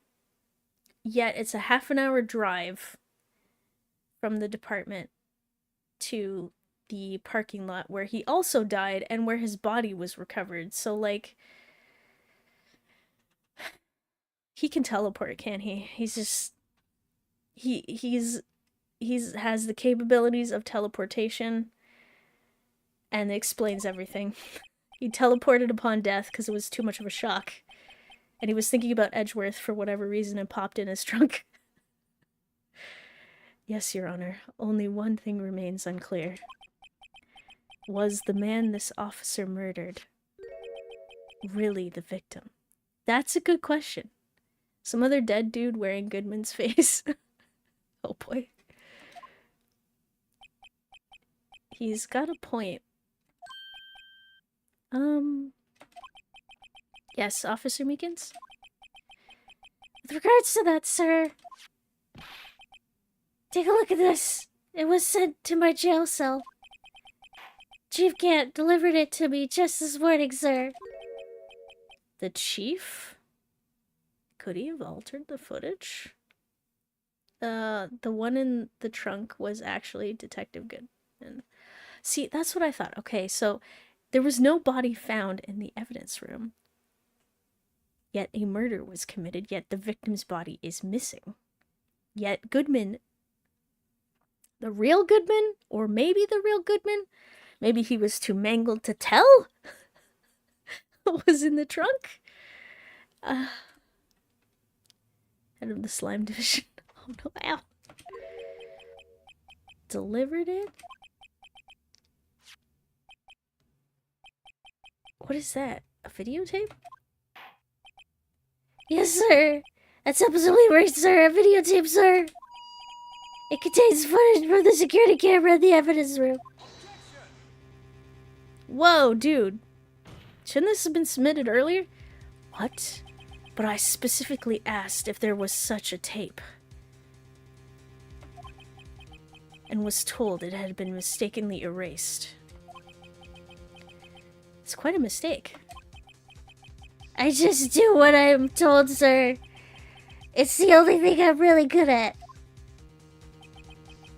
Yet it's a half an hour drive from the department to the parking lot where he also died and where his body was recovered. So, like, he can teleport, can't he? He's just... He's has the capabilities of teleportation and it explains everything. He teleported upon death because it was too much of a shock. And he was thinking about Edgeworth for whatever reason and popped in his trunk. Yes, Your Honor. Only one thing remains unclear. Was the man this officer murdered really the victim? That's a good question. Some other dead dude wearing Goodman's face. Oh boy. He's got a point. Yes, Officer Meekins? With regards to that, sir, take a look at this. It was sent to my jail cell. Chief Gant delivered it to me just this morning, sir. The chief? Could he have altered the footage? The one in the trunk was actually Detective Goodman. See, that's what I thought. Okay, so there was no body found in the evidence room. Yet a murder was committed, yet the victim's body is missing. Yet Goodman, the real Goodman, or maybe the real Goodman, maybe he was too mangled to tell what was in the trunk? Head of the slime division. Oh no, ow. Delivered it? What is that? A videotape? Yes, sir. That's absolutely right, sir. A videotape, sir. It contains footage from the security camera in the evidence room. Whoa, dude. Shouldn't this have been submitted earlier? What? But I specifically asked if there was such a tape. And was told it had been mistakenly erased. It's quite a mistake. I just do what I'm told, sir. It's the only thing I'm really good at.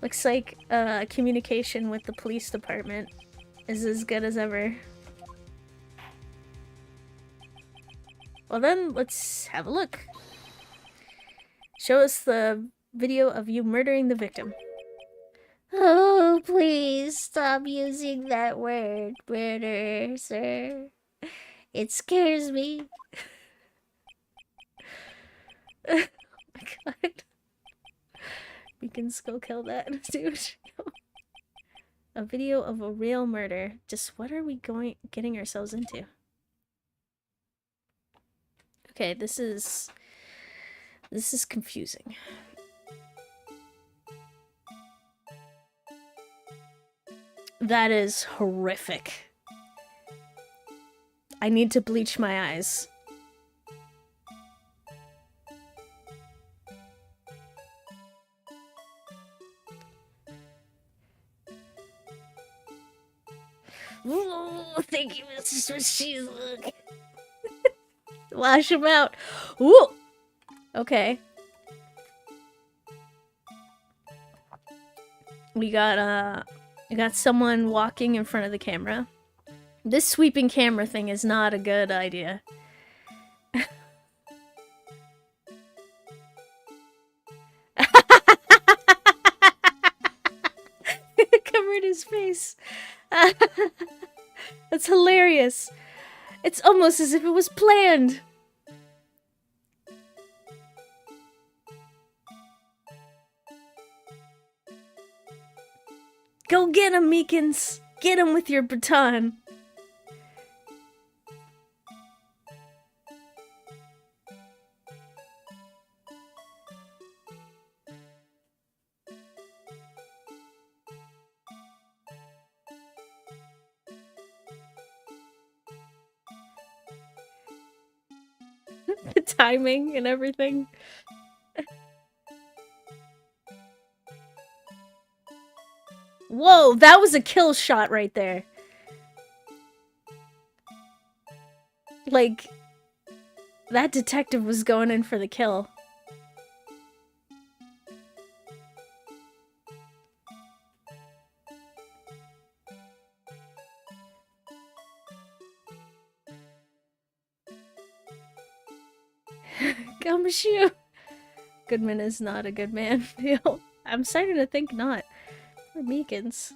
Looks like communication with the police department is as good as ever. Well then, let's have a look. Show us the video of you murdering the victim. Oh, please stop using that word, murder, sir. It scares me. Oh my god. We can still kill that, dude. A video of a real murder. Just what are we getting ourselves into? Okay, this is confusing. That is horrific. I need to bleach my eyes. Ooh, thank you, Mrs. Swiss cheese. Look. Wash him out. Ooh. Okay. We got someone walking in front of the camera. This sweeping camera thing is not a good idea. Covered his face. That's hilarious. It's almost as if it was planned. Go get him, Meekins. Get him with your baton. The timing and everything. Whoa, that was a kill shot right there. Like, that detective was going in for the kill. Gumshoe. Goodman is not a good man. I'm starting to think not. Or Meekins.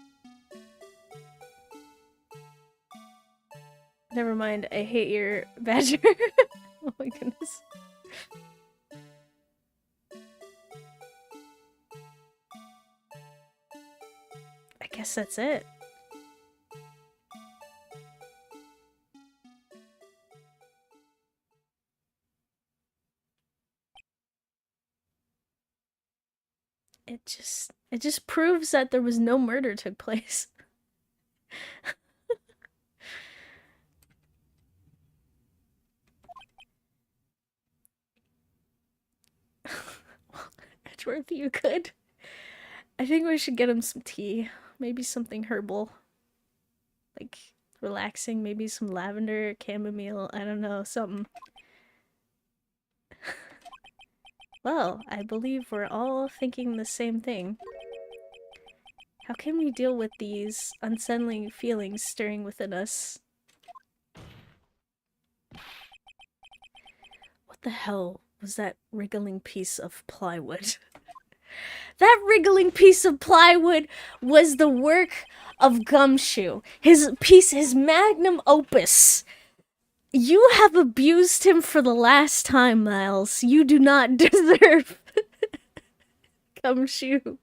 Never mind, I hate your badger. Oh my goodness. I guess that's it. It just proves that there was no murder took place. Edgeworth, you could. I think we should get him some tea. Maybe something herbal. Like, relaxing. Maybe some lavender, chamomile. I don't know, something. Well, I believe we're all thinking the same thing. How can we deal with these unsettling feelings stirring within us? What the hell was that wriggling piece of plywood? That wriggling piece of plywood was the work of Gumshoe. His magnum opus. You have abused him for the last time, Miles. You do not deserve Gumshoe.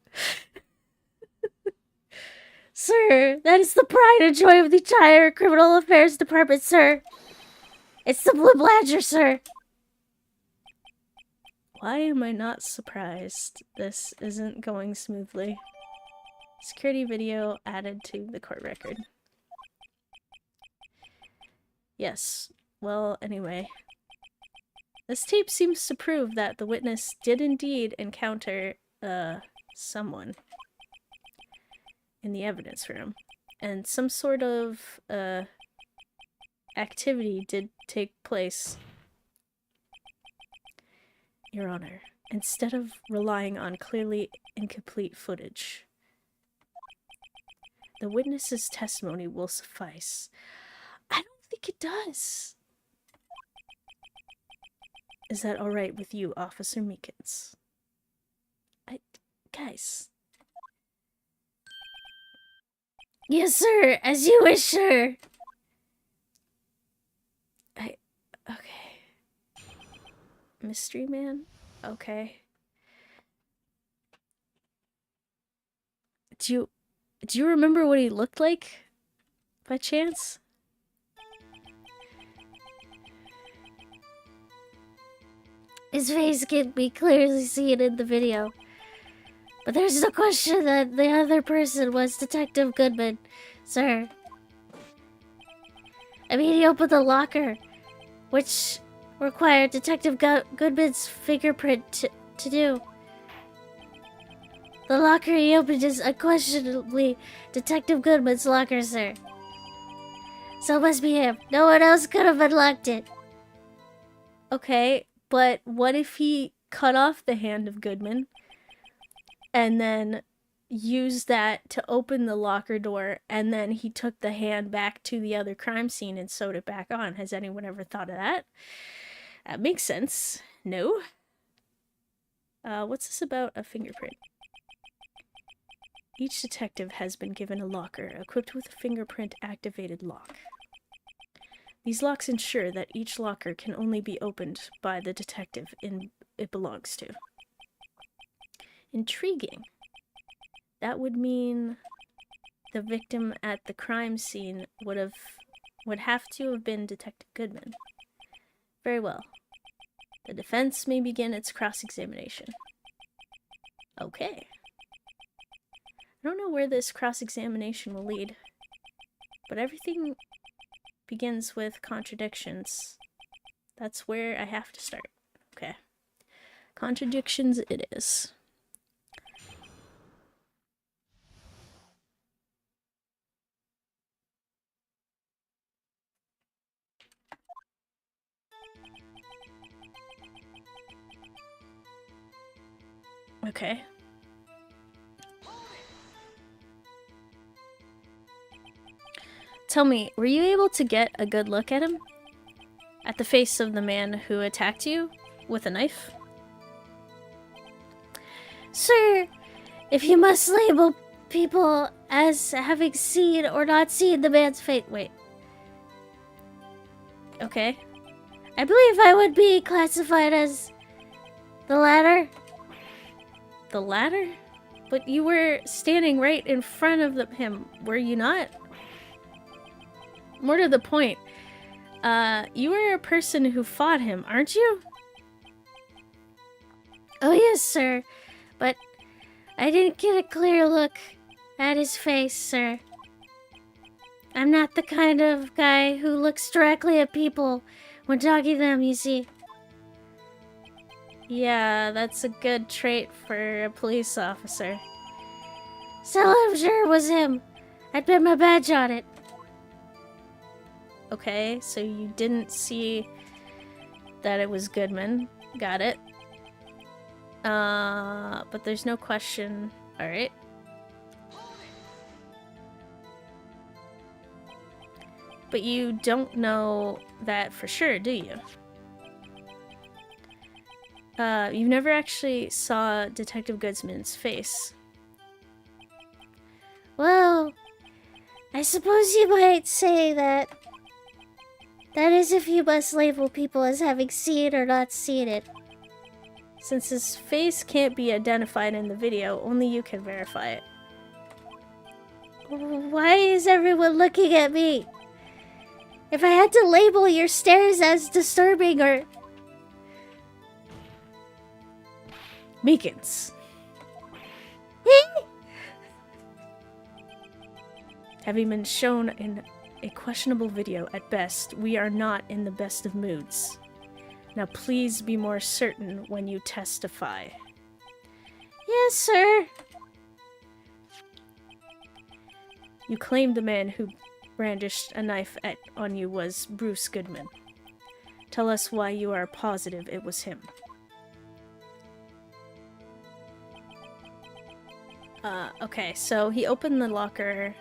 Sir, that is the pride and joy of the entire Criminal Affairs Department, sir. It's the Blue Badger, sir. Why am I not surprised this isn't going smoothly? Security video added to the court record. Yes. Well, anyway. This tape seems to prove that the witness did indeed encounter, someone in the evidence room. And some sort of, activity did take place. Your Honor, instead of relying on clearly incomplete footage, the witness's testimony will suffice. I don't think it does. Is that alright with you, Officer Meekins? Guys. Yes, sir. As you wish, sir. Okay. Mystery Man? Okay. Do you remember what he looked like? By chance? His face can be clearly seen in the video. But there's no question that the other person was Detective Goodman, sir. I mean, he opened the locker, which required Detective Goodman's fingerprint to do. The locker he opened is unquestionably Detective Goodman's locker, sir. So it must be him. No one else could have unlocked it. Okay, but what if he cut off the hand of Goodman and then used that to open the locker door, and then he took the hand back to the other crime scene and sewed it back on? Has anyone ever thought of that? That makes sense. No? What's this about a fingerprint? Each detective has been given a locker equipped with a fingerprint-activated lock. These locks ensure that each locker can only be opened by the detective it belongs to. Intriguing. That would mean the victim at the crime scene would have to have been Detective Goodman. Very well. The defense may begin its cross-examination. Okay. I don't know where this cross-examination will lead, but everything begins with contradictions. That's where I have to start. Okay. Contradictions it is. Okay. Tell me, were you able to get a good look at him? At the face of the man who attacked you with a knife? Sir, if you must label people as having seen or not seen the man's fate. Wait. Okay. I believe I would be classified as the latter. The latter? But you were standing right in front of him, were you not? More to the point, you were a person who fought him, aren't you? Oh yes, sir. But I didn't get a clear look at his face, sir. I'm not the kind of guy who looks directly at people when talking to them, you see. Yeah, that's a good trait for a police officer. So I'm sure it was him. I'd bet my badge on it. Okay, so you didn't see that it was Goodman. Got it. But there's no question. Alright. But you don't know that for sure, do you? You never actually saw Detective Goodsman's face. Well, I suppose you might say that. That is if you must label people as having seen or not seen it. Since his face can't be identified in the video, only you can verify it. Why is everyone looking at me? If I had to label your stares as disturbing or... Meekins. Having been shown in a questionable video at best, we are not in the best of moods. Now please be more certain when you testify. Yes, sir. You claimed the man who brandished a knife on you was Bruce Goodman. Tell us why you are positive it was him. Okay, so he opened the locker.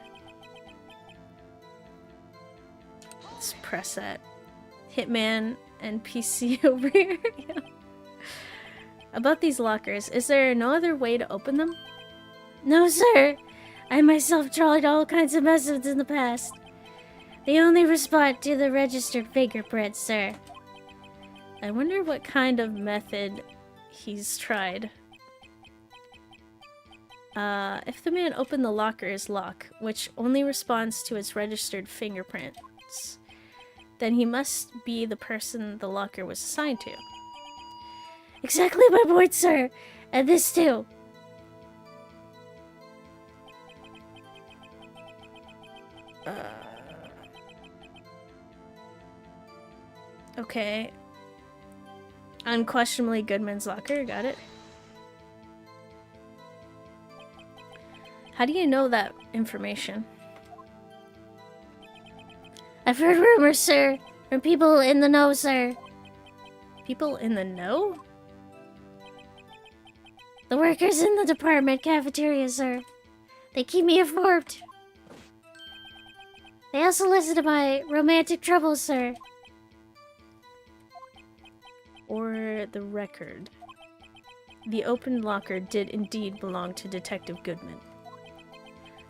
Let's press that. Hitman NPC over here. Yeah. About these lockers, is there no other way to open them? No, sir. I myself tried all kinds of methods in the past. They only respond to the registered fingerprints, sir. I wonder what kind of method he's tried. If the man opened the locker's lock, which only responds to its registered fingerprints, then he must be the person the locker was assigned to. Exactly my point, sir. And this too. Okay. Unquestionably Goodman's locker, got it. How do you know that information? I've heard rumors, sir, from people in the know, sir. People in the know? The workers in the department cafeteria, sir. They keep me informed. They also listen to my romantic troubles, sir. For the record, the open locker did indeed belong to Detective Goodman.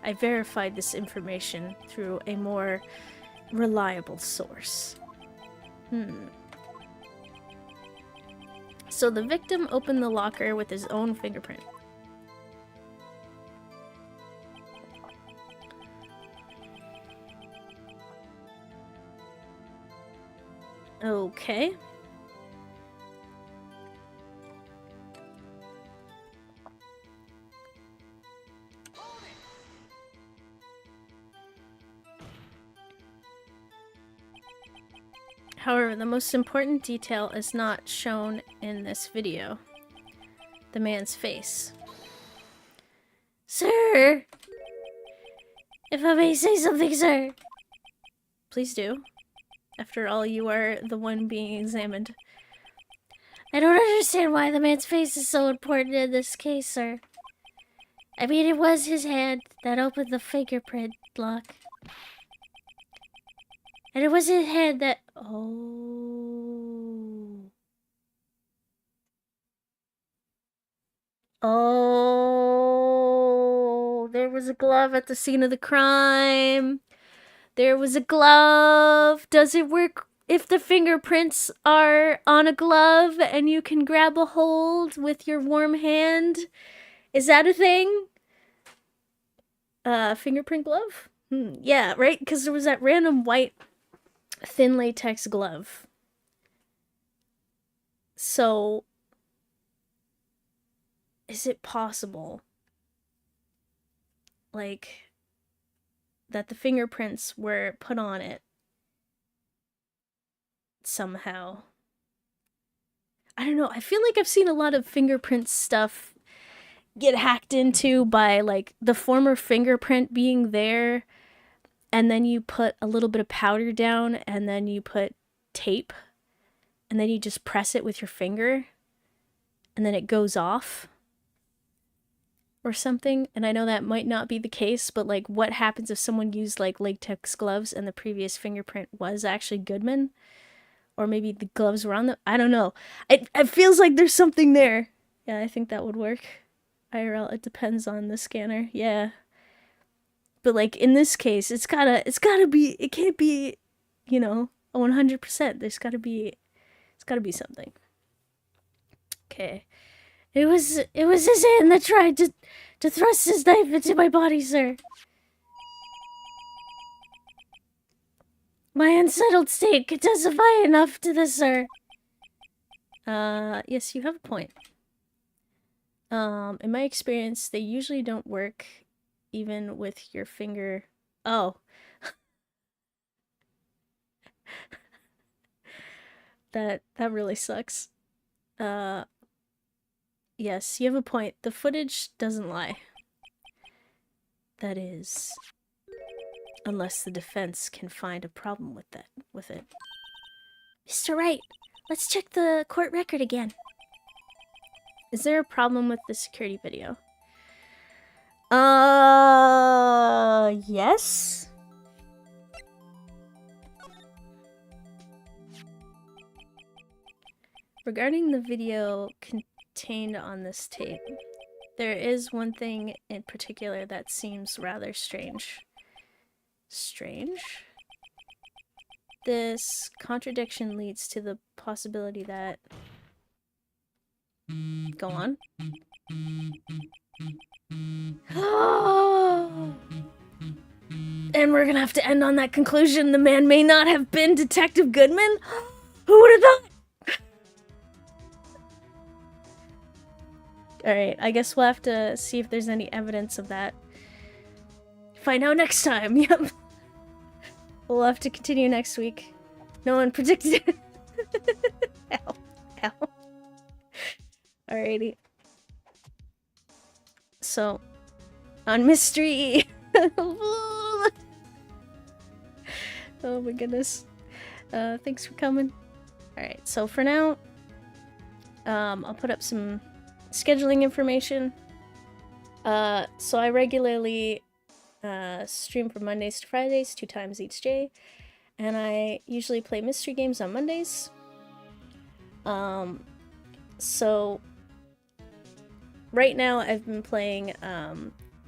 I verified this information through a more reliable source. So the victim opened the locker with his own fingerprint. Okay. However, the most important detail is not shown in this video. The man's face. Sir! If I may say something, sir. Please do. After all, you are the one being examined. I don't understand why the man's face is so important in this case, sir. I mean, it was his hand that opened the fingerprint lock. And it was his hand that... Oh. Oh. There was a glove at the scene of the crime. There was a glove. Does it work if the fingerprints are on a glove and you can grab a hold with your warm hand? Is that a thing? Fingerprint glove? Yeah, right? Because there was that random white thin latex glove. So, is it possible, like, that the fingerprints were put on it somehow? I don't know. I feel like I've seen a lot of fingerprint stuff get hacked into by, like, the former fingerprint being there, and then you put a little bit of powder down, and then you put tape, and then you just press it with your finger, and then it goes off or something. And I know that might not be the case, but, like, what happens if someone used, like, latex gloves and the previous fingerprint was actually Goodman? Or maybe the gloves were on the... I don't know. It feels like there's something there. Yeah, I think that would work. IRL, it depends on the scanner. Yeah. But, like, in this case, it's gotta be... It can't be, you know, 100%. It's gotta be something. Okay. It was his hand that tried to thrust his knife into my body, sir. My unsettled state could testify enough to this, sir. Yes, you have a point. In my experience, they usually don't work even with your finger. Oh. That really sucks. Yes, you have a point. The footage doesn't lie. That is, unless the defense can find a problem with it. Mr. Wright, let's check the court record again. Is there a problem with the security video? Yes. Regarding the video contained on this tape, there is one thing in particular that seems rather strange. Strange? This contradiction leads to the possibility that... Go on. And we're gonna have to end on that conclusion. The man may not have been Detective Goodman? Who would have thought? Alright, I guess we'll have to see if there's any evidence of that. Find out next time, yep. We'll have to continue next week. No one predicted it. Ow. Ow. Alrighty. So, on mystery. Oh my goodness. Thanks for coming. Alright, so for now, I'll put up some scheduling information. So I regularly stream from Mondays to Fridays, 2 times each day, and I usually play mystery games on Mondays. So right now I've been playing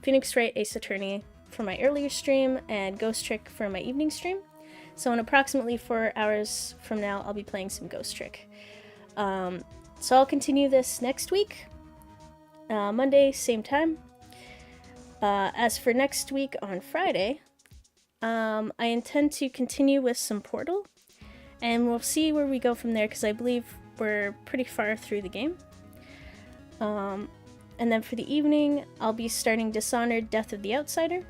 Phoenix Wright Ace Attorney for my earlier stream and Ghost Trick for my evening stream. So in approximately 4 hours from now, I'll be playing some Ghost Trick. So I'll continue this next week, Monday, same time. As for next week on Friday, I intend to continue with some Portal, and we'll see where we go from there, because I believe we're pretty far through the game. And then for the evening, I'll be starting Dishonored Death of the Outsider.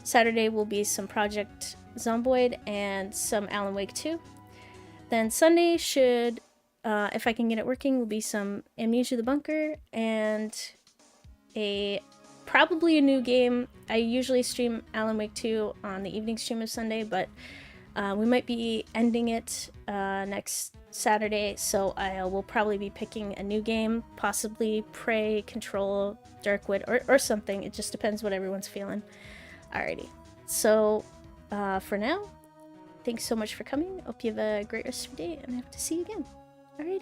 Saturday will be some Project Zomboid and some Alan Wake 2. Then Sunday should, if I can get it working, will be some Amnesia the Bunker and probably a new game. I usually stream Alan Wake 2 on the evening stream of Sunday, but we might be ending it next Saturday, so I will probably be picking a new game, possibly Prey, Control, Darkwood, or something. It just depends what everyone's feeling. Alrighty, so for now, thanks so much for coming. Hope you have a great rest of your day, and I hope to see you again. Alrighty.